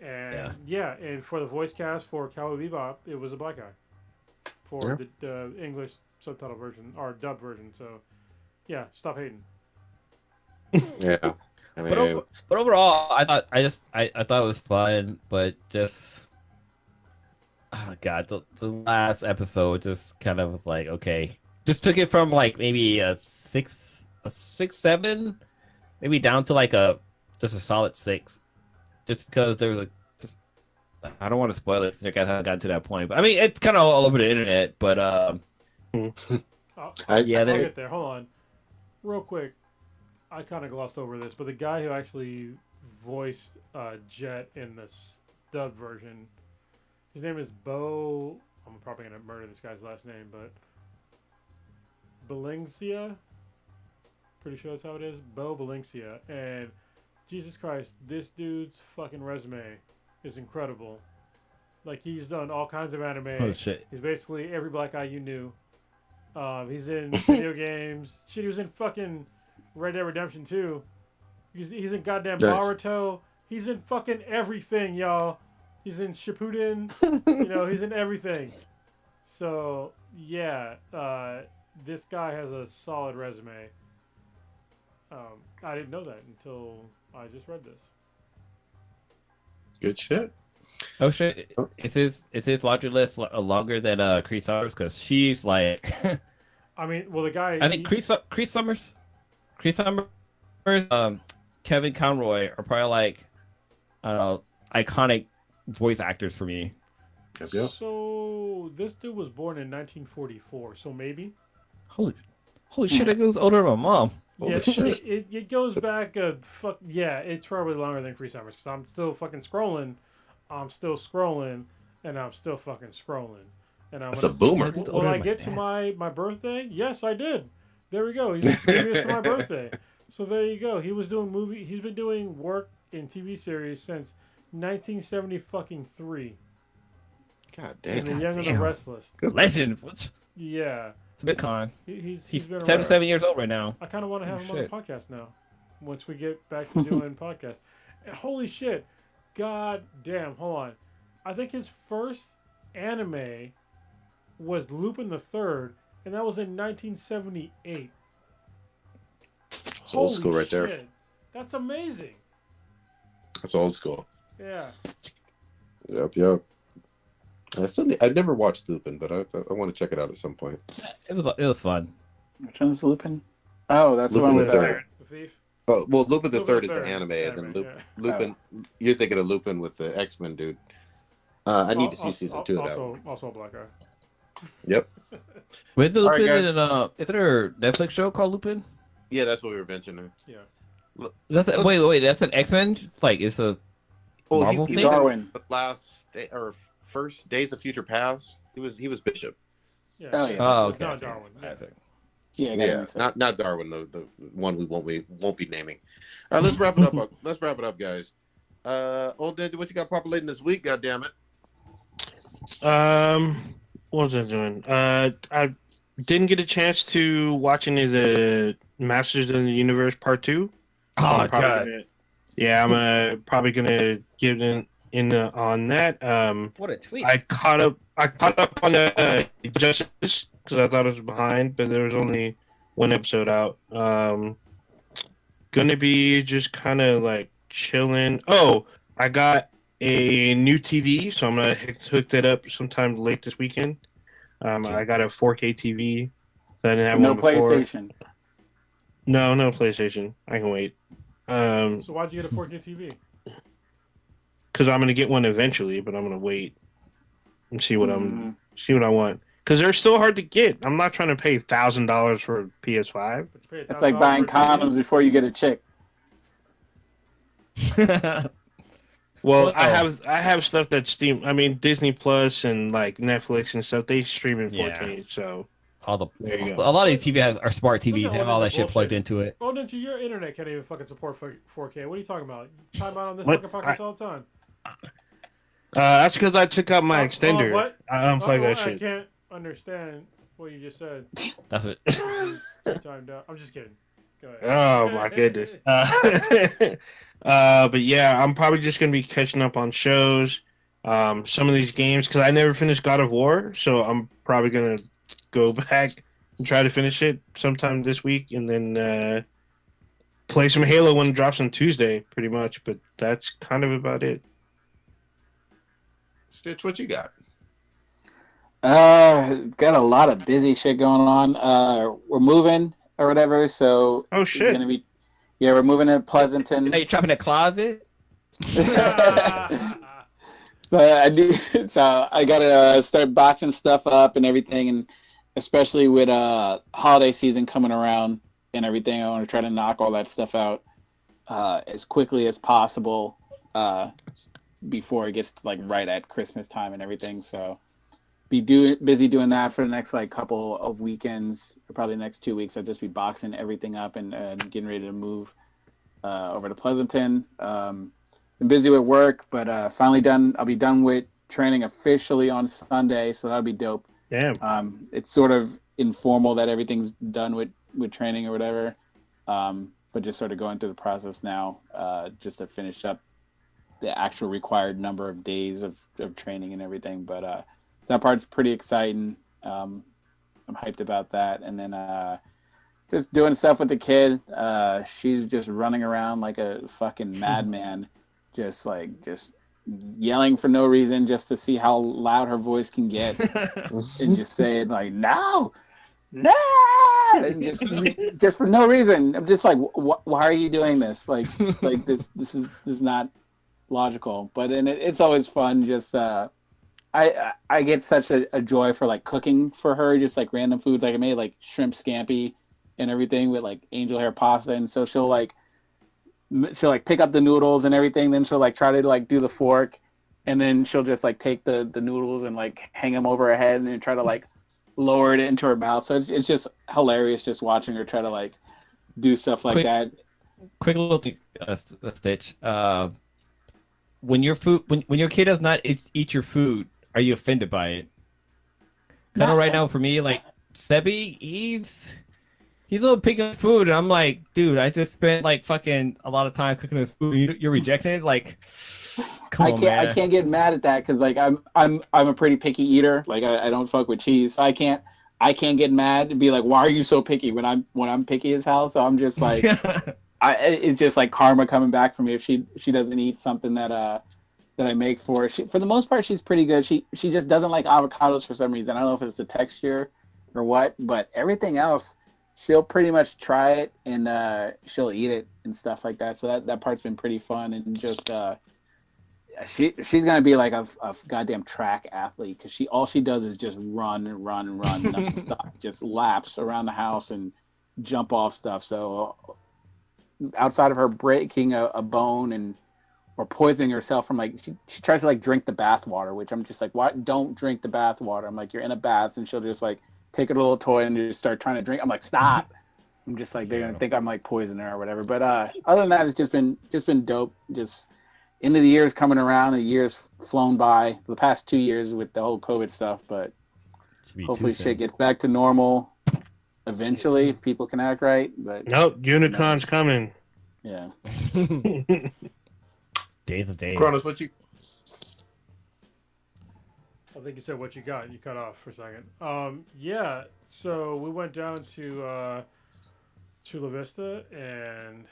And and for the voice cast for Cowboy Bebop, it was a black guy for the English subtitle version or dub version. So, yeah, stop hating. Yeah. I mean, but overall, I thought it was fun, but just oh god, the last episode just kind of was like, okay, just took it from like maybe a 6-7, maybe down to like just a solid 6, just because there was I don't want to spoil it since you guys haven't gotten to that point, but I mean it's kind of all over the internet, but I'll get there. Hold on, real quick. I kind of glossed over this, but the guy who actually voiced Jet in this dub version, his name is Bo. I'm probably gonna murder this guy's last name, but Belingsia. Pretty sure that's how it is. Bo Belingsia. And Jesus Christ, this dude's fucking resume is incredible. Like, he's done all kinds of anime. Oh shit. He's basically every black guy you knew. He's in video games. Shit, he was in fucking Red Dead Redemption 2. He's in goddamn Naruto. He's in fucking everything, y'all. He's in Shippuden. He's in everything. So, yeah, this guy has a solid resume. I didn't know that until I just read this. good shit. Oh shit! Is his laundry list longer than Chris Summers? Because she's like, I mean, well, the guy. I think Chris Summers, Kevin Conroy are probably like, I don't know, iconic voice actors for me. Yep. So this dude was born in 1944. So maybe. Holy shit! It goes older than my mom. Yeah, it goes back it's probably longer than 3 summers because I'm still fucking scrolling. I'm still scrolling, and I'm still fucking scrolling. And I'm That's a boomer. Will I get to my birthday? Yes, I did. There we go. He's previous to my birthday. So there you go. He was doing He's been doing work in TV series since 1973. God damn. And The Young and the Restless. Good legend. What? Yeah. It's a bit con. He's been 77 years old right now. I kind of want to have him on the podcast now. Once we get back to doing podcasts. Holy shit. God damn. Hold on. I think his first anime was Lupin the Third, and that was in 1978. It's old school right there. That's amazing. That's old school. Yeah. Yep. I've never watched Lupin, but I want to check it out at some point. It was fun. Which one's Lupin? Oh, that's Lupin the one with the The Thief. Oh, well, Lupin the Third is the Third. anime, and then Yeah. Lupin. You're thinking of Lupin with the X-Men dude. I need to see season 2 of that one. Also a black guy. Yep. With the All right, Lupin guys. is there a Netflix show called Lupin? Yeah, that's what we were mentioning. Yeah. Wait, that's an X-Men? Like, it's a Marvel he thing? Darwin. last day or first Days of Future Past. He was Bishop. Yeah. Oh, yeah. Oh, It's okay. not Darwin. Yeah. Yeah, I got Yeah, him in not Darwin, the one we won't be naming. All right, let's wrap it up. Let's wrap it up, guys. Old Ninja, what you got populating this week? God damn it! What was I doing? I didn't get a chance to watch any of the Masters of the Universe Part 2. So Oh I'm probably god, gonna, yeah, probably gonna get on that. what a tweet! I caught up on the Justice because I thought it was behind, but there was only one episode out. Gonna be just kind of like chilling. Oh, I got a new TV, so I'm gonna hook that up sometime late this weekend. I got a 4K TV. I didn't have no one before. PlayStation. No PlayStation. I can wait. So why'd you get a 4K TV? Because I'm gonna get one eventually, but I'm gonna wait and see what Mm-hmm. see what I want. Because they're still hard to get. I'm not trying to pay $1,000 for a PS5. But you pay It's like $1,000 buying for a TV? condoms before you get a chick. Well, What? I have stuff that's Steam. I mean, Disney Plus and like Netflix and stuff. They stream in 4K. Yeah. So All the there you a go. lot of these TVs are smart TVs. Look at They have all all that that shit plugged bullshit. into it. Oh, Ninja, your internet can't even fucking support 4K. What are you talking about? You time out on this What? fucking podcast all the time. That's because I took out my Hold on, extender. what? I unplugged that I shit. can't understand what you just said. That's what. You're timed out. I'm just kidding. Go ahead. Oh my goodness. But yeah, I'm probably just gonna be catching up on shows. Some of these games because I never finished God of War, so I'm probably gonna go back and try to finish it sometime this week, and then play some Halo when it drops on Tuesday, pretty much. But that's kind of about it. Stitch, what you got? Got a lot of busy shit going on. We're moving or whatever, so Oh it's shit! gonna be we're moving to Pleasanton. Hey, you trapped in a closet? So I gotta start boxing stuff up and everything, and especially with holiday season coming around and everything, I want to try to knock all that stuff out as quickly as possible before it gets to, like right at Christmas time and everything. So busy doing that for the next like couple of weekends, or probably the next 2 weeks. I'll just be boxing everything up and getting ready to move over to Pleasanton. Been busy with work, but finally done. I'll be done with training officially on Sunday, so that'll be dope. Damn. It's sort of informal that everything's done with training or whatever, but just sort of going through the process now, just to finish up the actual required number of days of training and everything. But that part's pretty exciting. I'm hyped about that, and then just doing stuff with the kid. She's just running around like a fucking madman. Just yelling for no reason, just to see how loud her voice can get, and just saying like no, and just for no reason. I'm just like, why are you doing this? Like this is not logical. But it's always fun. Just I get such a joy for like cooking for her, just like random foods. Like I made like shrimp scampi and everything with like angel hair pasta, and so she'll pick up the noodles and everything, then she'll like try to like do the fork, and then she'll just like take the noodles and like hang them over her head and then try to like lower it into her mouth. So it's just hilarious just watching her try to like do stuff like that. Quick little thing, Stitch. When your kid does not eat your food, are you offended by it? Kind of right now for me, like Sebi, he's a little picky on food, and I'm like, dude, I just spent like fucking a lot of time cooking this food. You're rejecting it, like, come on, man. I can't get mad at that because like I'm a pretty picky eater. Like I don't fuck with cheese, so I can't get mad and be like, why are you so picky when I'm picky as hell? So I'm just like, it's just like karma coming back for me if she doesn't eat something that I make for her. For the most part, she's pretty good. She just doesn't like avocados for some reason. I don't know if it's the texture or what, but everything else, she'll pretty much try it and she'll eat it and stuff like that. So that part's been pretty fun, and just she's gonna be like a goddamn track athlete because all she does is just run nonstop, just laps around the house and jump off stuff. So outside of her breaking a bone or poisoning herself from like she tries to like drink the bath water, which I'm just like, why don't drink the bath water? I'm like, you're in a bath, and she'll just like take a little toy and just start trying to drink. I'm like, stop. I'm just like, they're gonna think I'm like poison her or whatever. But other than that, it's just been dope. Just end of the year's coming around. The year's flown by. The past 2 years with the whole COVID stuff, but hopefully shit gets back to normal eventually if people can act right. But nope, Unicon's coming. yeah. Days of days. Cronus, what you? I think you said what you got. You cut off for a second. Yeah. So we went down to Chula Vista, and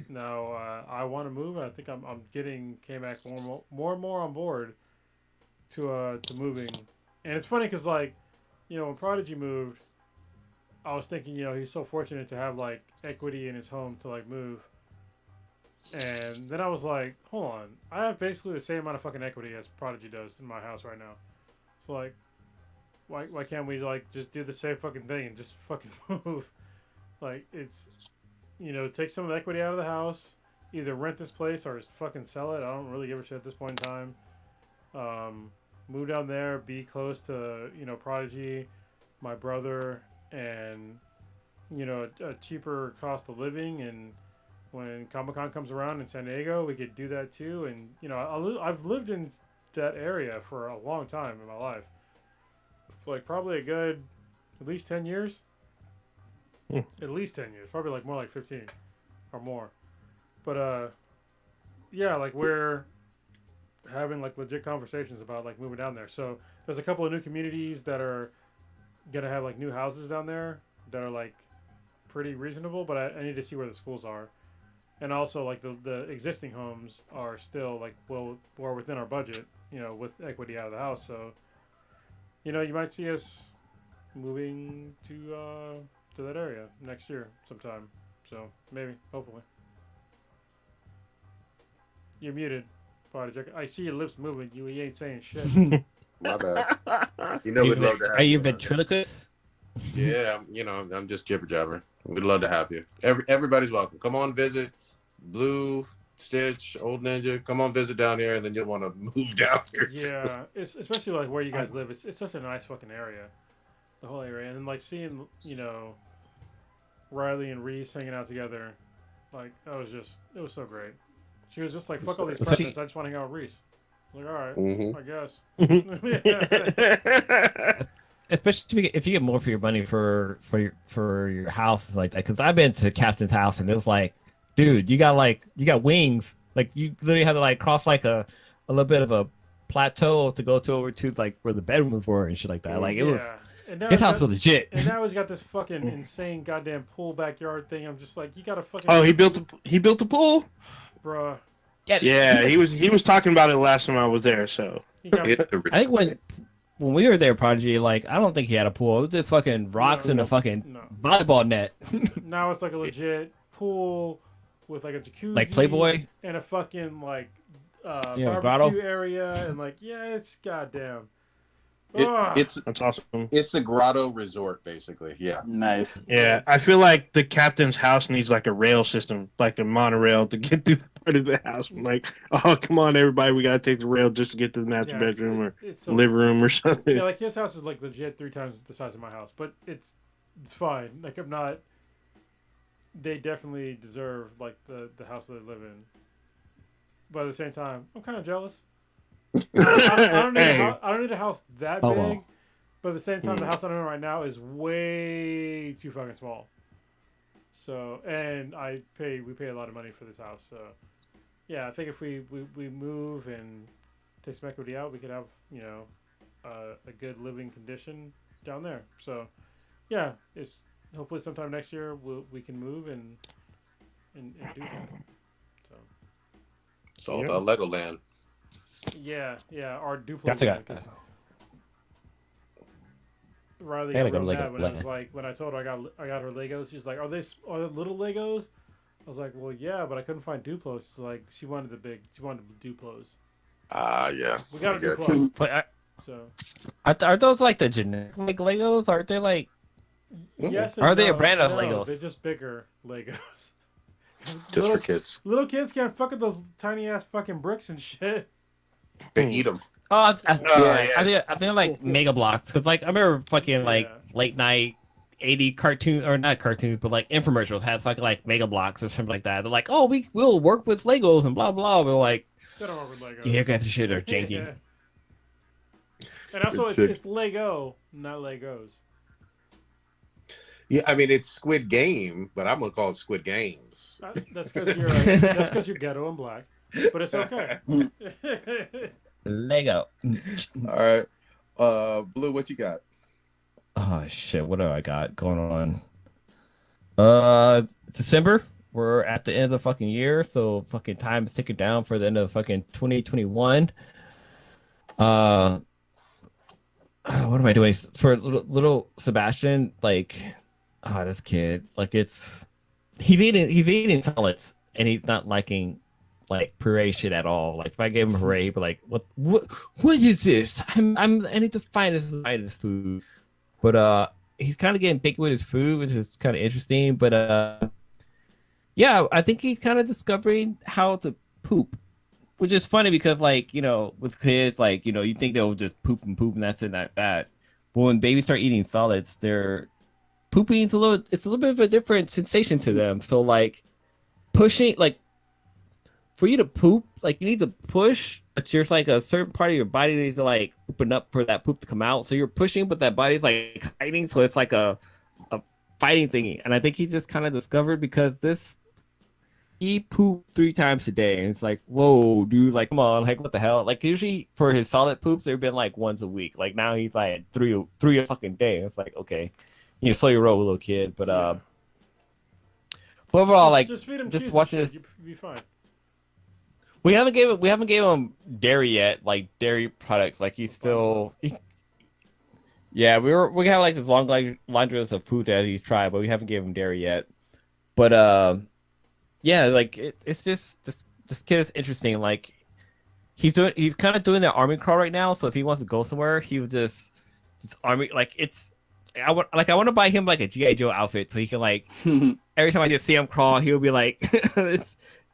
now I want to move. I think I'm came back more and more on board to moving. And it's funny because like, when Prodigy moved, I was thinking, he's so fortunate to have like equity in his home to like move. And then I was like, hold on, I have basically the same amount of fucking equity as Prodigy does in my house right now. So like, why can't we like just do the same fucking thing and just fucking move? Like it's, take some of the equity out of the house, either rent this place or just fucking sell it. I don't really give a shit at this point in time. Move down there, be close to, Prodigy, my brother, and, a cheaper cost of living. And when Comic-Con comes around in San Diego, we could do that too. And, I've lived in that area for a long time in my life. For like probably a good, at least 10 years. At least 10 years. Probably like more like 15 or more. But, yeah, like we're having like legit conversations about like moving down there. So there's a couple of new communities that are gonna have like new houses down there that are like pretty reasonable, but I need to see where the schools are. And also like the existing homes are still like we're within our budget, with equity out of the house. So you might see us moving to that area next year sometime. So maybe, hopefully. You're muted, Prodigy. I see your lips moving. You ain't saying shit. My bad. We'd love to have Are you you. ventriloquist? Yeah, I'm just jibber jabber. We'd love to have you. Everybody's welcome. Come on, visit Blue, Stitch, Old Ninja. Come on, visit down here, and then you'll want to move down here. Yeah, it's especially like where you guys live. It's such a nice fucking area, the whole area, and then like seeing Riley and Reese hanging out together, like it was so great. She was just like, fuck all these presidents. I just want to hang out with Reese. I'm like, all right, I guess. Especially if you get more for your money for your house like that. Because I've been to Captain's house and it was like, dude, you got wings. Like you literally had to like cross like a little bit of a plateau to go to over to like where the bedrooms were and shit like that. Like it was. His house was legit. And now he's got this fucking insane goddamn pool backyard thing. I'm just like, you gotta fucking. Oh, he built a pool. Bruh. Yeah, he was talking about it last time I was there. So I think when we were there, Prodigy, like I don't think he had a pool. It was just fucking rocks and a fucking volleyball net. Now it's like a legit pool with like a jacuzzi, like Playboy, and a fucking like grotto barbecue area, and like it's goddamn. That's awesome. It's a grotto resort, basically. Yeah. Nice. Yeah, I feel like the captain's house needs like a rail system, like a monorail to get through the part of the house. I'm like, oh, come on, everybody, we gotta take the rail just to get to the master bedroom or living room or something. Yeah, like his house is like legit 3 times the size of my house, but it's fine. Like I'm not. They definitely deserve like the house that they live in, but at the same time, I'm kind of jealous. I don't need a house that big, but at the same time, the house that I'm in right now is way too fucking small. So, and we pay a lot of money for this house. So, yeah, I think if we move and take some equity out, we could have a good living condition down there. So, yeah, it's hopefully sometime next year we can move and do that. So, it's all about Legoland. Yeah, our Duplo. That's a guy. Riley got real mad when I told her I got her Legos. She's like, "Are they little Legos?" I was like, "Well, yeah, but I couldn't find Duplos." She's like, she wanted the Duplos. Yeah. We got a Duplo. But so are those like the generic like Legos? Aren't they like? Yes. Are they a brand of Legos? They're just bigger Legos. Just for kids. Little kids can't fuck with those tiny ass fucking bricks and shit. They eat them. I yeah. think like Mega Blocks because like I remember fucking like Yeah. late night 80 cartoon or not cartoons but like infomercials had fucking like Mega Blocks or something like that. They're like, oh, we'll work with Legos and blah blah. We're like, They don't work with Legos. yeah, you guys are shit are janky. Yeah. And also, it's Lego, not Legos. Yeah, I mean it's Squid Game, but I'm gonna call it Squid Games. That's because you're ghetto and black, but it's okay. Lego. All right, Blue, what you got? Oh shit, what do I got going on? December. We're at the end of the fucking year, so fucking time is ticking down for the end of fucking 2021. What am I doing for little Sebastian? Like, oh, this kid, like he's eating solids and he's not liking like puree shit at all. Like if I gave him puree, he'd be like, what is this? I need to find this food. But he's kind of getting picky with his food, which is kind of interesting. But yeah, I think he's kind of discovering how to poop, which is funny because like, you know, with kids, like, you know, you think they'll just poop and that's it, not that. But when babies start eating solids, they're pooping it's a little bit of a different sensation to them. So like pushing, like for you to poop, like you need to push, but there's like a certain part of your body needs to like open up for that poop to come out. So you're pushing, but that body's like hiding, so it's like a fighting thingy. And I think he just kind of discovered because he pooped 3 times a day, and it's like, whoa, dude, like come on, like what the hell? Like usually for his solid poops, they've been like once a week. Like now he's like three a fucking day. It's like, okay, you slow your roll, little kid. But but overall, like just feed him just cheese watching and this. shit. You'll be fine. We haven't gave him dairy yet, like dairy products. Like yeah, we have like this long laundry list of food that he's tried, but we haven't given him dairy yet. But yeah, like it's just this kid is interesting. Like he's kind of doing the army crawl right now. So if he wants to go somewhere, he would just army like it's. I want to buy him like a GI Joe outfit so he can like every time I just see him crawl, he'll be like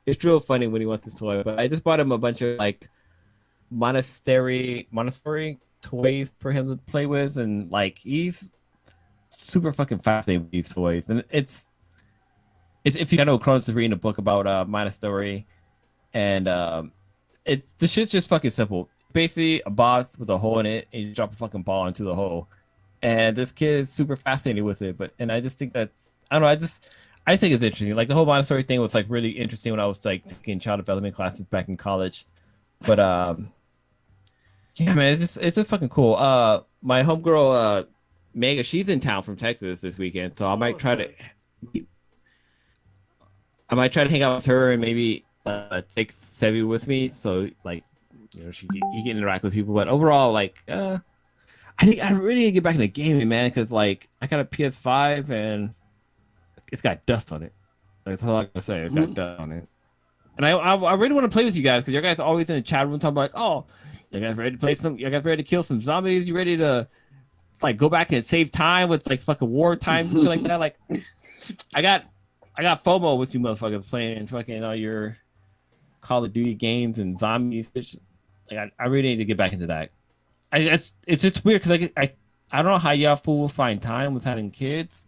it's real funny when he wants this toy. But I just bought him a bunch of like Montessori toys for him to play with, and like he's super fucking fascinated with these toys. And it's if you know, Cronus is reading a book about Montessori, and it's the shit's just fucking simple. Basically, a box with a hole in it, and you drop a fucking ball into the hole. And this kid is super fascinated with it. And I just think that's I don't know. I think it's interesting. Like the whole Montessori thing was like really interesting when I was like taking child development classes back in college. But yeah, man, it's just fucking cool. My homegirl Mega, she's in town from Texas this weekend, so I might try to hang out with her and maybe take Sevi with me, so like you know he can interact with people. But overall, like I really need to get back into gaming, man, because like I got a PS5 and it's got dust on it. That's all I can say. It's got dust on it. And I really want to play with you guys because you guys are always in the chat room talking like, oh, you guys ready to play some? You guys ready to kill some zombies? You ready to like go back and save time with like fucking war time and shit like that? Like, I got FOMO with you motherfuckers playing fucking all your Call of Duty games and zombies. Like, I really need to get back into that. It's just weird because I don't know how y'all fools find time with having kids.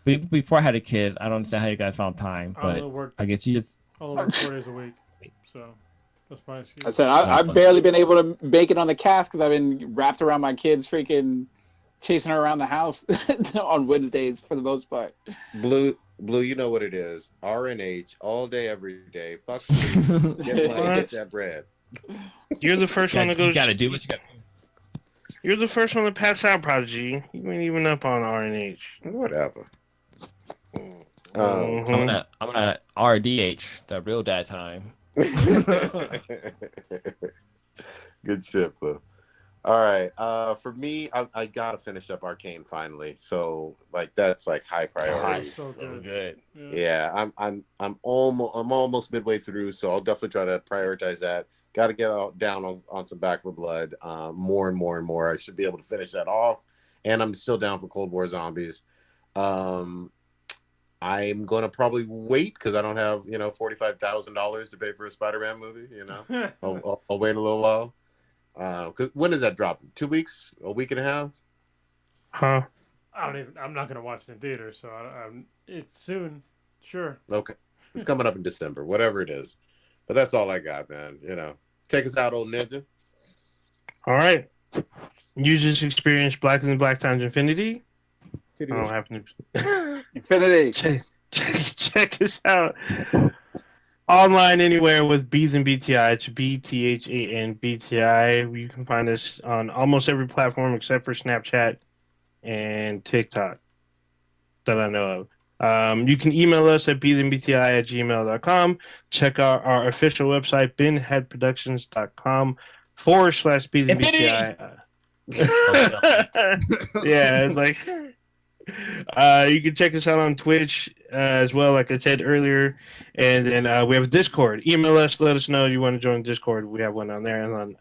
Before I had a kid, I don't understand how you guys found time, but I guess you just. I only work 4 days a week, so that's my excuse. I said I've barely been able to make it on the cast because I've been wrapped around my kids, freaking chasing her around the house on Wednesdays for the most part. Blue, you know what it is. RNH all day, every day. Fuck sleep. Get money, get that bread. You're the first one to go. You gotta do what you gotta do. You're the first one to pass out, Prodigy. You ain't even up on RNH. Whatever. I'm gonna RDH, that real dad time. Good shit, Blue. All right. For me, I gotta finish up Arcane finally. So like that's like high priority. So good. Yeah, I'm almost midway through, so I'll definitely try to prioritize that. Got to get down on some Back for Blood, more and more. I should be able to finish that off, and I'm still down for Cold War Zombies. I'm going to probably wait because I don't have $45,000 to pay for a Spider-Man movie. I'll wait a little while, Because when does that drop? 2 weeks? A week and a half? Huh? I'm not gonna watch it in theater, so it's soon. Sure. Okay. It's coming up in December, whatever it is. But that's all I got, man. Take us out, old ninja. All right. Users experience Black and the Black times Infinity. I don't have to. Infinity. Check us out online anywhere with Bees and BTI. It's BTHAN BTI. You can find us on almost every platform except for Snapchat and TikTok that I know of. You can email us at beesandbti@gmail.com. Check out our official website, binheadproductions.com/beesandbti. Yeah, it's like you can check us out on Twitch as well, like I said earlier, and then we have a Discord. Email us, let us know you want to join Discord. We have one on there, and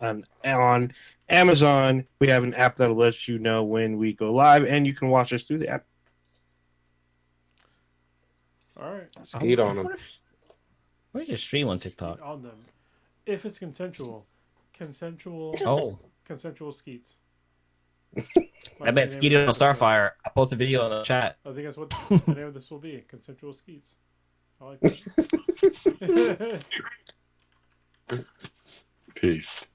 on Amazon we have an app that'll let you know when we go live, and you can watch us through the app. All right. Skeet on them. Where's your stream on TikTok? On them, if it's consensual. Oh, Consensual skeets. I meant Skeeted on Starfire. I posted a video in the chat. I think that's what the name of this will be. Consensual skeets. I like that. Peace.